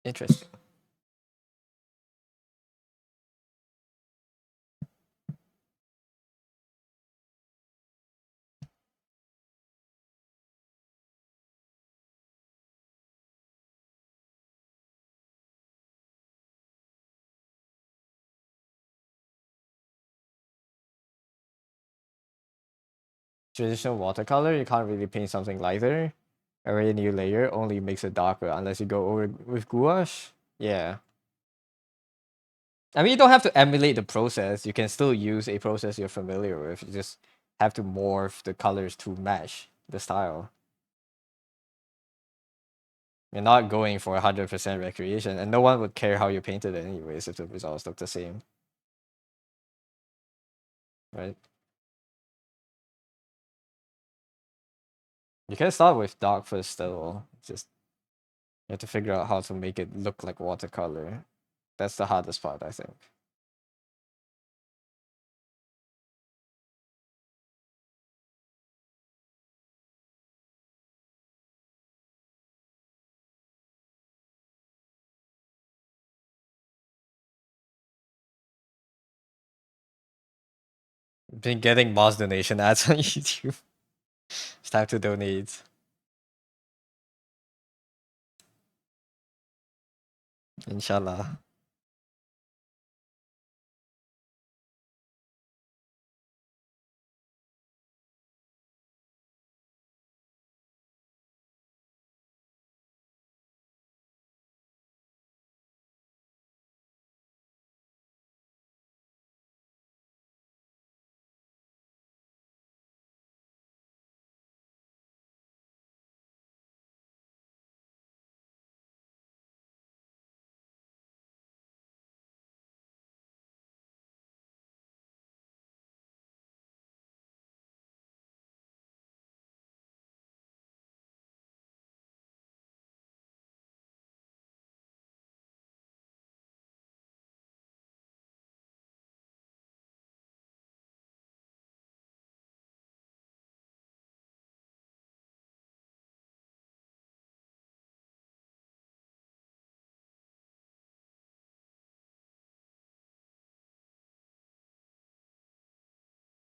Interesting. Traditional watercolor, you can't really paint something lighter. A new layer only makes it darker unless you go over with gouache. Yeah. I mean, you don't have to emulate the process. You can still use a process you're familiar with. You just have to morph the colors to match the style. You're not going for 100% recreation, and no one would care how you painted it anyways if the results look the same, right? You can start with dark first still. Just you have to figure out how to make it look like watercolor. That's the hardest part, I think. Been getting boss donation ads on YouTube. It's time to donate. Inshallah.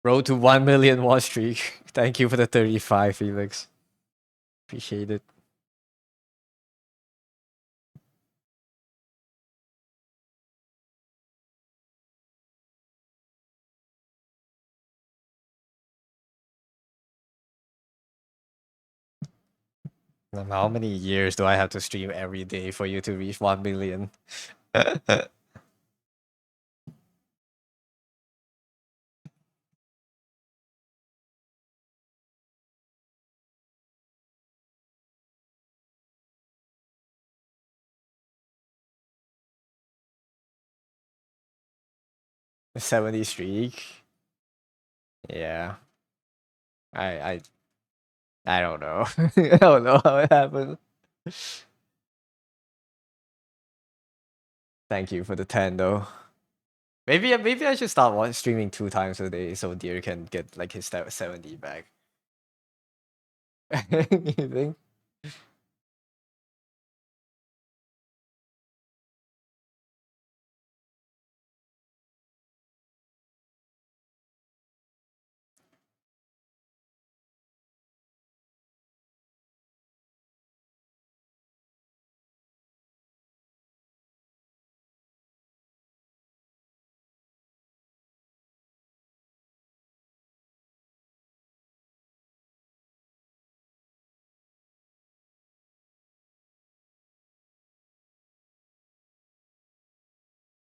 Road to 1 million watch streak. Thank you for the 35, Felix. Appreciate it. How many years do I have to stream every day for you to reach 1 million? 70 streak? Yeah. I I I don't know. I don't know how it happened. Thank you for the 10 though. Maybe I should start streaming 2 times a day so Deer can get like his 70 back. You think?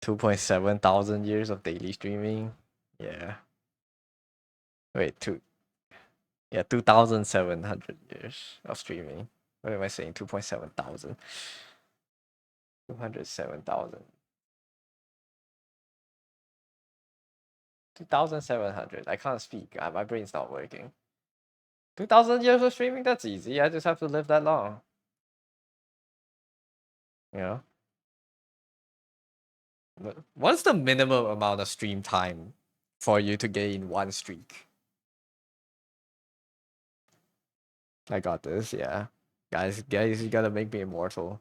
2.7 thousand years of daily streaming. Yeah. Wait, two. Yeah, 2,700 years of streaming. What am I saying? 2.7 thousand. 207,000. 2,700. I can't speak. My brain's not working. 2,000 years of streaming? That's easy. I just have to live that long. You know? What's the minimum amount of stream time for you to gain one streak? I got this, yeah. Guys, you gotta make me immortal.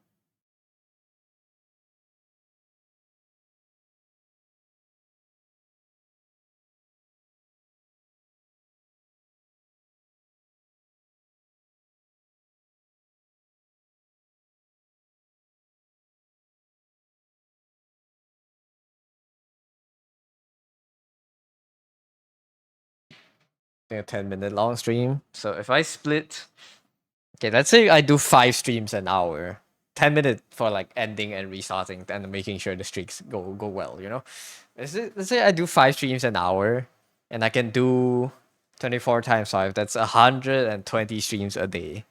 I think a 10-minute long stream. So if I split, okay, let's say I do 5 streams an hour. 10 minutes for like ending and restarting and making sure the streaks go well, you know? Let's say I do 5 streams an hour and I can do 24 times 5. That's 120 streams a day.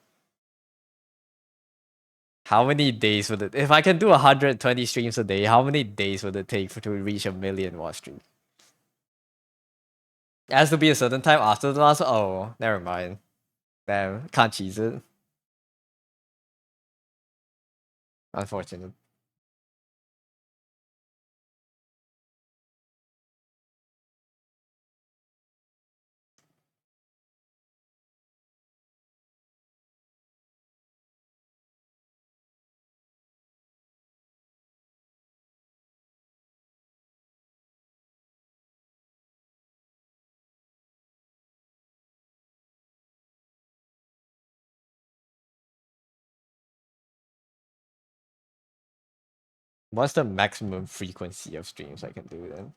How many days would it, if I can do 120 streams a day, how many days would it take to reach a million watch stream? It has to be a certain time after the last. Oh, never mind. Damn, can't cheese it. Unfortunate. What's the maximum frequency of streams I can do then?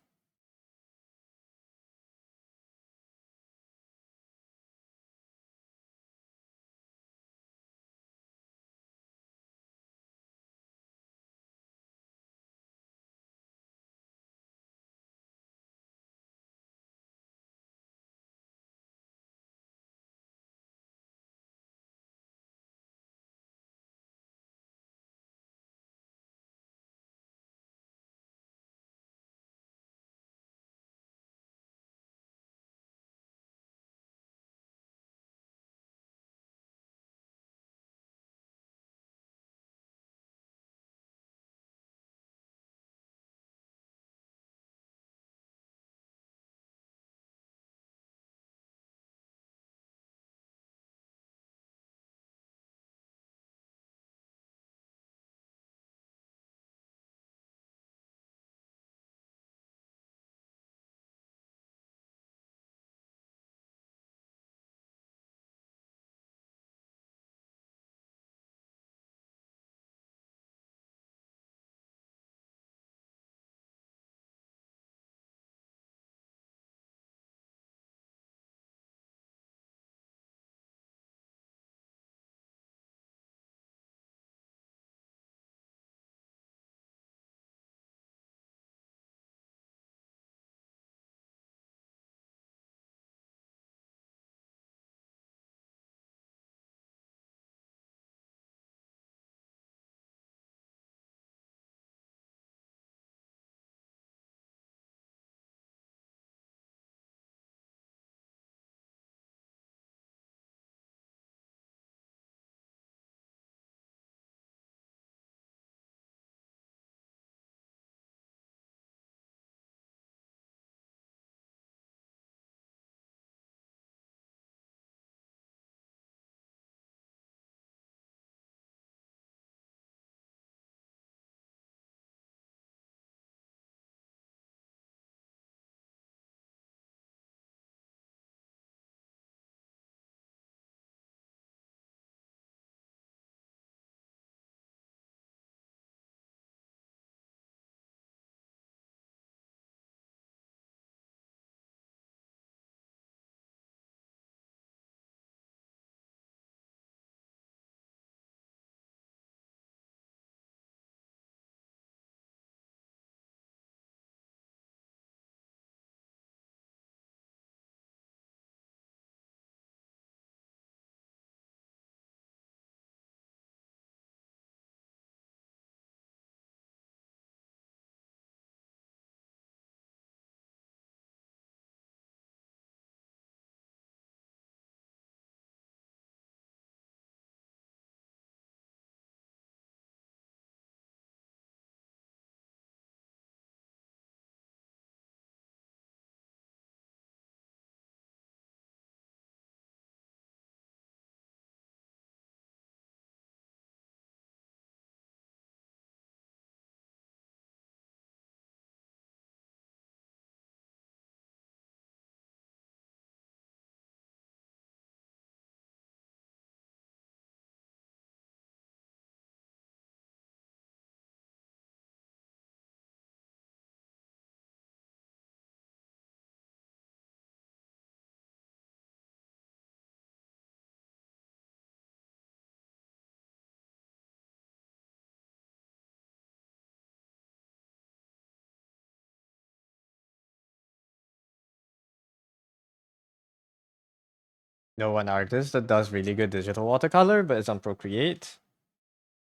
know one artist that does really good digital watercolor, but it's on Procreate.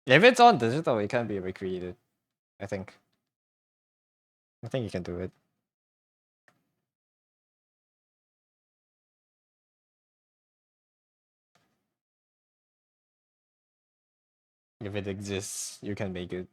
If it's on digital, it can be recreated. I think. I think you can do it. If it exists, you can make it.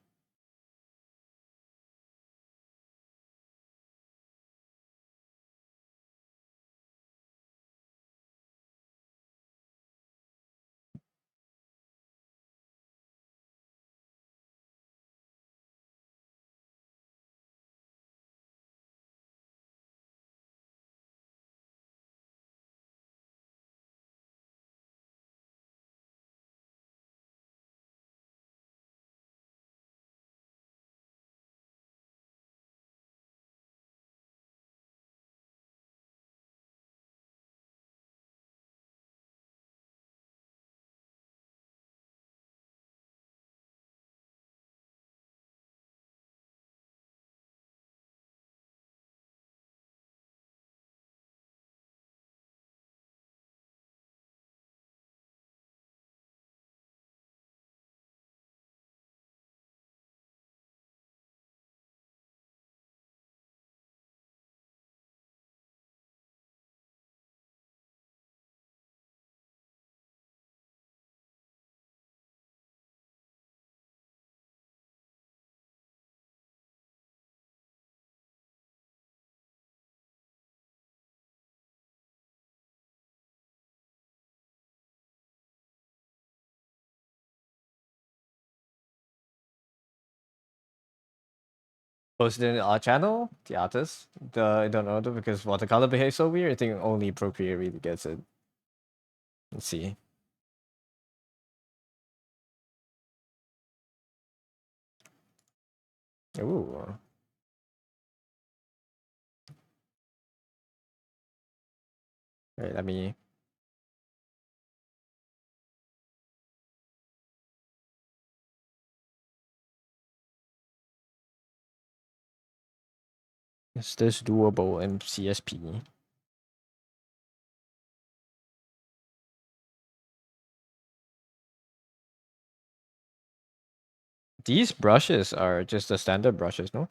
Posted in our channel, the artist. I don't know though because watercolor behaves so weird. I think only Procreate really gets it. Let's see. Ooh. Wait, let me. Is this doable in CSP? These brushes are just the standard brushes, no?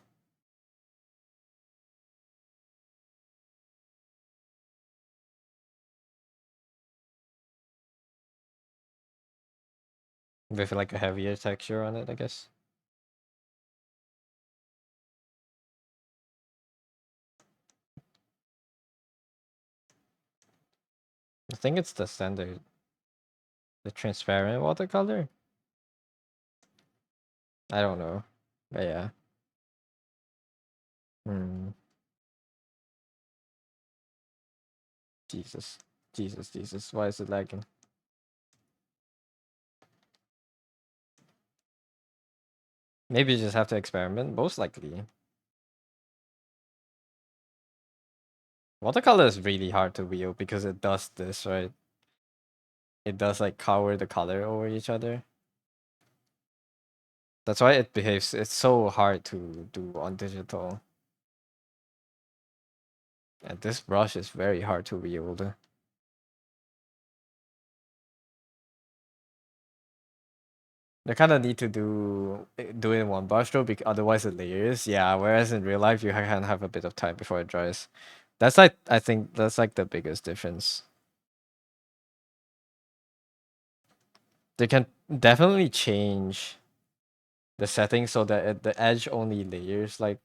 With like a heavier texture on it, I guess. I think it's the standard, the transparent watercolor. I don't know, but yeah. Hmm. Jesus, Jesus, Jesus. Why is it lagging? Maybe you just have to experiment. Most likely, watercolor is really hard to wield because it does this, right? It does like cover the color over each other. That's why it behaves. It's so hard to do on digital. And this brush is very hard to wield. They kind of need to do it in one brush stroke, because otherwise it layers. Yeah, whereas in real life you can have a bit of time before it dries. That's like I think that's like the biggest difference. They can definitely change the settings so that the edge only layers like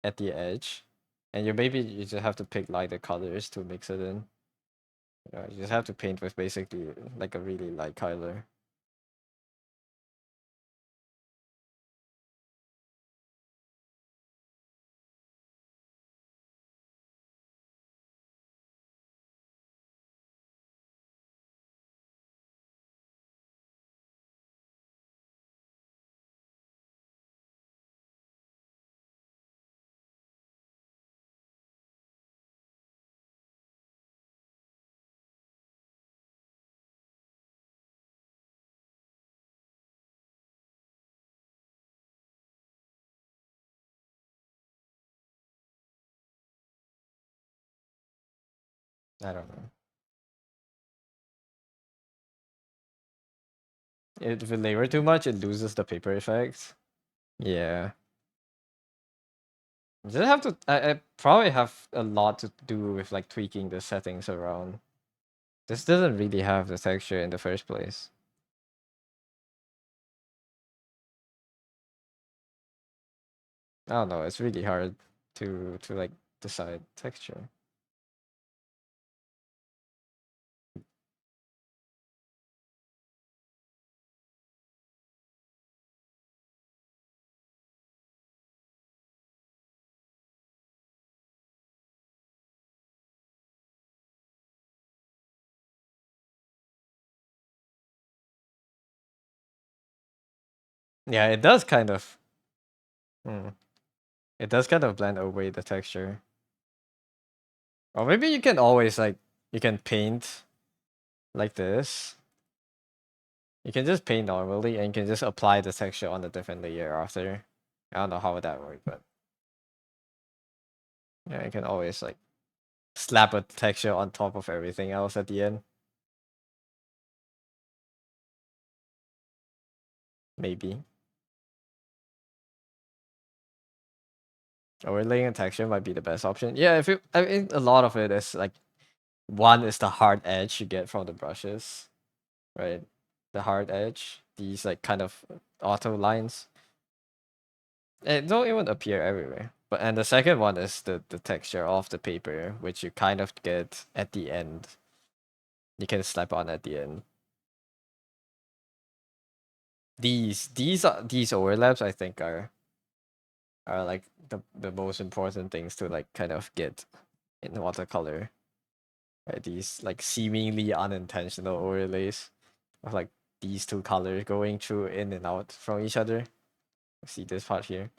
at the edge, and you just have to pick lighter colors to mix it in. You just have to paint with basically like a really light color. I don't know. If it layer too much, it loses the paper effect. Yeah. Just have to. I probably have a lot to do with like tweaking the settings around. This doesn't really have the texture in the first place. I don't know. It's really hard to like decide texture. Yeah, it does kind of. Hmm. It does kind of blend away the texture. Or maybe you can always like you can paint like this. You can just paint normally and you can just apply the texture on a different layer after. I don't know how would that work, but yeah, you can always like slap a texture on top of everything else at the end. Maybe. Overlaying a texture might be the best option. Yeah, if it, I mean, a lot of it is like one is the hard edge you get from the brushes, right? The hard edge, these like kind of auto lines. It don't even appear everywhere. But and the second one is the texture of the paper, which you kind of get at the end. You can slap on at the end. These overlaps I think are like the most important things to like kind of get in watercolor. Right? These like seemingly unintentional overlays of like these two colors going through in and out from each other. See this part here,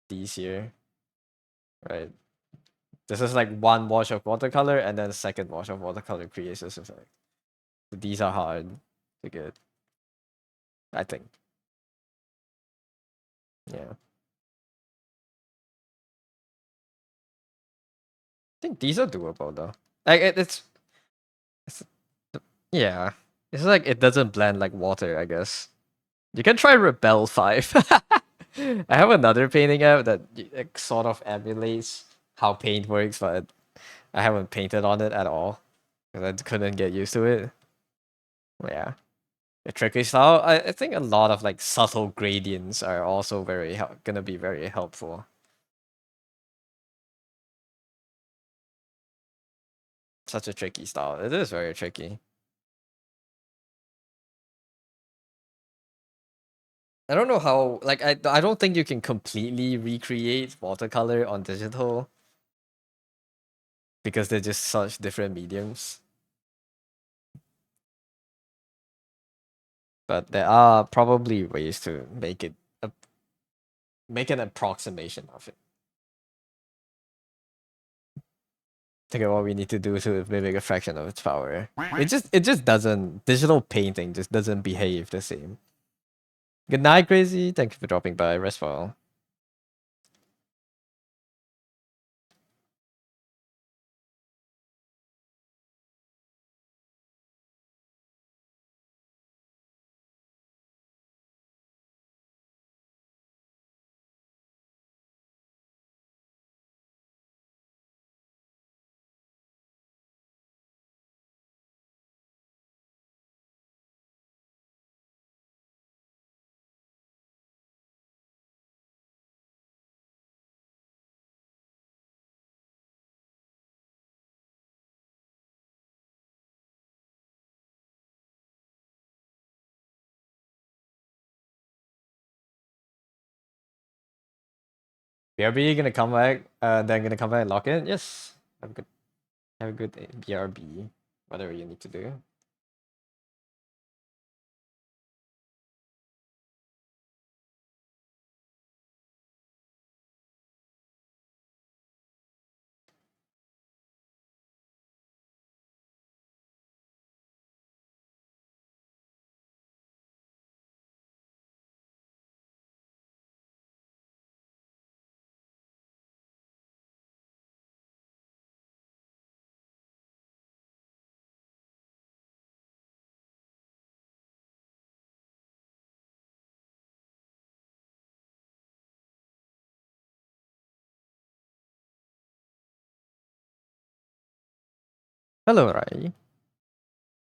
these here, right? This is like one wash of watercolor, and then the second wash of watercolor creates this effect. So these are hard to get, I think. Yeah, I think these are doable though. Like it's yeah, it's like it doesn't blend like water. I guess you can try Rebel 5. I have another painting app that like, sort of emulates how paint works, but I haven't painted on it at all because I couldn't get used to it. Yeah. The tricky style, I think a lot of like subtle gradients are also gonna be very helpful. Such a tricky style. It is very tricky. I don't know how like I don't think you can completely recreate watercolor on digital because they're just such different mediums. But there are probably ways to make an approximation of it. Think of what we need to do to mimic a fraction of its power. It just doesn't digital painting just doesn't behave the same. Good night, Crazy. Thank you for dropping by. Rest well. BRB gonna come back. Then gonna come back and lock in. Yes. Have a good BRB. Whatever you need to do. Hello, Rai.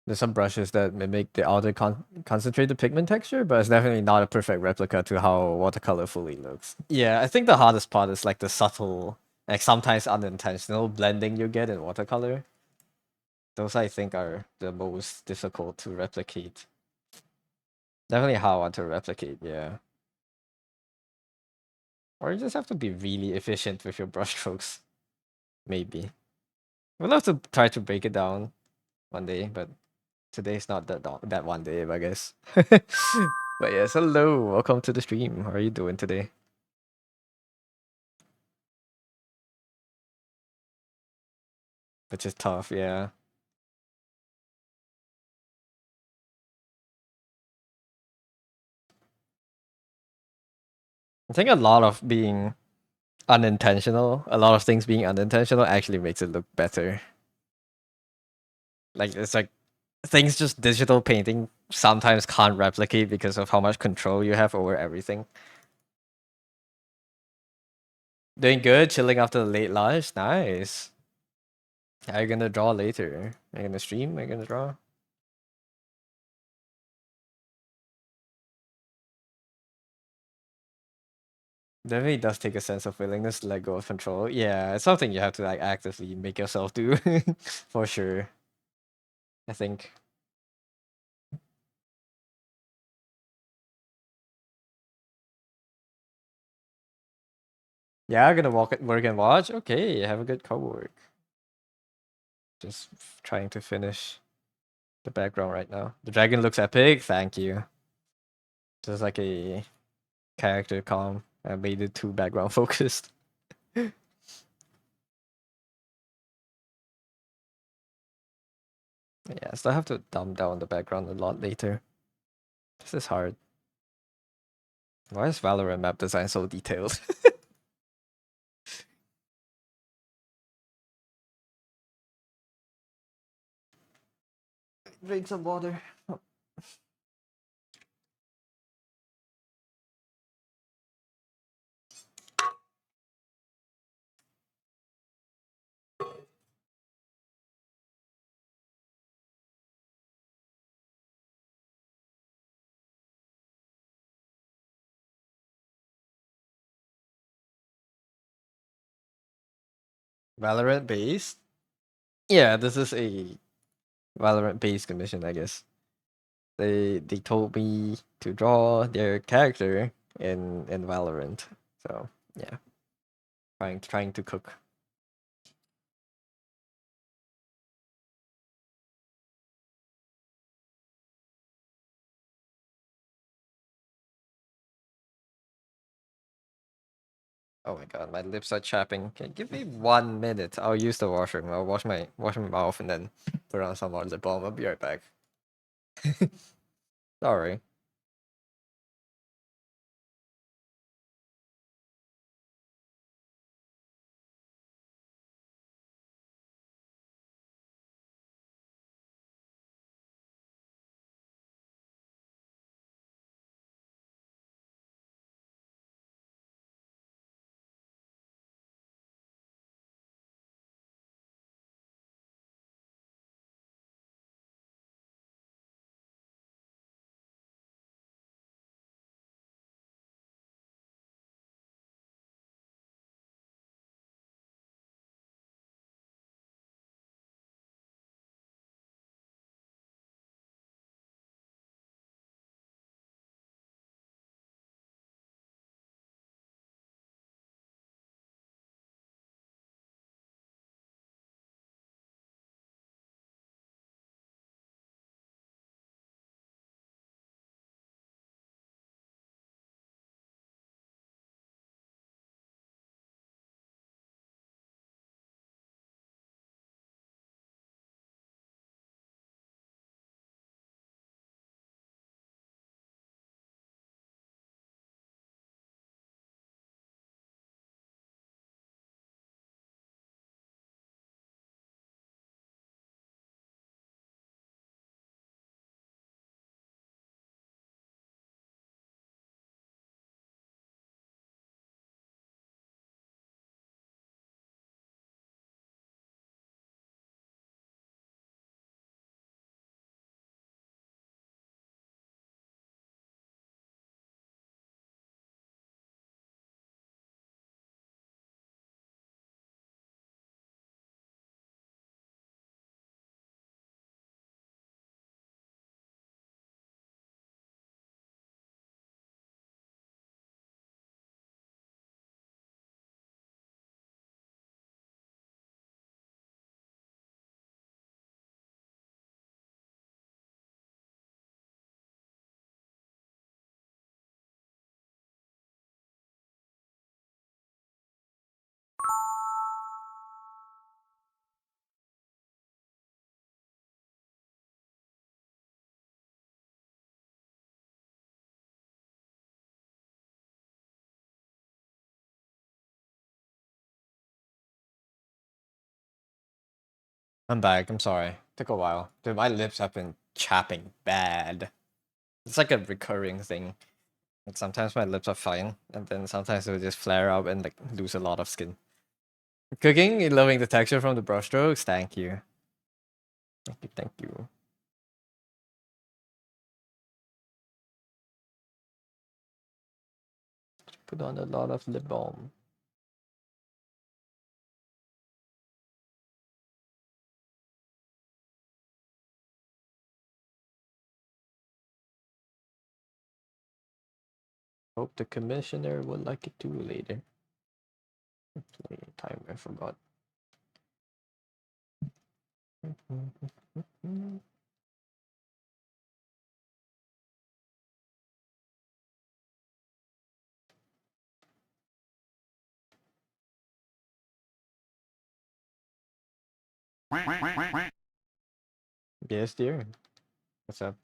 There's some brushes that mimic the outer concentrated pigment texture, but it's definitely not a perfect replica to how watercolor fully looks. Yeah, I think the hardest part is like the subtle, like sometimes unintentional blending you get in watercolor. Those I think are the most difficult to replicate. Definitely hard to replicate, yeah. Or you just have to be really efficient with your brushstrokes, maybe. We'll have to try to break it down one day, but today's not that one day, I guess. But yes, hello, welcome to the stream. How are you doing today? Which is tough, yeah. I think a lot of being unintentional, a lot of things being unintentional actually makes it look better. Like it's like things just digital painting sometimes can't replicate because of how much control you have over everything. Doing good, chilling after the late lunch. Nice. Are you gonna draw later? Are you gonna stream? Are you gonna draw? Definitely does take a sense of willingness to let go of control. Yeah, it's something you have to like actively make yourself do for sure. I think. Yeah, I'm gonna work and watch. Okay, have a good co-work. Just trying to finish the background right now. The dragon looks epic. Thank you. Just like a character calm. I made it too background focused. Yeah, so I have to dumb down the background a lot later. This is hard. Why is Valorant map design so detailed? Drink some water. Valorant based? Yeah, this is a Valorant based commission, I guess. They told me to draw their character in Valorant. So yeah, trying to cook. Oh my god, my lips are chapping. Can you give me 1 minute? I'll use the washroom. I'll wash my mouth and then put on some more lip balm. I'll be right back. Sorry. I'm back. I'm sorry. Took a while. Dude, my lips have been chapping bad. It's like a recurring thing. And sometimes my lips are fine, and then sometimes they'll just flare up and like lose a lot of skin. Cooking, you loving the texture from the brushstrokes? Thank you. Thank you, thank you. Put on a lot of lip balm. Hope the commissioner will like it too later. Time I forgot. Yes, dear. What's up?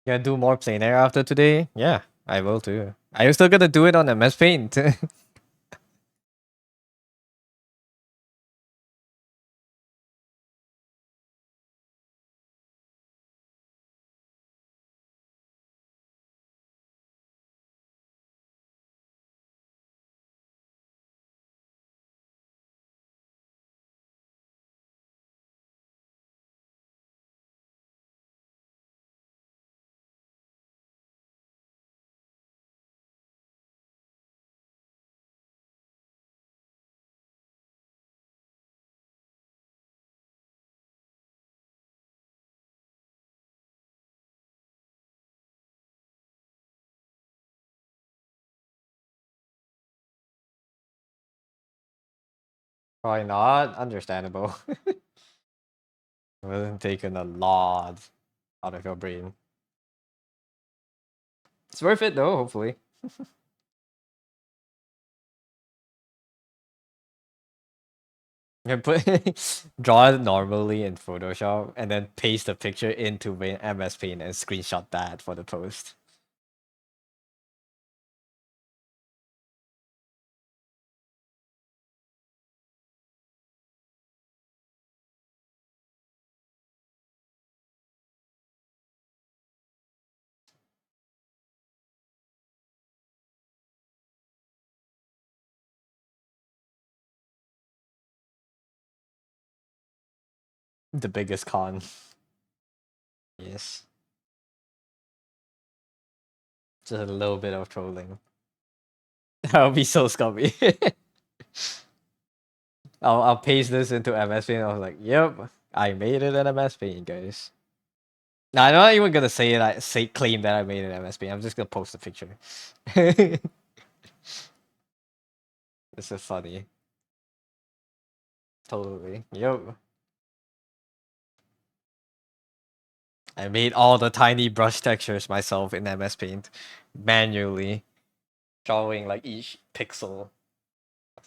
Gonna do more plein air after today? Yeah, I will too. Are you still gonna do it on MS Paint? Probably not. Understandable. It wasn't taking a lot out of your brain. It's worth it though, hopefully. You can put draw it normally in Photoshop and then paste the picture into MS Paint and screenshot that for the post. The biggest con. Yes. Just a little bit of trolling. That would be so scummy. I'll paste this into MS Paint. I was like, yep, I made it in MS Paint, guys. No, I'm not even gonna say it. I say claim that I made it in MS Paint. I'm just gonna post the picture. This is funny. Totally. Yep. I made all the tiny brush textures myself in MS Paint, manually, drawing like each pixel,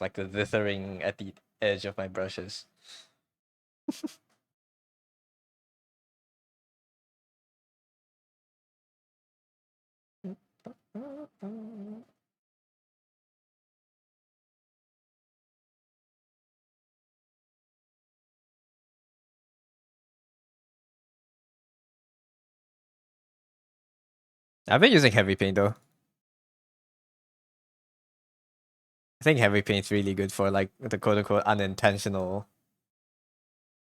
like the dithering at the edge of my brushes. I've been using heavy paint though. I think heavy paint's really good for like the quote unquote unintentional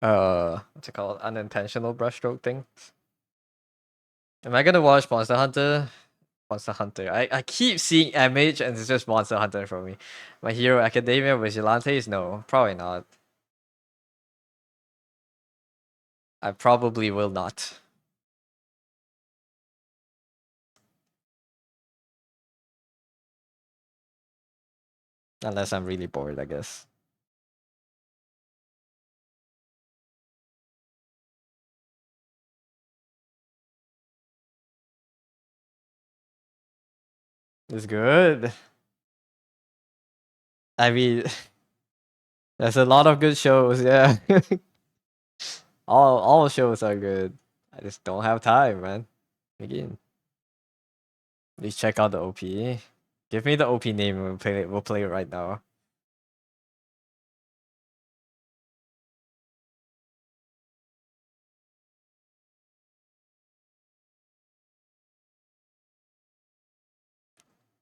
what's it called? Unintentional brushstroke thing. Am I gonna watch Monster Hunter? Monster Hunter. I keep seeing image and it's just Monster Hunter for me. My Hero Academia Vigilantes? No, probably not. I probably will not. Unless I'm really bored, I guess. It's good. I mean, there's a lot of good shows. Yeah, all shows are good. I just don't have time, man. Again, please check out the OP. Give me the OP name. And we'll play it. We'll play it right now.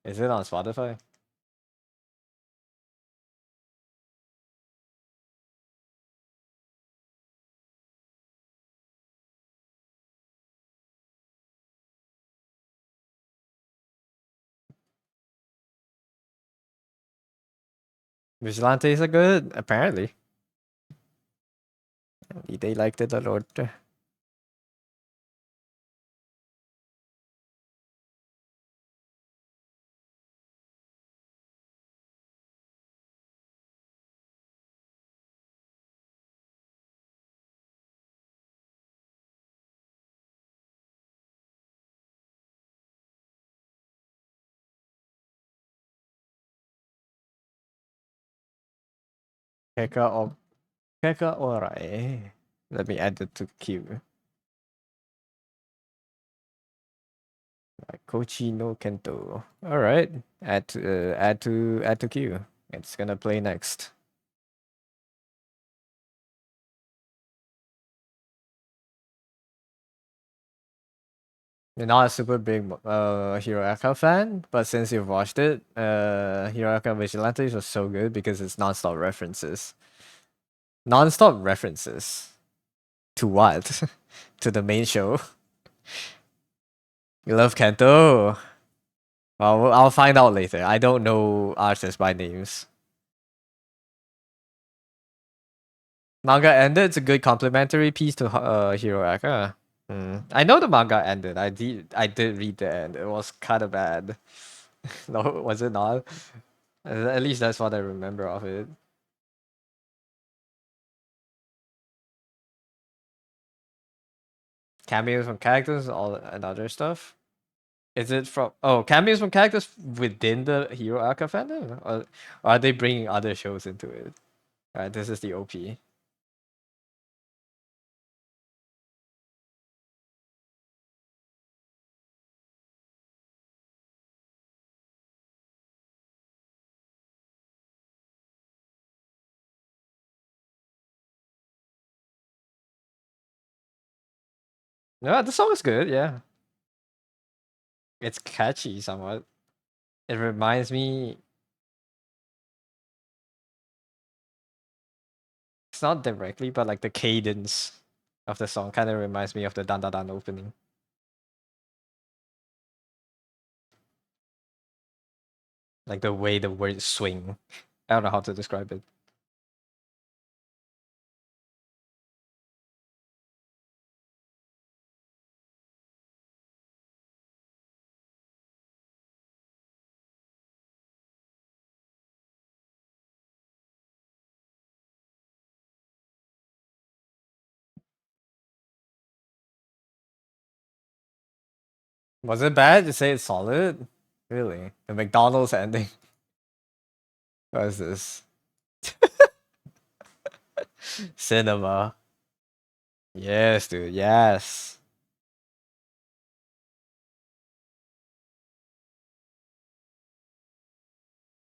Is it on Spotify? Vigilantes are good, apparently. They liked it a lot. Keka or Keka Orai. Let me add it to queue. Kochi no Kento. All right, add to queue. It's gonna play next. You're not a super big Hiroaka fan, but since you've watched it, Hiroaka Vigilantes was so good because it's non-stop references. Non-stop references. To what? To the main show? You love Kento? Well, I'll find out later. I don't know artists by names. Manga ended. It's a good complimentary piece to Hiroaka. I know the manga ended. I did read the end. It was kind of bad. No, was it not? At least that's what I remember of it. Cameos from characters, all and other stuff. Is it from cameos from characters within the Hero Arca fandom, or are they bringing other shows into it? Alright, this is the OP. No, the song is good. Yeah, it's catchy somewhat. It reminds me. It's not directly, but like the cadence of the song kind of reminds me of the Dan Dan Dan opening. Like the way the words swing. I don't know how to describe it. Was it bad? You say it's solid? Really? The McDonald's ending. What is this? Cinema. Yes, dude. Yes.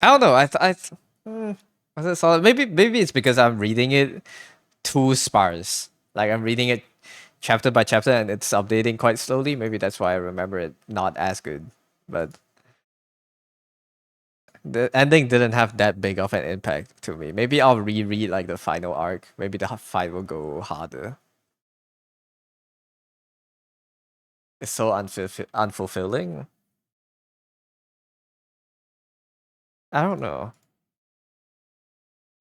I don't know. Was it solid? Maybe it's because I'm reading it too sparse. Like I'm reading it chapter by chapter and it's updating quite slowly. Maybe that's why I remember it not as good. But the ending didn't have that big of an impact to me. Maybe I'll reread like the final arc. Maybe the fight will go harder. It's so unfulfilling. I don't know.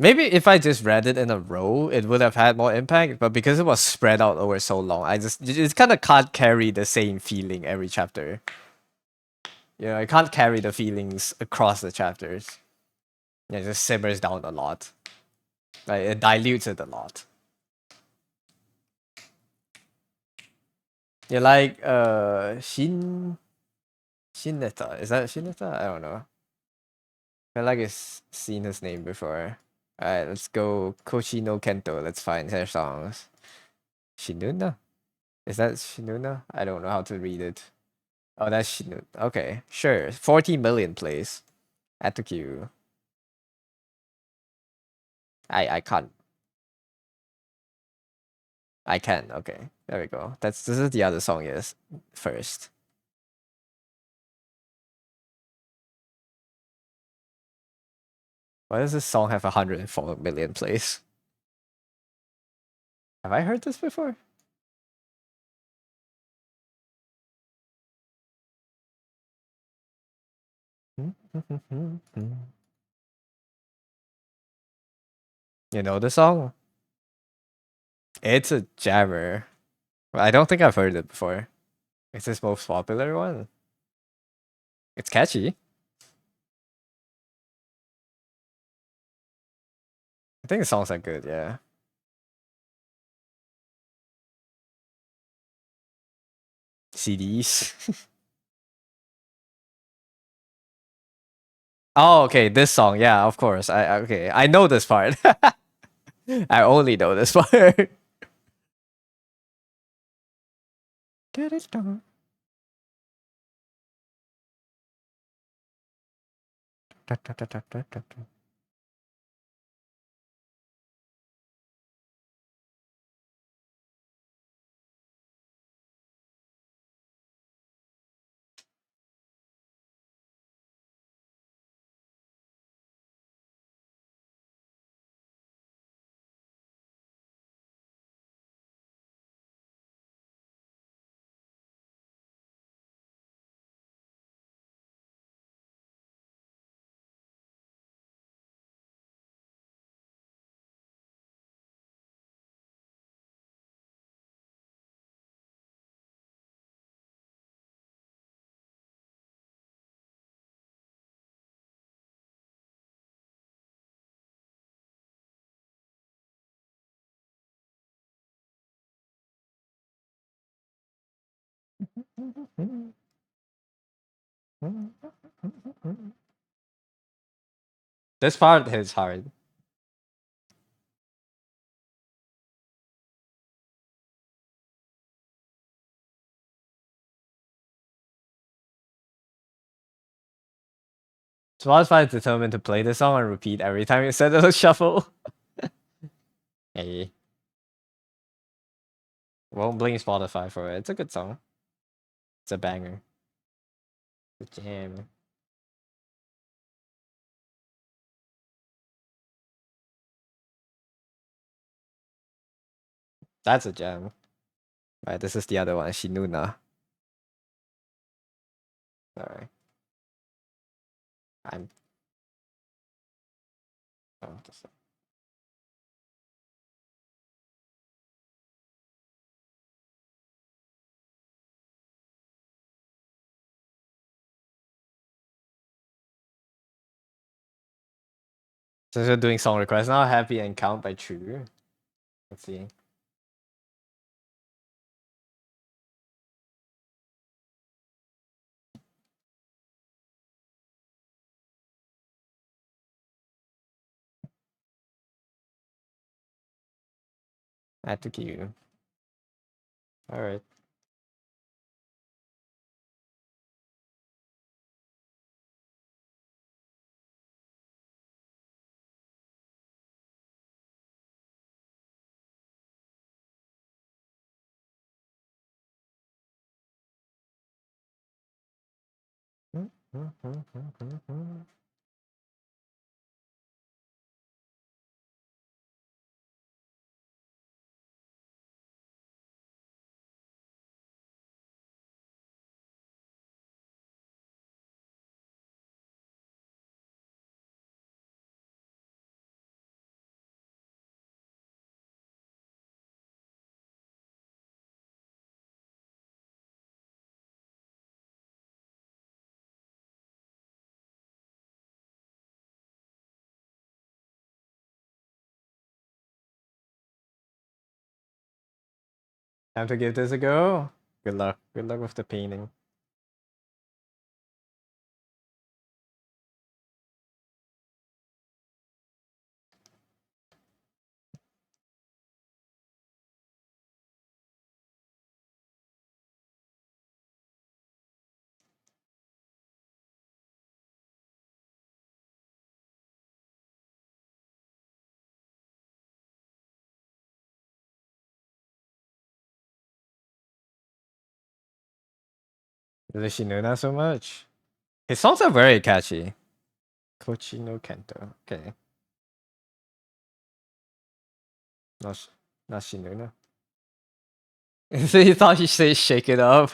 Maybe if I just read it in a row, it would have had more impact. But because it was spread out over so long, I just kind of can't carry the same feeling every chapter. Yeah, I can't carry the feelings across the chapters. Yeah, it just simmers down a lot. Like it dilutes it a lot. Yeah, like Shineta. Is that Shineta? I don't know. I feel like I've seen his name before. Alright, let's go Kochi no Kento. Let's find their songs. Shinuna? Is that Shinuna? I don't know how to read it. Oh, that's Shinuna. Okay, sure. 40 million plays. Add to queue. I can't. I can. Okay, there we go. This is the other song. Yes, first. Why does this song have 104 million plays? Have I heard this before? You know the song? It's a jammer. I don't think I've heard it before. It's his most popular one. It's catchy. I think the songs are good, yeah. CDs. Oh, okay, this song, yeah, of course. Okay, I know this part. I only know this part. Get it done. This part is hard. Spotify is determined to play this song and repeat every time you set a shuffle. Hey. Won't blame Spotify for it. It's a good song. It's a banger. It's a jam. That's a jam. Right, this is the other one, Shinuna. Sorry. I'm oh, so we're doing song requests now. Happy and Count by True. Let's see. Add to queue. Alright. Time to give this a go. Good luck. Good luck with the painting. Does she know that so much? His songs are very catchy. Kochi no Kento. Okay. Not, not Shinuna. So you thought he said shake it up?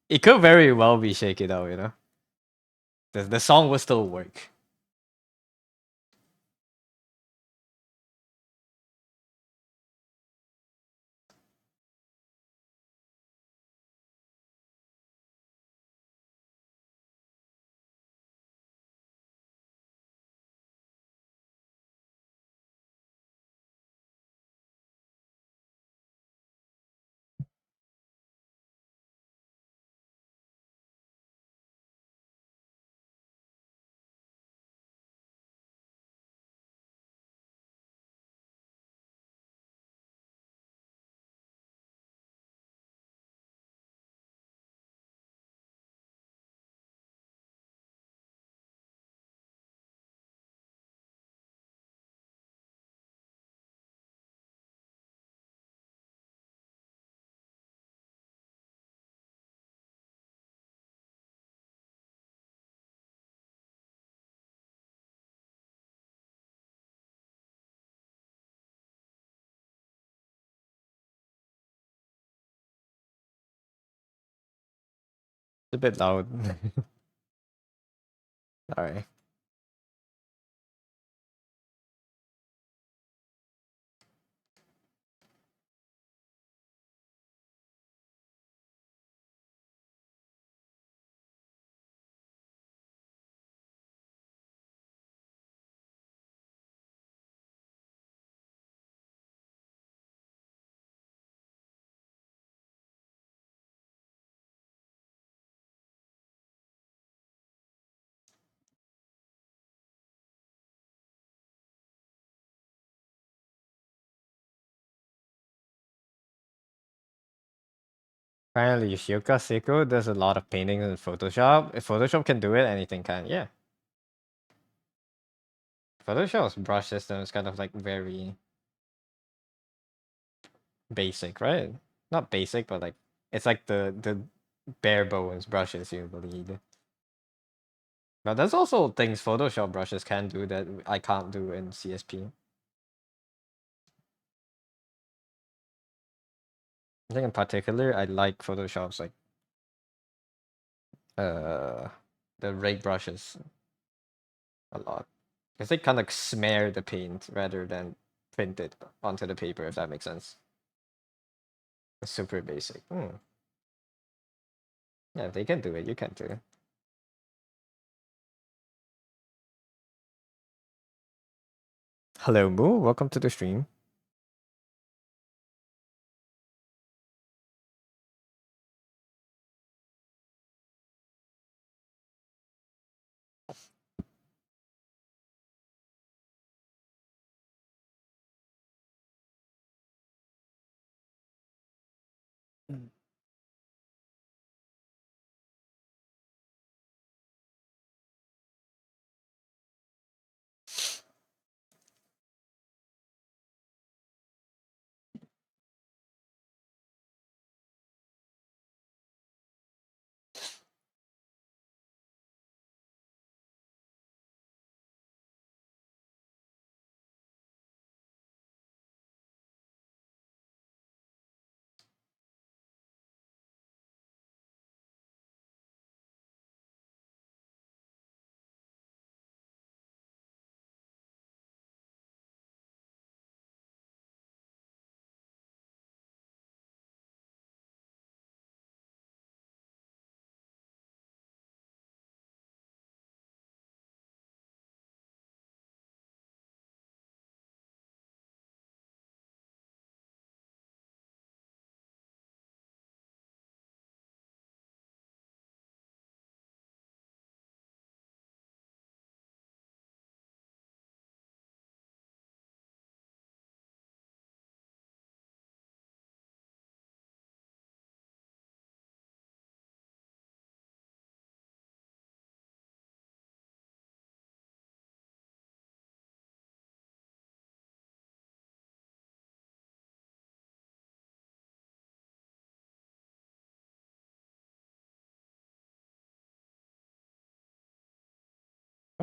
It could very well be shake it up, you know? The song will still work. It's a bit loud. Alright. Apparently, Yoshioka Seiko does a lot of painting in Photoshop. If Photoshop can do it, anything can. Yeah. Photoshop's brush system is kind of like very basic, right? Not basic, but like it's like the bare bones brushes you need. But there's also things Photoshop brushes can do that I can't do in CSP. I think in particular, I like Photoshop's like uh the rake brushes a lot because they kind of smear the paint rather than print it onto the paper, if that makes sense. It's super basic. Yeah, if they can do it, you can too. Hello, Moo. Welcome to the stream.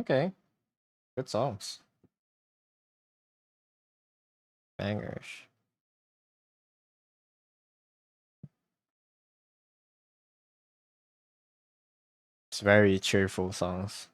Okay, good songs, bangers. It's very cheerful songs.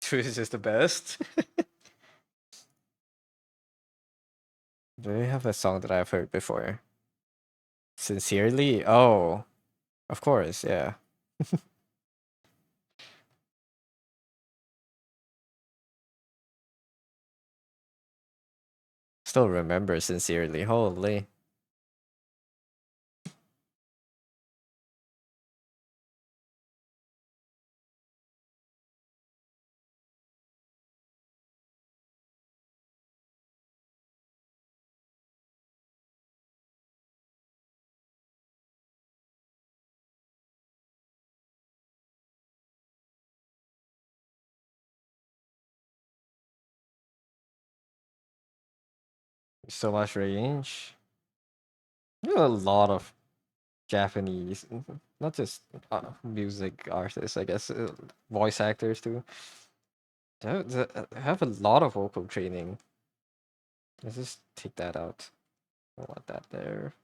Truth is just the best. Do they have a song that I've heard before? Sincerely? Oh, of course, yeah. Still remember Sincerely. Holy. So much range. You know, a lot of Japanese, not just music artists, I guess, voice actors too. They have a lot of vocal training. Let's just take that out. I don't want that there.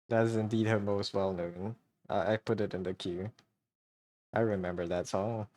That is indeed her most well known. I put it in the queue. I remember that song.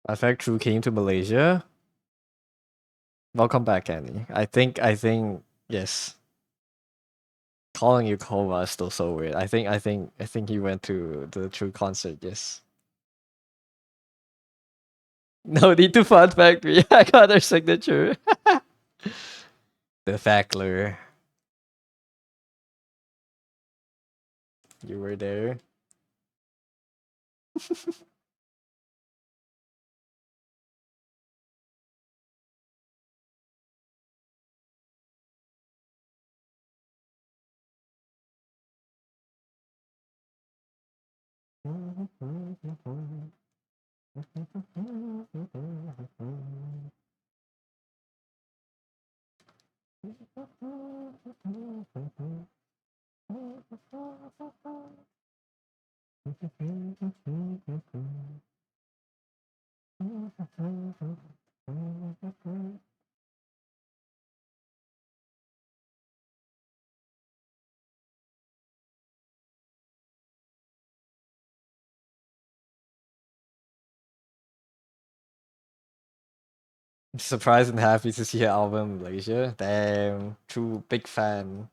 In fact, True came to Malaysia. Welcome back, Annie. I think, yes. Calling you Koma is still so weird. I think he went to the True concert, yes. No need to Fun Factory. I got their signature. The Fackler. You were there. I'm surprised and happy to see her album in Malaysia. Damn, true big fan.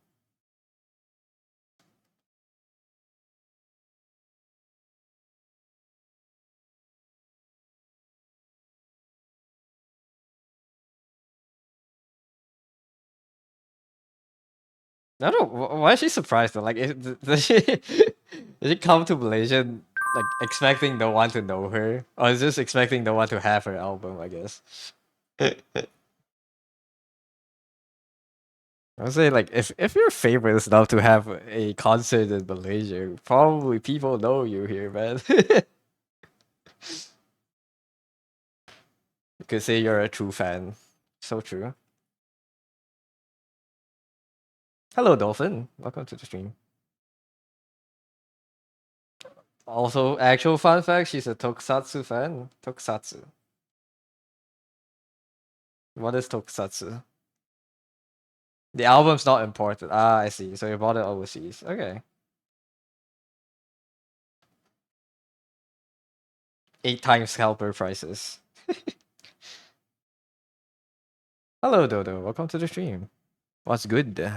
I don't know. Why is she surprised though? Like, does she does she come to Malaysia like expecting no one to know her, or is just expecting no one to have her album? I guess. I would say like if your favorite is enough to have a concert in Malaysia, probably people know you here, man. You could say you're a true fan. So true. Hello, Dolphin. Welcome to the stream. Also, actual fun fact, she's a Tokusatsu fan. Tokusatsu. What is Tokusatsu? The album's not important. Ah, I see. So you bought it overseas. Okay. 8 times scalper prices. Hello, Dodo. Welcome to the stream. What's good?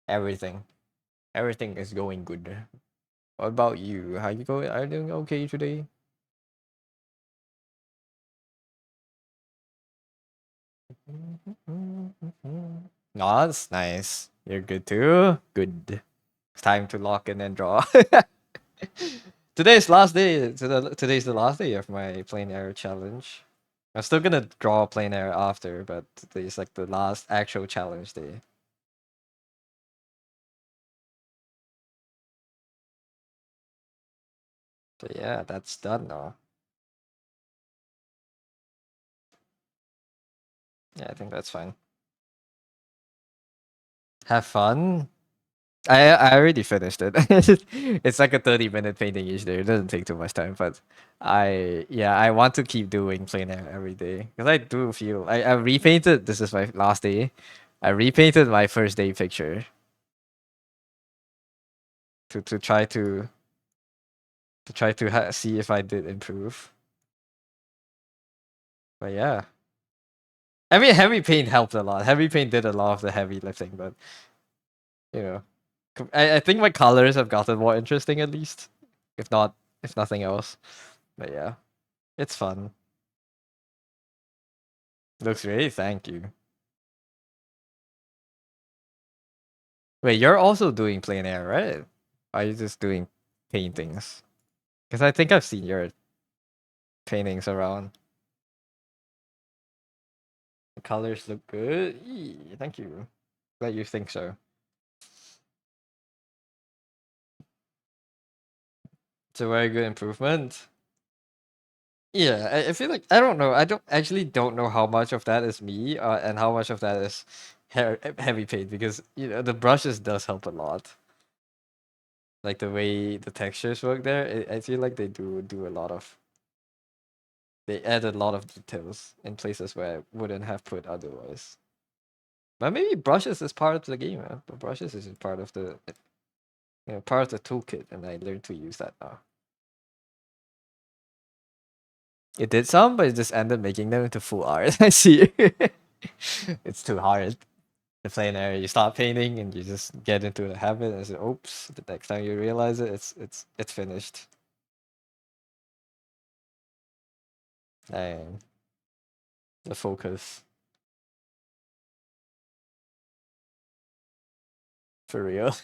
Everything. Everything is going good. What about you? How you going? Are you doing okay today? Oh, that's nice. You're good too? Good. It's time to lock in and draw. Today's last day. Today's the last day of my plain air challenge. I'm still gonna draw plain air after, but today's like the last actual challenge day. So yeah, that's done now. Yeah, I think that's fine. Have fun. I already finished it. It's like a 30-minute painting each day. It doesn't take too much time, but I want to keep doing plain air every day because I do feel I repainted. This is my last day. I repainted my first day picture to try to see if I did improve. But yeah, I mean heavy paint helped a lot. Heavy paint did a lot of the heavy lifting, but you know, I think my colors have gotten more interesting at least, if not if nothing else. But yeah, it's fun. Looks great, thank you. Wait, you're also doing plein air, right? Are you just doing paintings? Because I think I've seen your paintings around. The colors look good. Thank you. Glad you think so. It's a very good improvement. Yeah, I feel like I don't know. I don't actually don't know how much of that is me, and how much of that is heavy paint because you know the brushes does help a lot. Like the way the textures work there, I feel like they do a lot of. They add a lot of details in places where I wouldn't have put otherwise. But maybe brushes is part of the game. But brushes is part of the part of the toolkit, and I learned to use that now. It did some, but it just ended making them into full art. I see. It's too hard. The plain area, you start painting and you just get into the habit, and say, "Oops!" The next time you realize it, it's finished. And the focus for real.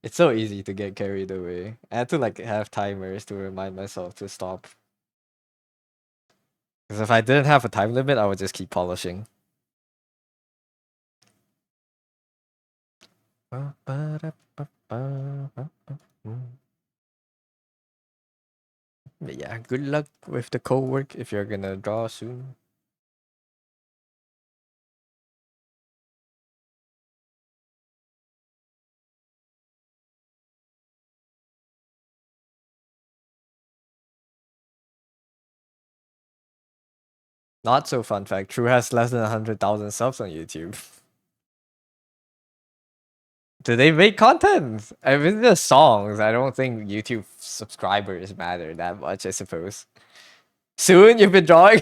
It's so easy to get carried away. I had to like have timers to remind myself to stop. Because if I didn't have a time limit, I would just keep polishing. But yeah, good luck with the co-work if you're gonna draw soon. Not so fun fact, True has less than 100,000 subs on YouTube. Do they make content? I mean, the songs. I don't think YouTube subscribers matter that much, I suppose. Soon you've been drawing?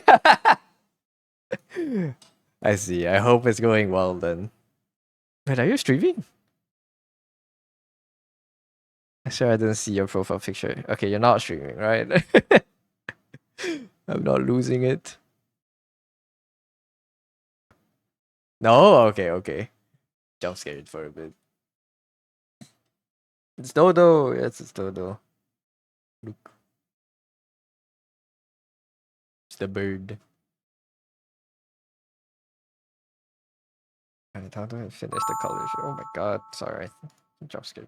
I see. I hope it's going well then. Wait, are you streaming? Sure, I didn't see your profile picture. Okay, you're not streaming, right? I'm not losing it. No? Okay, okay. jump scared for a bit. It's Dodo. Yes, it's Dodo. Look, it's the bird. Alright, how do I finish the colors? Oh my god, sorry. Jump scared.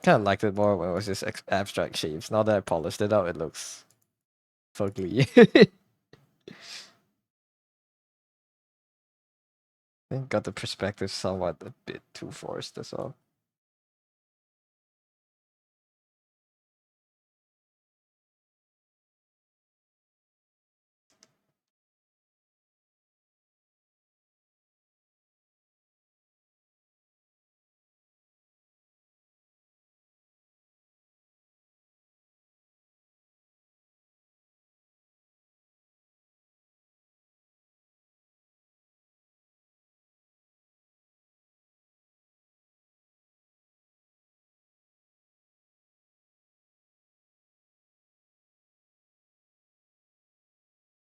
Kind of liked it more when it was just abstract shapes. Now that I polished it out, it looks fugly. I think got the perspective somewhat a bit too forced as well.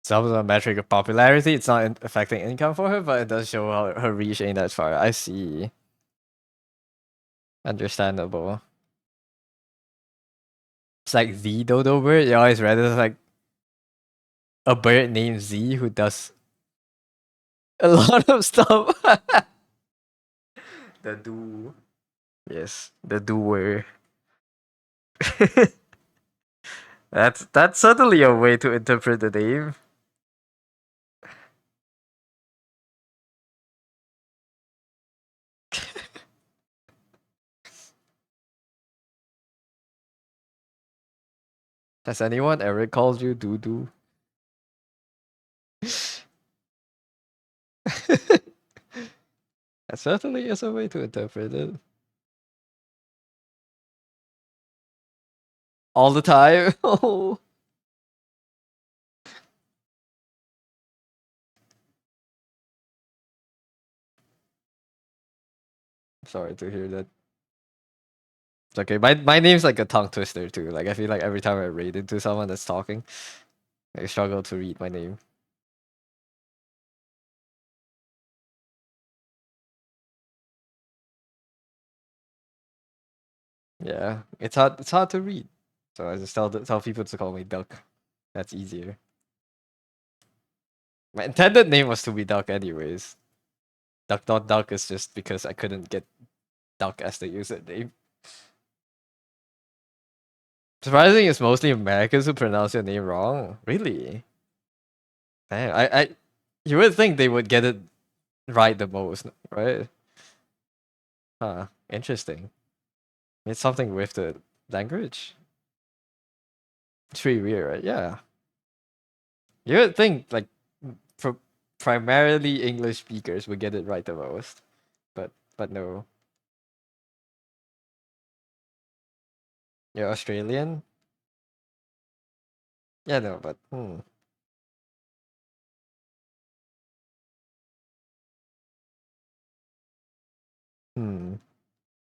Some of the metric of popularity, it's not affecting income for her, but it does show her reach ain't that far. I see. Understandable. It's like the dodo bird. You always read it as like a bird named Z who does a lot of stuff. The do. Yes, the doer. That's certainly a way to interpret the name. Has anyone ever called you doo doo? That certainly is a way to interpret it. All the time. Oh, sorry to hear that. It's okay. My name's like a tongue twister too. Like I feel like every time I read into someone that's talking, I struggle to read my name. Yeah, it's hard. It's hard to read. So I just tell people to call me Duck. That's easier. My intended name was to be Duck anyways. Duck not Duck is just because I couldn't get Duck as the username. Surprising, it's mostly Americans who pronounce your name wrong. Really? Damn, you would think they would get it right the most, right? Huh. Interesting. It's something with the language. It's pretty weird, right? Yeah. You would think like pr primarily English speakers would get it right the most, but no. You're Australian? Yeah, no, but hmm.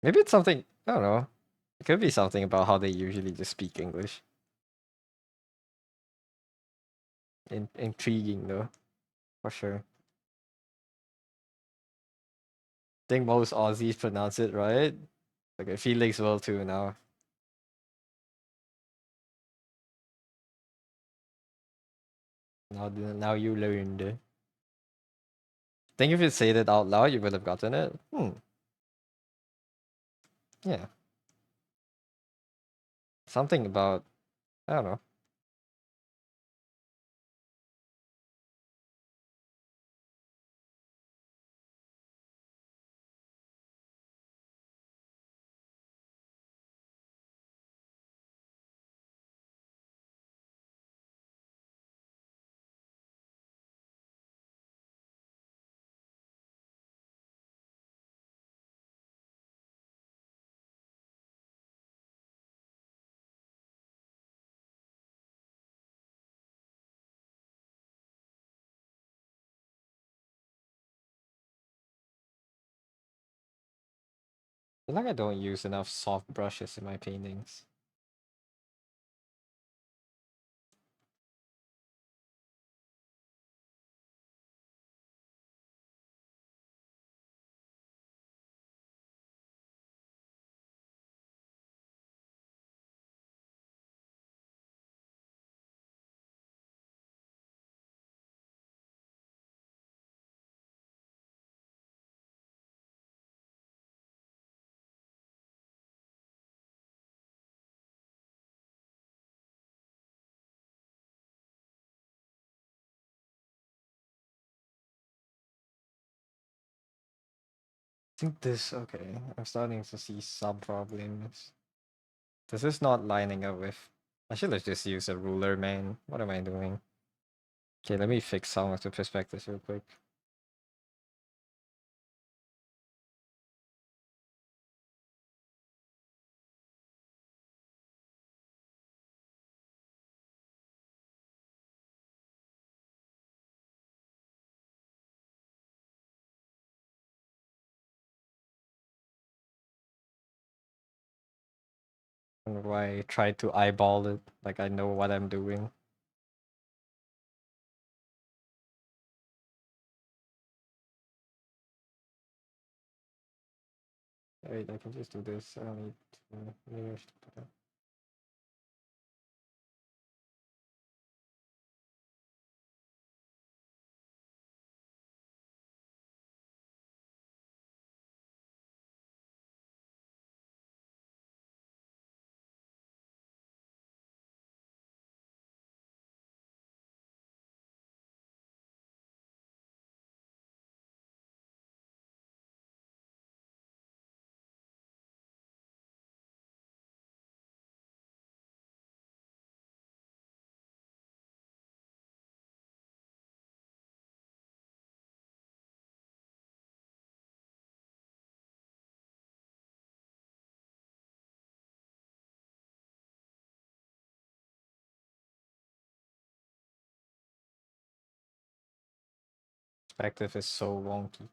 Maybe it's something I don't know. It could be something about how they usually just speak English. Intriguing though, for sure. Think most Aussies pronounce it right. Okay, Felix will too now. Now you learned. Think if you said it out loud, you would have gotten it. Yeah. Something about I don't know. I feel like I don't use enough soft brushes in my paintings. think this okay. I'm starting to see some problems. This is not lining up with. I should have just used a ruler, man. What am I doing? Okay, let me fix some of the perspectives real quick. I don't know why I tried to eyeball it. Like I know what I'm doing. Wait, I can just do this. I don't need to layers to put up. Perspective is so wonky.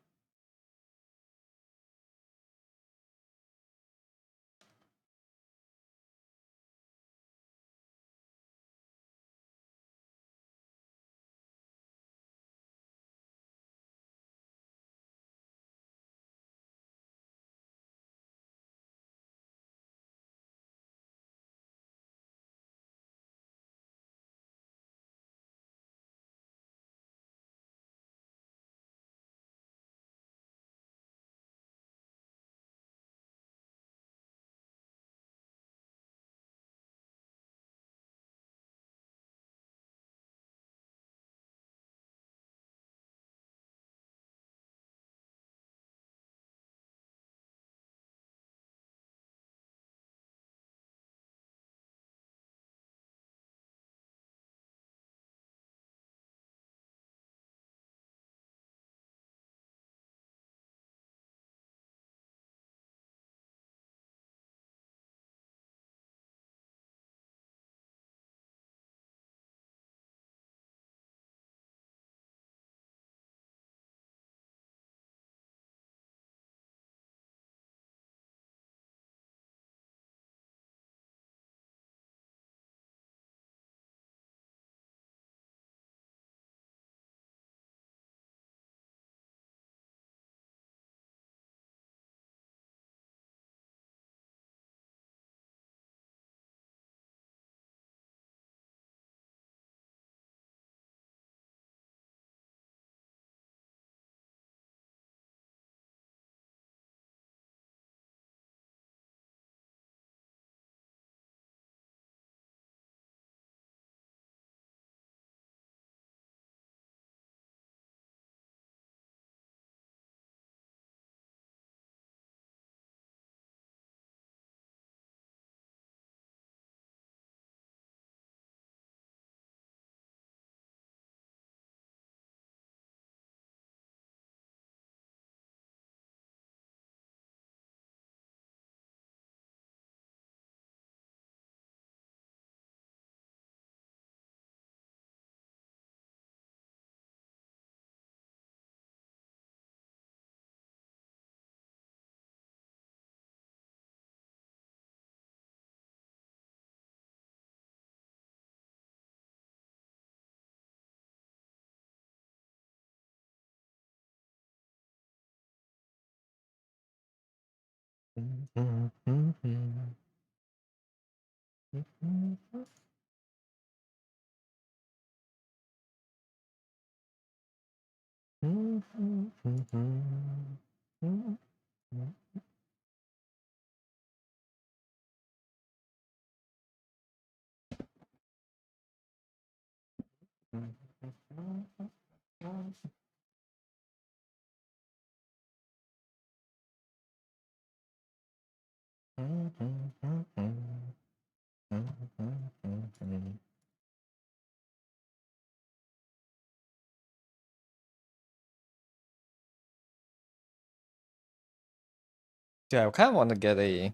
Yeah, I kind of want to get a.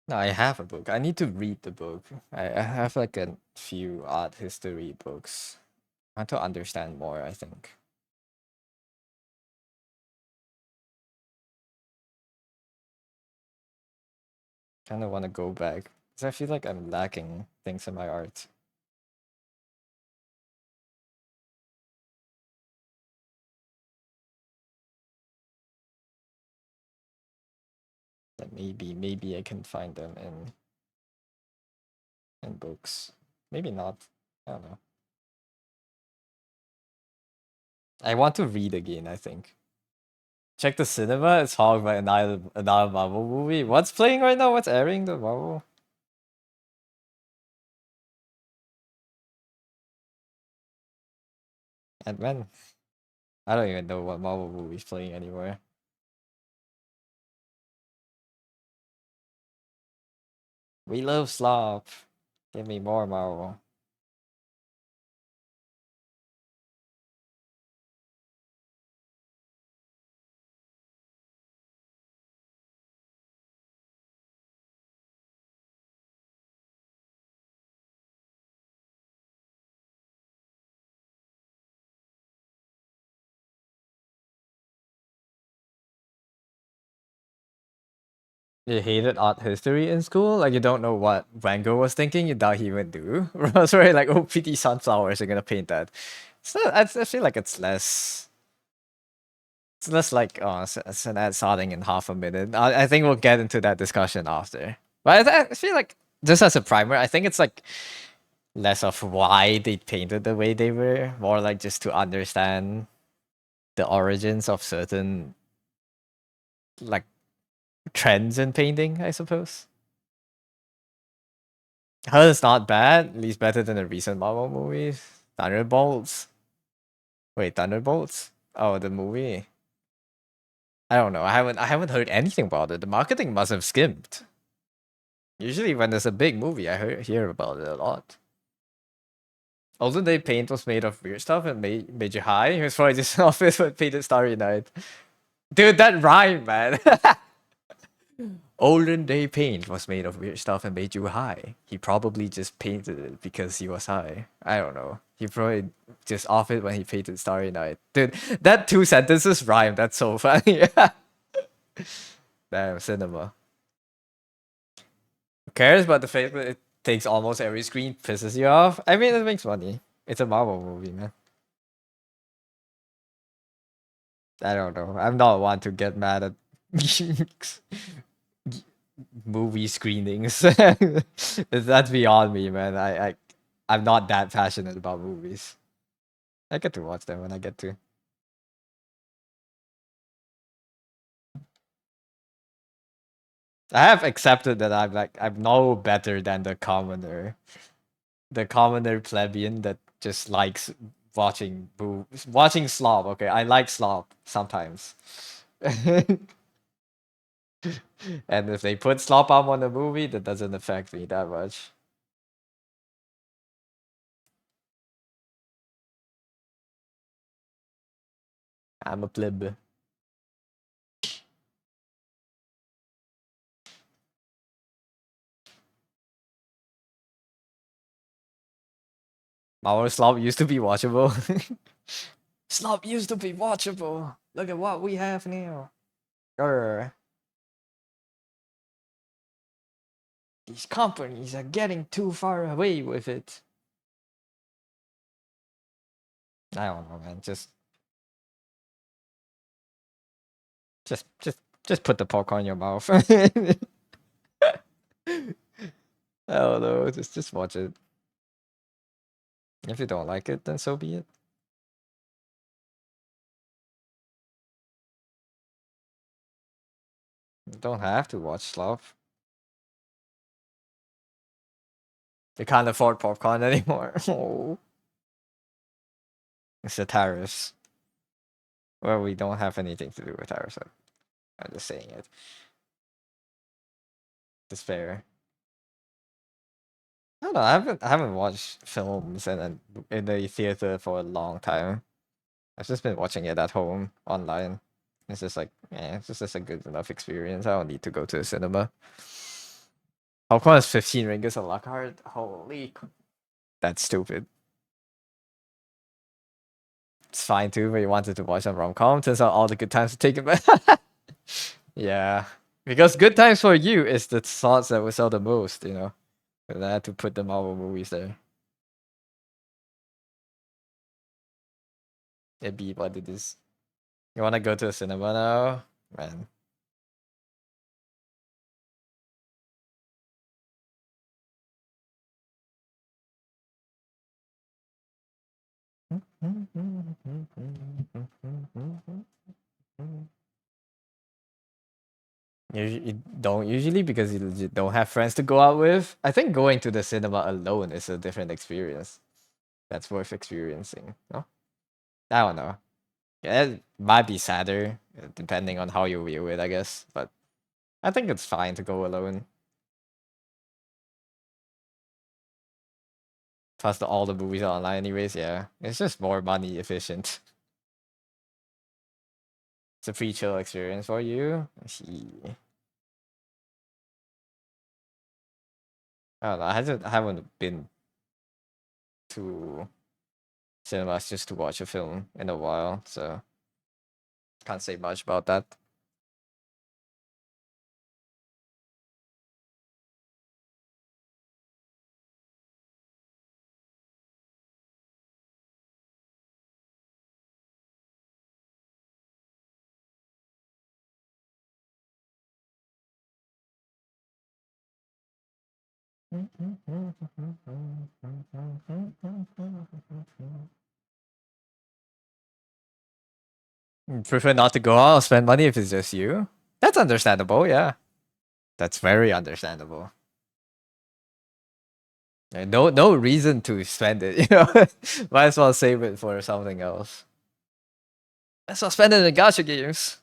No, I have a book. I need to read the book. I have like a few art history books. I want to understand more, I think. Kind of want to go back because I feel like I'm lacking things in my art. That maybe I can find them in books. Maybe not. I don't know. I want to read again, I think. Check the cinema. It's hogged by another Marvel movie. What's playing right now? What's airing the Marvel? Ant-Man. I don't even know what Marvel movie's playing anywhere. We love slop. Give me more Marvel. You hated art history in school? Like you don't know what Van Gogh was thinking, you thought he would do? I was very like, oh, pretty sunflowers are gonna paint that. So I feel like it's less like oh it's an ad starting in half a minute. I think we'll get into that discussion after. But I feel like just as a primer, I think it's like less of why they painted the way they were, more like just to understand the origins of certain like trends in painting, I suppose. Hers not bad, at least better than the recent Marvel movies. Thunderbolts. Wait, Thunderbolts? Oh, the movie. I don't know. I haven't heard anything about it. The marketing must have skimmed. Usually when there's a big movie, hear about it a lot. Although Day paint was made of weird stuff and made you high, it was probably just office with painted Starry Night. Dude, that rhyme, man. Olden day paint was made of weird stuff and made you high. He probably just painted it because he was high. I don't know. He probably just off it when he painted Starry Night. Dude, that two sentences rhyme. That's so funny. Damn, cinema. Who cares about the fact that it takes almost every screen, pisses you off? I mean, it makes money. It's a Marvel movie, man. I don't know. I'm not one to get mad at movie screenings. That's beyond me, man. I'm not that passionate about movies. I get to watch them when I get to. I have accepted that I'm no better than the commoner plebeian that just likes watching slop. Okay, I like slop sometimes. And if they put slop on a movie, that doesn't affect me that much. I'm a pleb. Our slop used to be watchable. Slop used to be watchable. Look at what we have now. Grr. These companies are getting too far away with it. I don't know, man. Just put the popcorn in your mouth. I don't know. Just watch it. If you don't like it, then so be it. You don't have to watch stuff. You can't afford popcorn anymore. Oh. It's the tariffs. Well, we don't have anything to do with tariffs. I'm just saying it. It's fair. I don't know. I haven't watched films in the theater for a long time. I've just been watching it at home online. It's just like, it's just a good enough experience. I don't need to go to the cinema. How come it's 15 ringgit a la carte? Holy, that's stupid. It's fine too, but you wanted to watch a rom-com. Turns out all the good times are taken back. Yeah, because good times for you is the slots that will sell the most. And I had to put the Marvel movies there. It be what it is. You wanna go to a cinema now, man? You don't usually because you legit don't have friends to go out with. I think going to the cinema alone is a different experience. That's worth experiencing. No, I don't know. Yeah, it might be sadder depending on how you view it, I guess. But I think it's fine to go alone. Plus, all the movies are online, anyways. Yeah, it's just more money efficient. It's a pretty chill experience for you. I see. I don't know. I haven't been to cinemas just to watch a film in a while, so can't say much about that. Prefer not to go out or spend money if it's just you. That's understandable. Yeah, that's very understandable. No reason to spend it. Might as well save it for something else. Let's well spend it in gacha games.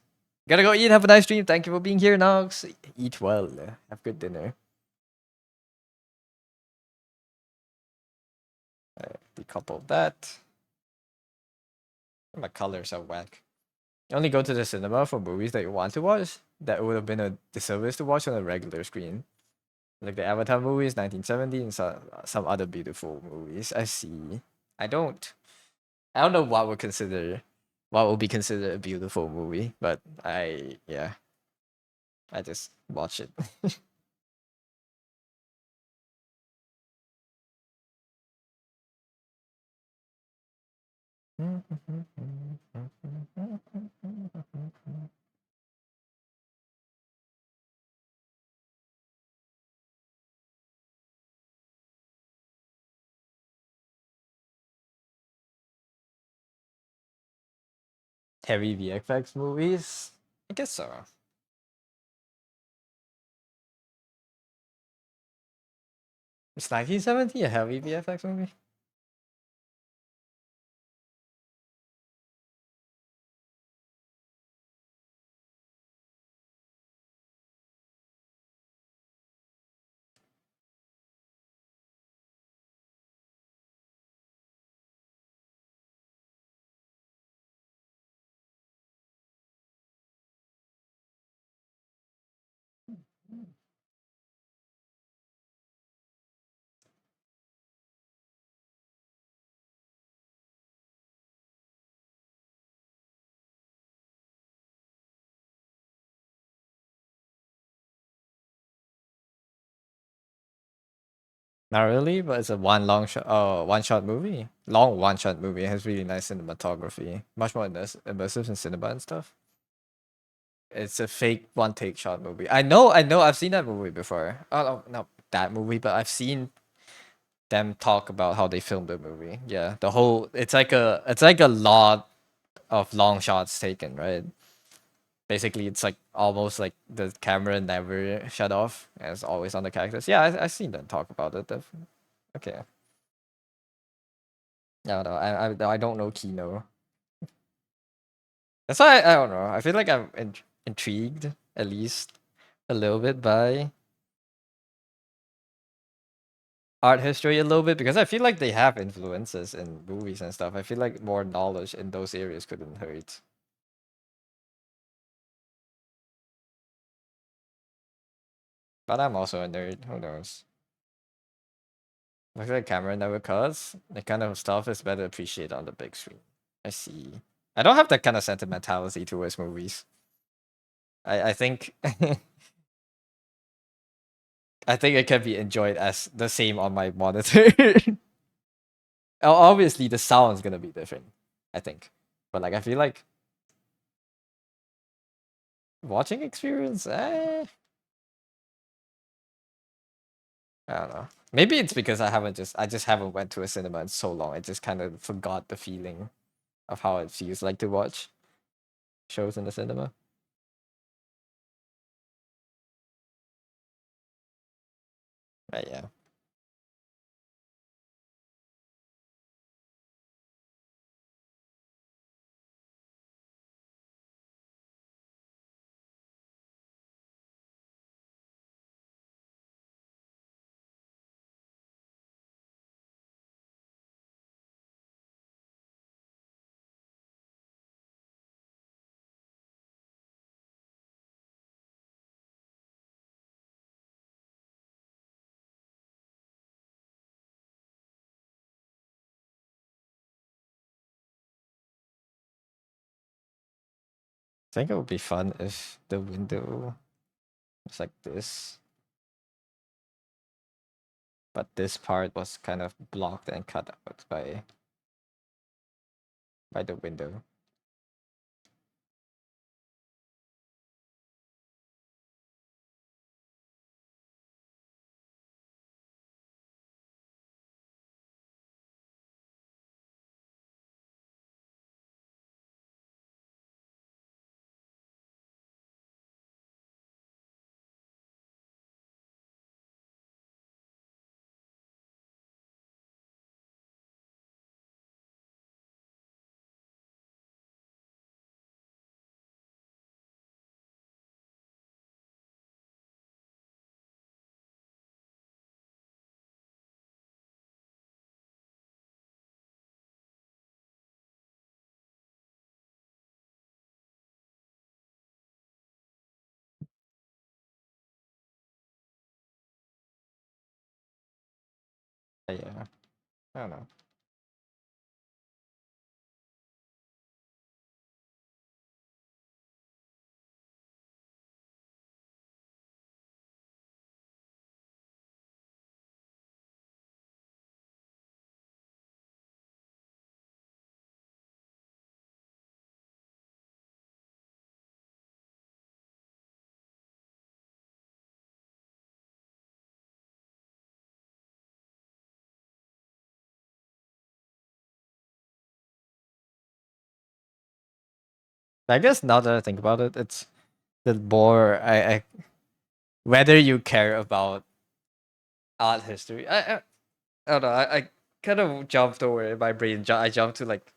Gotta go eat. Have a nice dream. Thank you for being here, Nox. Eat well. Have good dinner. Decouple that. My colors are whack. Only go to the cinema for movies that you want to watch. That would have been a disservice to watch on a regular screen. Like the Avatar movies, 1970, and some other beautiful movies. I see. I don't. I don't know what would be considered a beautiful movie, but yeah, I just watch it. Heavy VFX movies? I guess so. Is 1970 a heavy VFX movie? Not really, but it's a one shot movie. Long one shot movie. It has really nice cinematography. Much more immersive in cinema and stuff. It's a fake one take shot movie. I know. I've seen that movie before. Oh, no, not that movie, but I've seen them talk about how they filmed the movie. Yeah, the whole it's like a lot of long shots taken, right? Basically, it's like almost like the camera never shut off, and it's always on the characters. Yeah, I've seen them talk about it. Okay. No, no, I don't know Kino. That's why I don't know. I feel like intrigued, at least a little bit, by art history a little bit, because I feel like they have influences in movies and stuff. I feel like more knowledge in those areas couldn't hurt. But I'm also a nerd. Who knows? Looks like camera never cuts. The kind of stuff is better appreciated on the big screen. I see. I don't have that kind of sentimentality towards movies. I think I think it can be enjoyed as the same on my monitor. Obviously, the sound is gonna be different. I think, but like I feel like watching experience. I don't know. Maybe it's because I just haven't went to a cinema in so long. I just kind of forgot the feeling of how it feels like to watch shows in the cinema. But yeah. I think it would be fun if the window was like this, but this part was kind of blocked and cut out by the window. Yeah, I don't know. I guess now that I think about it, it's the more I whether you care about art history. I don't know. I kind of jumped over in my brain. I jumped to like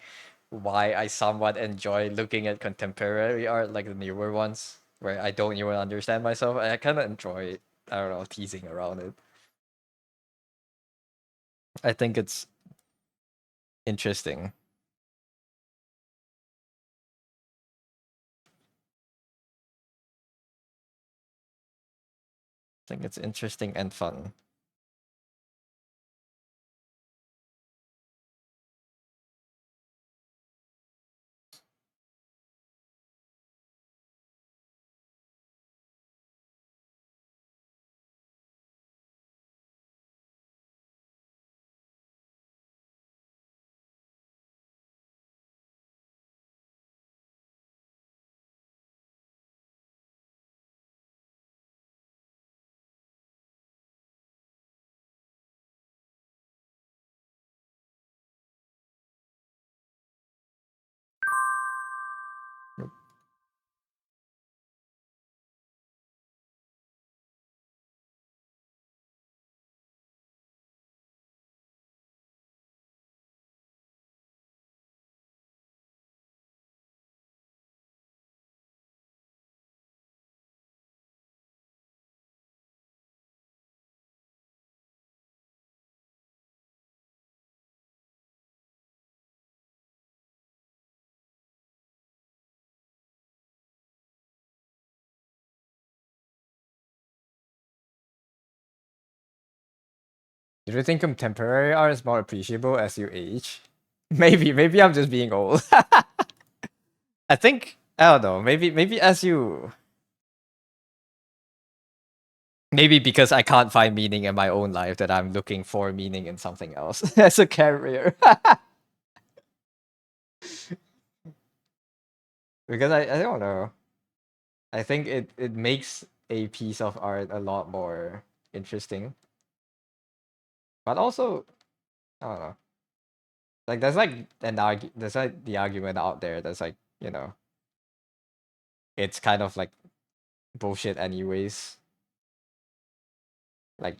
why I somewhat enjoy looking at contemporary art, like the newer ones, where I don't even understand myself. I kind of enjoy, I don't know, teasing around it. I think it's interesting. I think it's interesting and fun. Do you think contemporary art is more appreciable as you age? Maybe I'm just being old. I think I don't know. Maybe as you maybe because I can't find meaning in my own life that I'm looking for meaning in something else as a carrier. Because I don't know. I think it makes a piece of art a lot more interesting. But also, I don't know. Like there's like the argument out there that's like, it's kind of like bullshit anyways. Like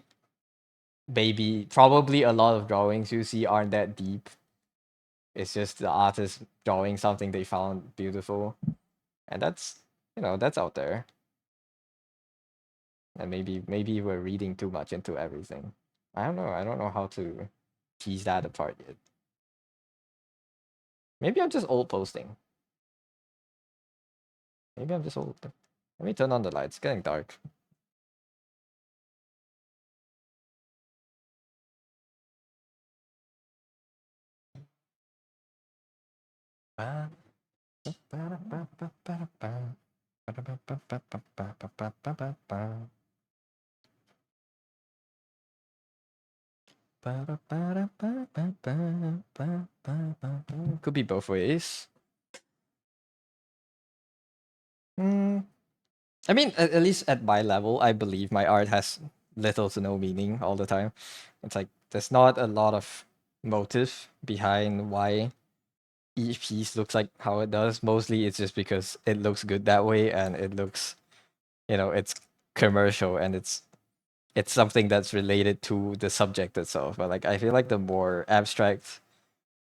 maybe probably a lot of drawings you see aren't that deep. It's just the artist drawing something they found beautiful. And that's out there. And maybe we're reading too much into everything. I don't know. I don't know how to tease that apart yet. Maybe I'm just old posting. Maybe I'm just old. Let me turn on the lights. It's getting dark. Could be both ways. I mean, at least at my level, I believe my art has little to no meaning all the time. It's like there's not a lot of motive behind why each piece looks like how it does. Mostly it's just because it looks good that way and it looks, it's commercial and it's something that's related to the subject itself. But like I feel like the more abstract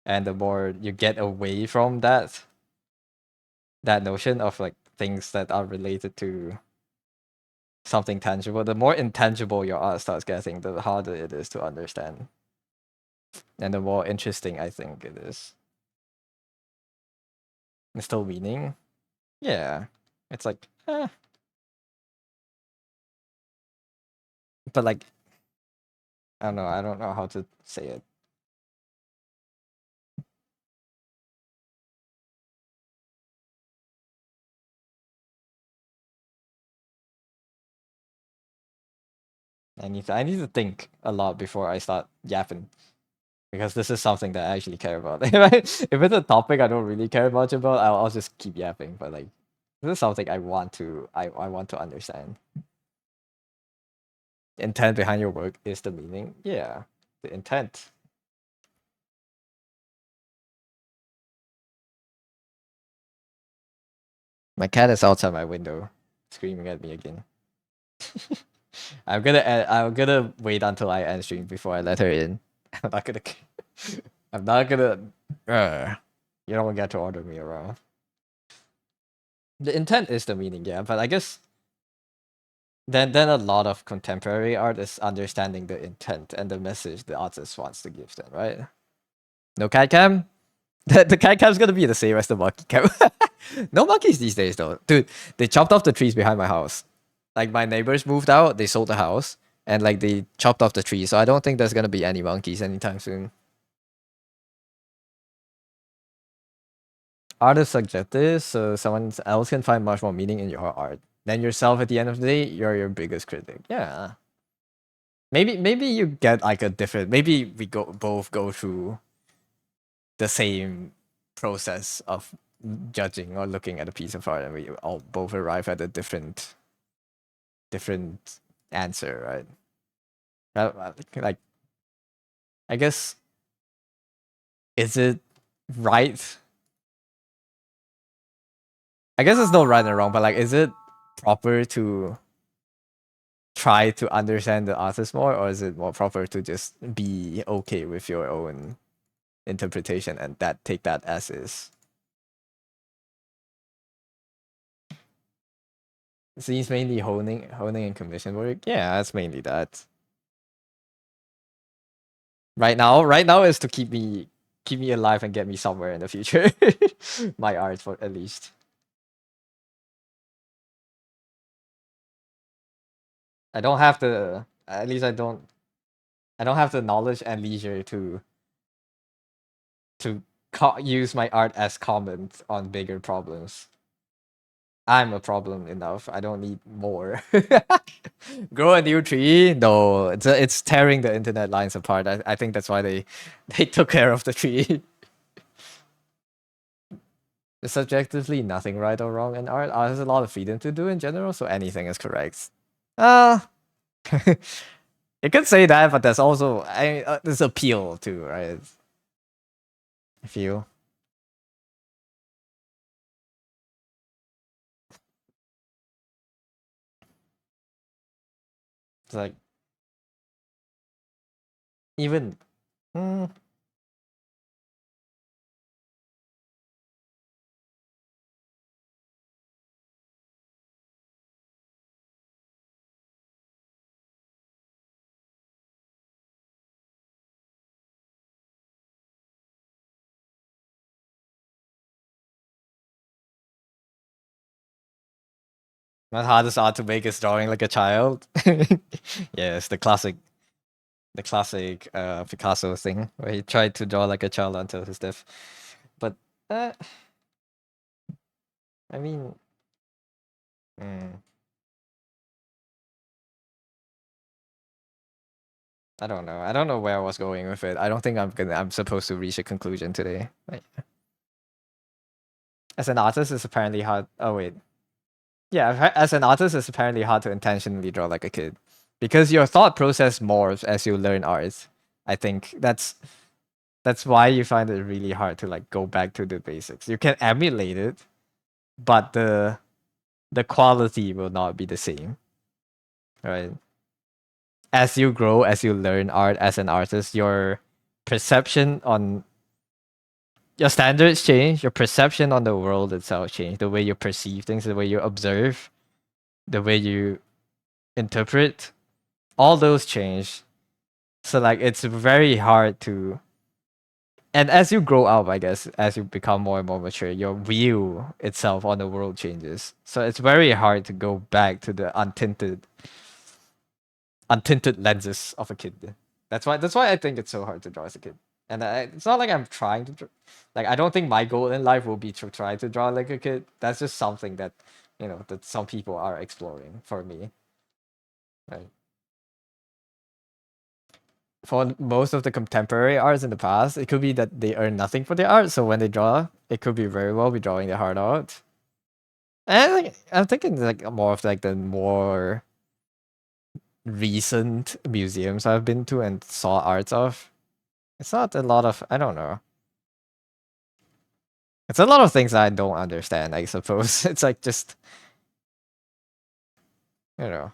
and the more you get away from that notion of like things that are related to something tangible, the more intangible your art starts getting, the harder it is to understand. And the more interesting I think it is. It's still meaning. Yeah. It's like, but like I don't know how to say it. I need to think a lot before I start yapping. Because this is something that I actually care about. If it's a topic I don't really care much about, I'll just keep yapping. But like this is something I want to understand. Intent behind your work is the meaning. Yeah. The intent. My cat is outside my window, screaming at me again. I'm gonna wait until I end stream before I let her in. I'm not gonna. I'm not gonna. You don't get to order me around. The intent is the meaning, yeah. But I guess then a lot of contemporary art is understanding the intent and the message the artist wants to give them, right? No cat cam. The cat cam's gonna be the same as the monkey cam. No monkeys these days though, dude. They chopped off the trees behind my house. Like my neighbors moved out, they sold the house, and like they chopped off the trees. So I don't think there's gonna be any monkeys anytime soon. Art is subjective, so someone else can find much more meaning in your art than yourself. At the end of the day, you're your biggest critic. Yeah. Maybe you get like a different. Maybe we both go through the same process of judging or looking at a piece of art, and we all both arrive at a different answer, right? Like, I guess, is it right? I guess it's no right and wrong, but like, is it proper to try to understand the artist more, or is it more proper to just be okay with your own interpretation and that take that as is? Seems mainly honing and commission work. Yeah, that's mainly that. Right now is to keep me alive and get me somewhere in the future. My art, for at least. I don't have to. At least I don't. I don't have the knowledge and leisure to use my art as comment on bigger problems. I'm a problem enough. I don't need more. Grow a new tree? No, it's tearing the internet lines apart. I think that's why they took care of the tree. There's subjectively nothing right or wrong in art. Art has a lot of freedom to do in general, so anything is correct. Uh you could say that, but there's also there's appeal too, right? I feel it's like even. mm, My hardest art to make is drawing like a child. Yes, the classic Picasso thing where he tried to draw like a child until his death. But uh, I mean, mm, I don't know. I don't know where I was going with it. I don't think I'm supposed to reach a conclusion today. Like, as an artist, it's apparently hard. Oh wait, yeah. As an artist, it's apparently hard to intentionally draw like a kid because your thought process morphs as you learn art. I think that's why you find it really hard to like go back to the basics. You can emulate it, but the quality will not be the same, right? As you grow, as you learn art as an artist, your perception on your standards change, your perception on the world itself change, the way you perceive things, the way you observe, the way you interpret, all those change. So like it's very hard to, and as you grow up, I guess, as you become more and more mature, your view itself on the world changes. So it's very hard to go back to the untinted lenses of a kid. That's why I think it's so hard to draw as a kid. And it's not like I'm trying to like I don't think my goal in life will be to try to draw like a kid. That's just something that that some people are exploring for me. Right. For most of the contemporary arts in the past, it could be that they earn nothing for their art, so when they draw, it could be very well be drawing their heart out. And like, I'm thinking like more of like the more recent museums I've been to and saw arts of. It's not a lot of I don't know. It's a lot of things I don't understand, I suppose. It's like just you know.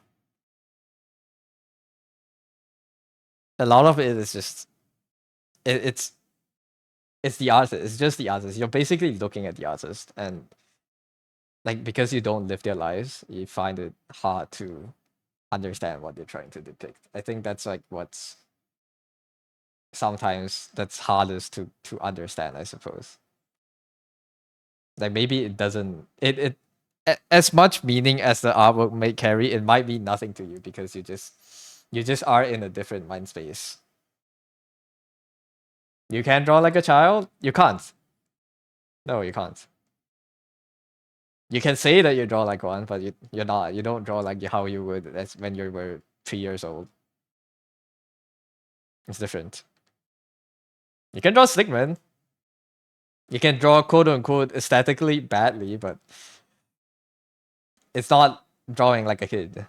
A lot of it is just it, it's it's the artist. It's just the artist. You're basically looking at the artist and like because you don't live their lives, you find it hard to understand what they're trying to depict. I think that's like what's sometimes that's hardest to understand, I suppose. Like maybe it doesn't as much meaning as the artwork may carry, it might mean nothing to you because you just are in a different mind space. You can draw like a child? You can't. No, you can't. You can say that you draw like one, but you're not. You don't draw like how you would as when you were 3 years old. It's different. You can draw Slickman. You can draw quote unquote aesthetically badly, but it's not drawing like a kid.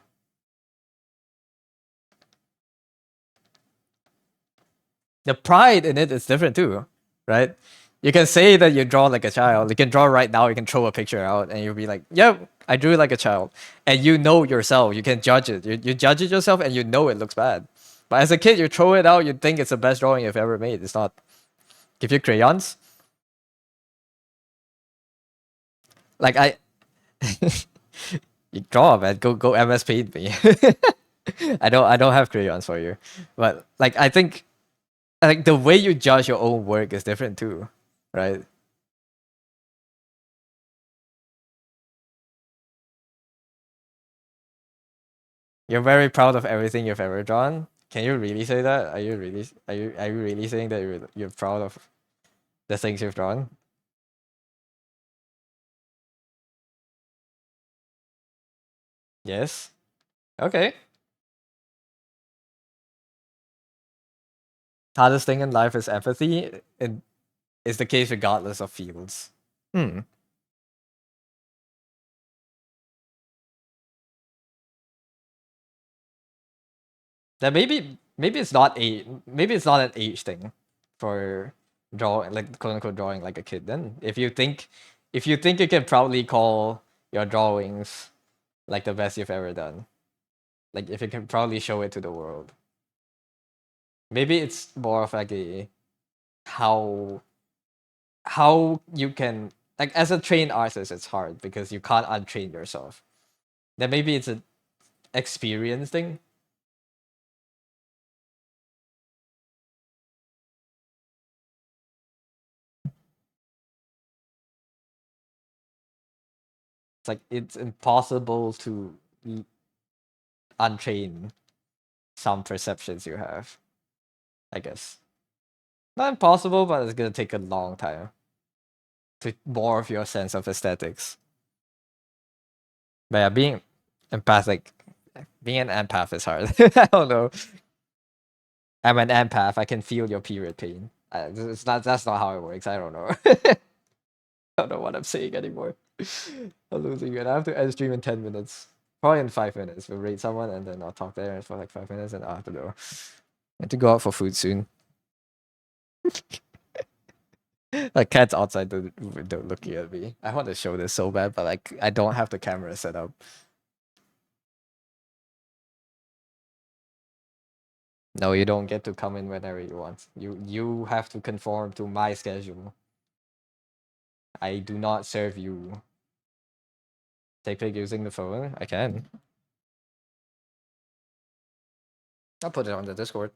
The pride in it is different too, right? You can say that you draw like a child. You can draw right now. You can throw a picture out, and you'll be like, "Yep, I drew like a child." And you know yourself. You can judge it. You judge it yourself, and you know it looks bad. But as a kid, you throw it out. You think it's the best drawing you've ever made. It's not. Give you crayons. Like I, you draw, man. Go MS Paint me. I don't have crayons for you, but like I think like the way you judge your own work is different too, right? You're very proud of everything you've ever drawn. Can you really say that? Are you really saying that you're proud of the things you've drawn? Yes. Okay. Hardest thing in life is empathy. It is the case regardless of fields. Hmm. That maybe it's not an age thing for drawing, like quote unquote drawing like a kid. Then if you think you can proudly call your drawings like the best you've ever done, like if you can proudly show it to the world, maybe it's more of like a how how you can, like, as a trained artist it's hard because you can't untrain yourself. Then maybe it's an experience thing. It's like it's impossible to untrain some perceptions you have, I guess. Not impossible, but it's gonna take a long time to morph your sense of aesthetics. But yeah, being empathic, being an empath is hard. I don't know. I'm an empath. I can feel your period pain. It's not. That's not how it works. I don't know. I don't know what I'm saying anymore. I'm losing it. I have to end stream in 10 minutes. Probably in 5 minutes. We'll rate someone and then I'll talk there for like 5 minutes and I'll have to go. I have to go out for food soon. Like cat's outside the window looking at me. I want to show this so bad, but like I don't have the camera set up. No, you don't get to come in whenever you want. You have to conform to my schedule. I do not serve you. Take pic using the phone? I can. I'll put it on the Discord.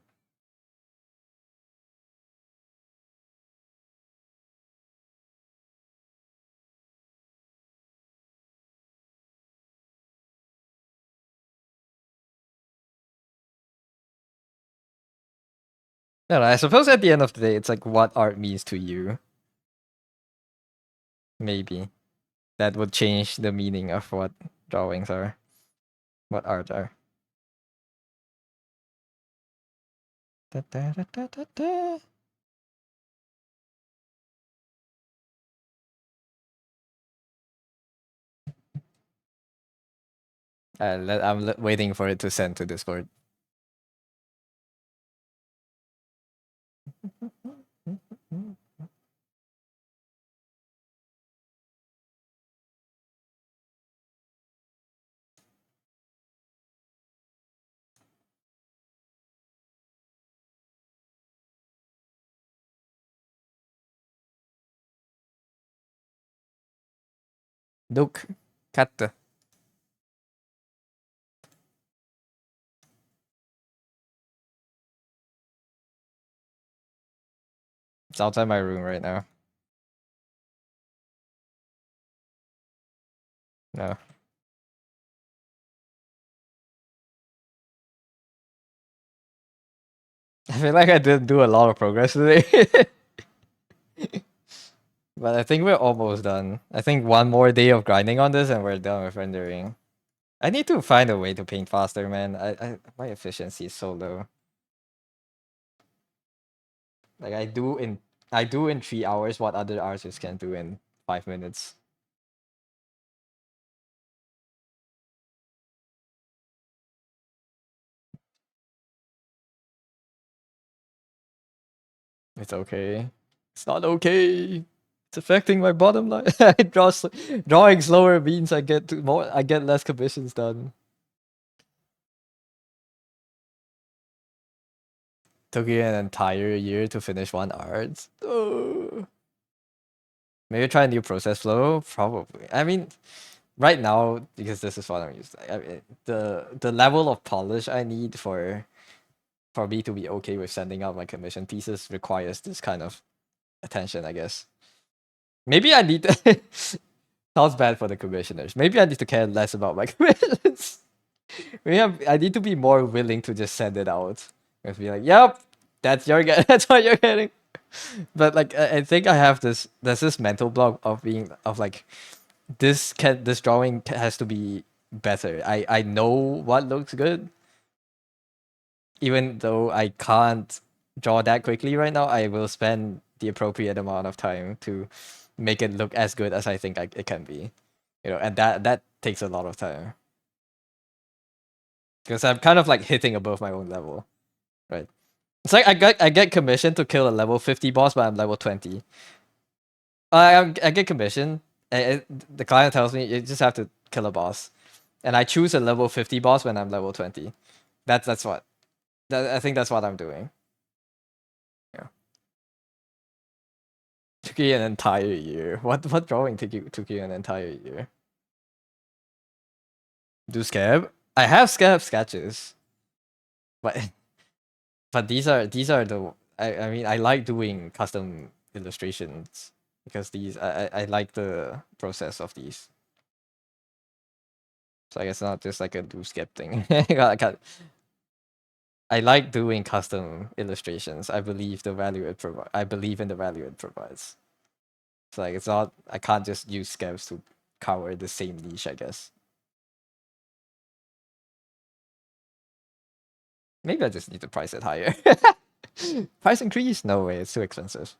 No, no, I suppose at the end of the day, it's like what art means to you. Maybe that would change the meaning of what drawings are, what art are. Da, da, da, da, da, da. I'm waiting for it to send to Discord. Look, cat. It's outside my room right now. No. I feel like I didn't do a lot of progress today. But I think we're almost done. I think one more day of grinding on this and we're done with rendering. I need to find a way to paint faster, man. My efficiency is so low. Like I do in 3 hours what other artists can do in 5 minutes. It's okay. It's not okay. It's affecting my bottom line. Drawing slower means I get less commissions done. Took you an entire year to finish one art. Oh. Maybe try a new process flow. Probably. I mean, right now because this is what I'm used to. I mean, the level of polish I need for me to be okay with sending out my commission pieces requires this kind of attention, I guess. Maybe I need to. Sounds bad for the commissioners. Maybe I need to care less about my commissions. Maybe I need to be more willing to just send it out It'd be like, yep, that's your that's what you're getting. But like I think I have there's this mental block of being of like this drawing has to be better. I know what looks good, even though I can't draw that quickly right now. I will spend the appropriate amount of time to make it look as good as I think it can be, and that takes a lot of time because I'm kind of like hitting above my own level, right? It's like I get commissioned to kill a level 50 boss, but I'm level 20. I get commissioned. The client tells me you just have to kill a boss, and I choose a level 50 boss when I'm level 20. That's what I think that's what I'm doing. Yeah, took you an entire year. What drawing took you an entire year? Do scab? I have scab sketches, but but these are the I mean I like doing custom illustrations because these I like the process of these. So I guess not just like a do skip thing. I like doing custom illustrations. I believe the value it provides. I believe in the value it provides. It's like it's not. I can't just use scabs to cover the same niche. I guess maybe I just need to price it higher. Price increase? No way. It's too expensive.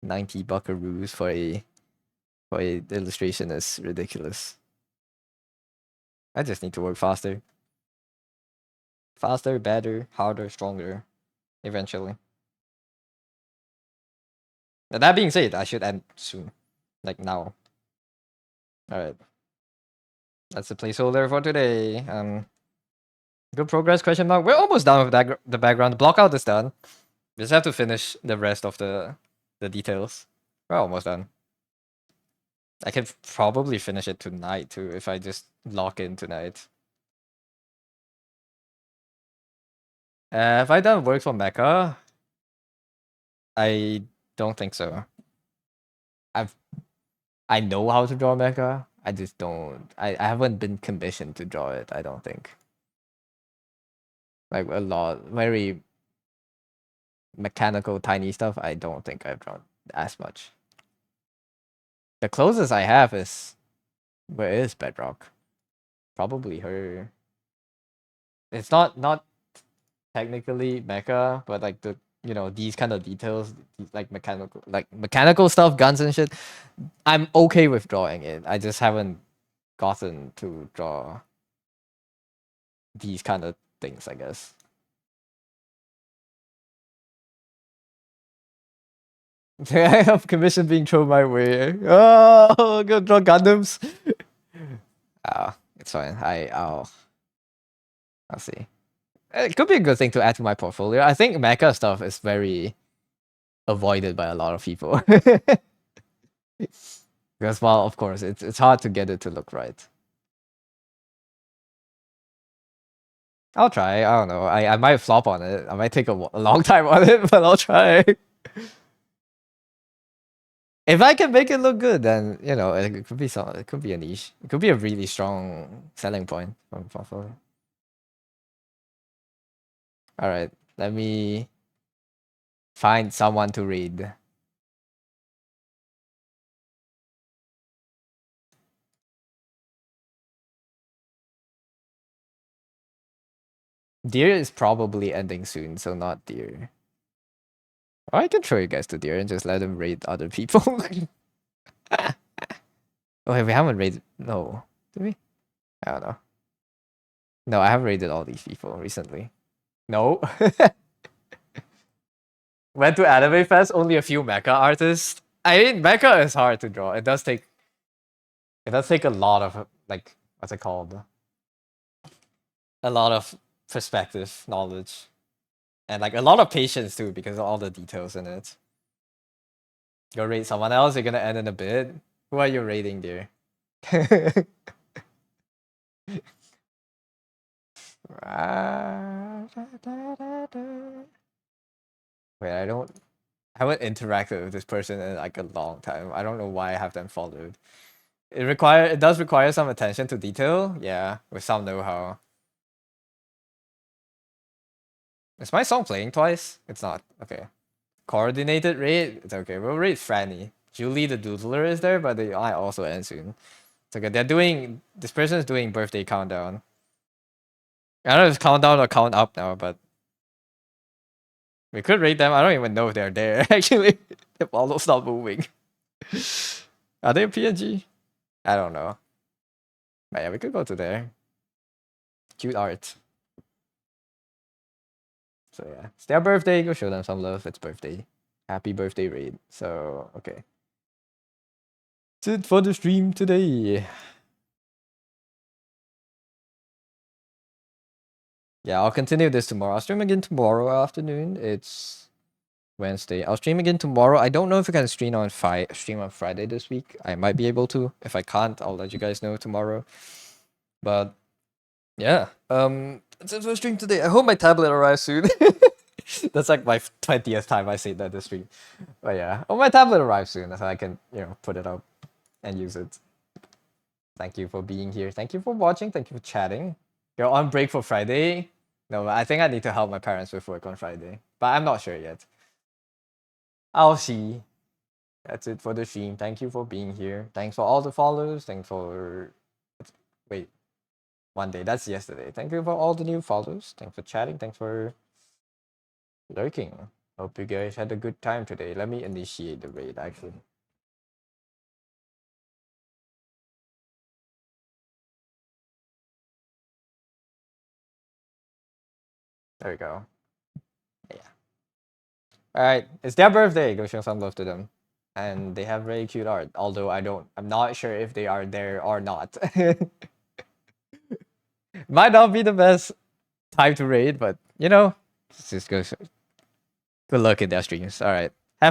90 buckaroos for a illustration is ridiculous. I just need to work faster. Faster, better, harder, stronger. Eventually. Now, that being said, I should end soon. Like now. Alright. That's the placeholder for today. Good progress, question mark. We're almost done with the background. The blockout is done. We just have to finish the rest of the details. We're almost done. I can probably finish it tonight too if I just lock in tonight. Have I done work for Mecha? I don't think so. I've I know how to draw Mecha. I just don't. I haven't been commissioned to draw it. I don't think. Like a lot, very mechanical, tiny stuff. I don't think I've drawn as much. The closest I have is where is Bedrock? Probably her. It's not technically mecha, but like these kind of details, like mechanical stuff, guns and shit. I'm okay with drawing it. I just haven't gotten to draw these kind of things, I guess. I have commission being thrown my way. Oh, go draw Gundams. It's fine. I'll see. It could be a good thing to add to my portfolio. I think mecha stuff is very avoided by a lot of people. Because, well, of course, it's hard to get it to look right. I'll try. I don't know. I might flop on it. I might take a long time on it, but I'll try. If I can make it look good, then it could be it could be a niche. It could be a really strong selling point from portfolio. All right, let me find someone to read. Deer is probably ending soon, so not Deer. Or I can throw you guys to Deer and just let them raid other people. Oh, wait, we haven't raided. No, did we? I don't know. No, I haven't raided all these people recently. No. Went to Anime Fest, only a few mecha artists. I mean, mecha is hard to draw. It does take a lot of like what's it called? A lot of perspective knowledge. And like a lot of patience too, because of all the details in it. Go raid someone else, you're gonna end in a bit. Who are you raiding, dear? Wait, I haven't interacted with this person in like a long time. I don't know why I have them followed. It does require some attention to detail, yeah, with some know-how. Is my song playing twice? It's not. Okay. Coordinated raid? It's okay. We'll raid Franny. Julie the Doodler is there, but they might also end soon. It's okay. This person is doing birthday countdown. I don't know if it's countdown or count up now, but we could raid them. I don't even know if they're there, actually. The follow's not moving. Are they a PNG? I don't know. But yeah, we could go to there. Cute art. So yeah, it's their birthday. Go show them some love. It's birthday. Happy birthday raid. So okay. That's it for the stream today. Yeah, I'll continue this tomorrow. I'll stream again tomorrow afternoon. It's Wednesday. I'll stream again tomorrow. I don't know if I can stream on Friday this week. I might be able to. If I can't, I'll let you guys know tomorrow. But yeah, that's it for the stream today. I hope my tablet arrives soon. That's like my 20th time I say that this stream. But yeah, my tablet arrives soon, so I can put it up and use it. Thank you for being here. Thank you for watching. Thank you for chatting. You're on break for Friday? No, I think I need to help my parents with work on Friday, but I'm not sure yet. I'll see. That's it for the stream. Thank you for being here. Thanks for all the follows. Thanks for wait, one day. That's yesterday. Thank you for all the new follows. Thanks for chatting. Thanks for lurking. Hope you guys had a good time today. Let me initiate the raid actually. There we go. Yeah. All right, it's their birthday. Go show some love to them. And they have very cute art. Although I'm not sure if they are there or not. Might not be the best time to raid, but just go. Good luck in their streams. All right.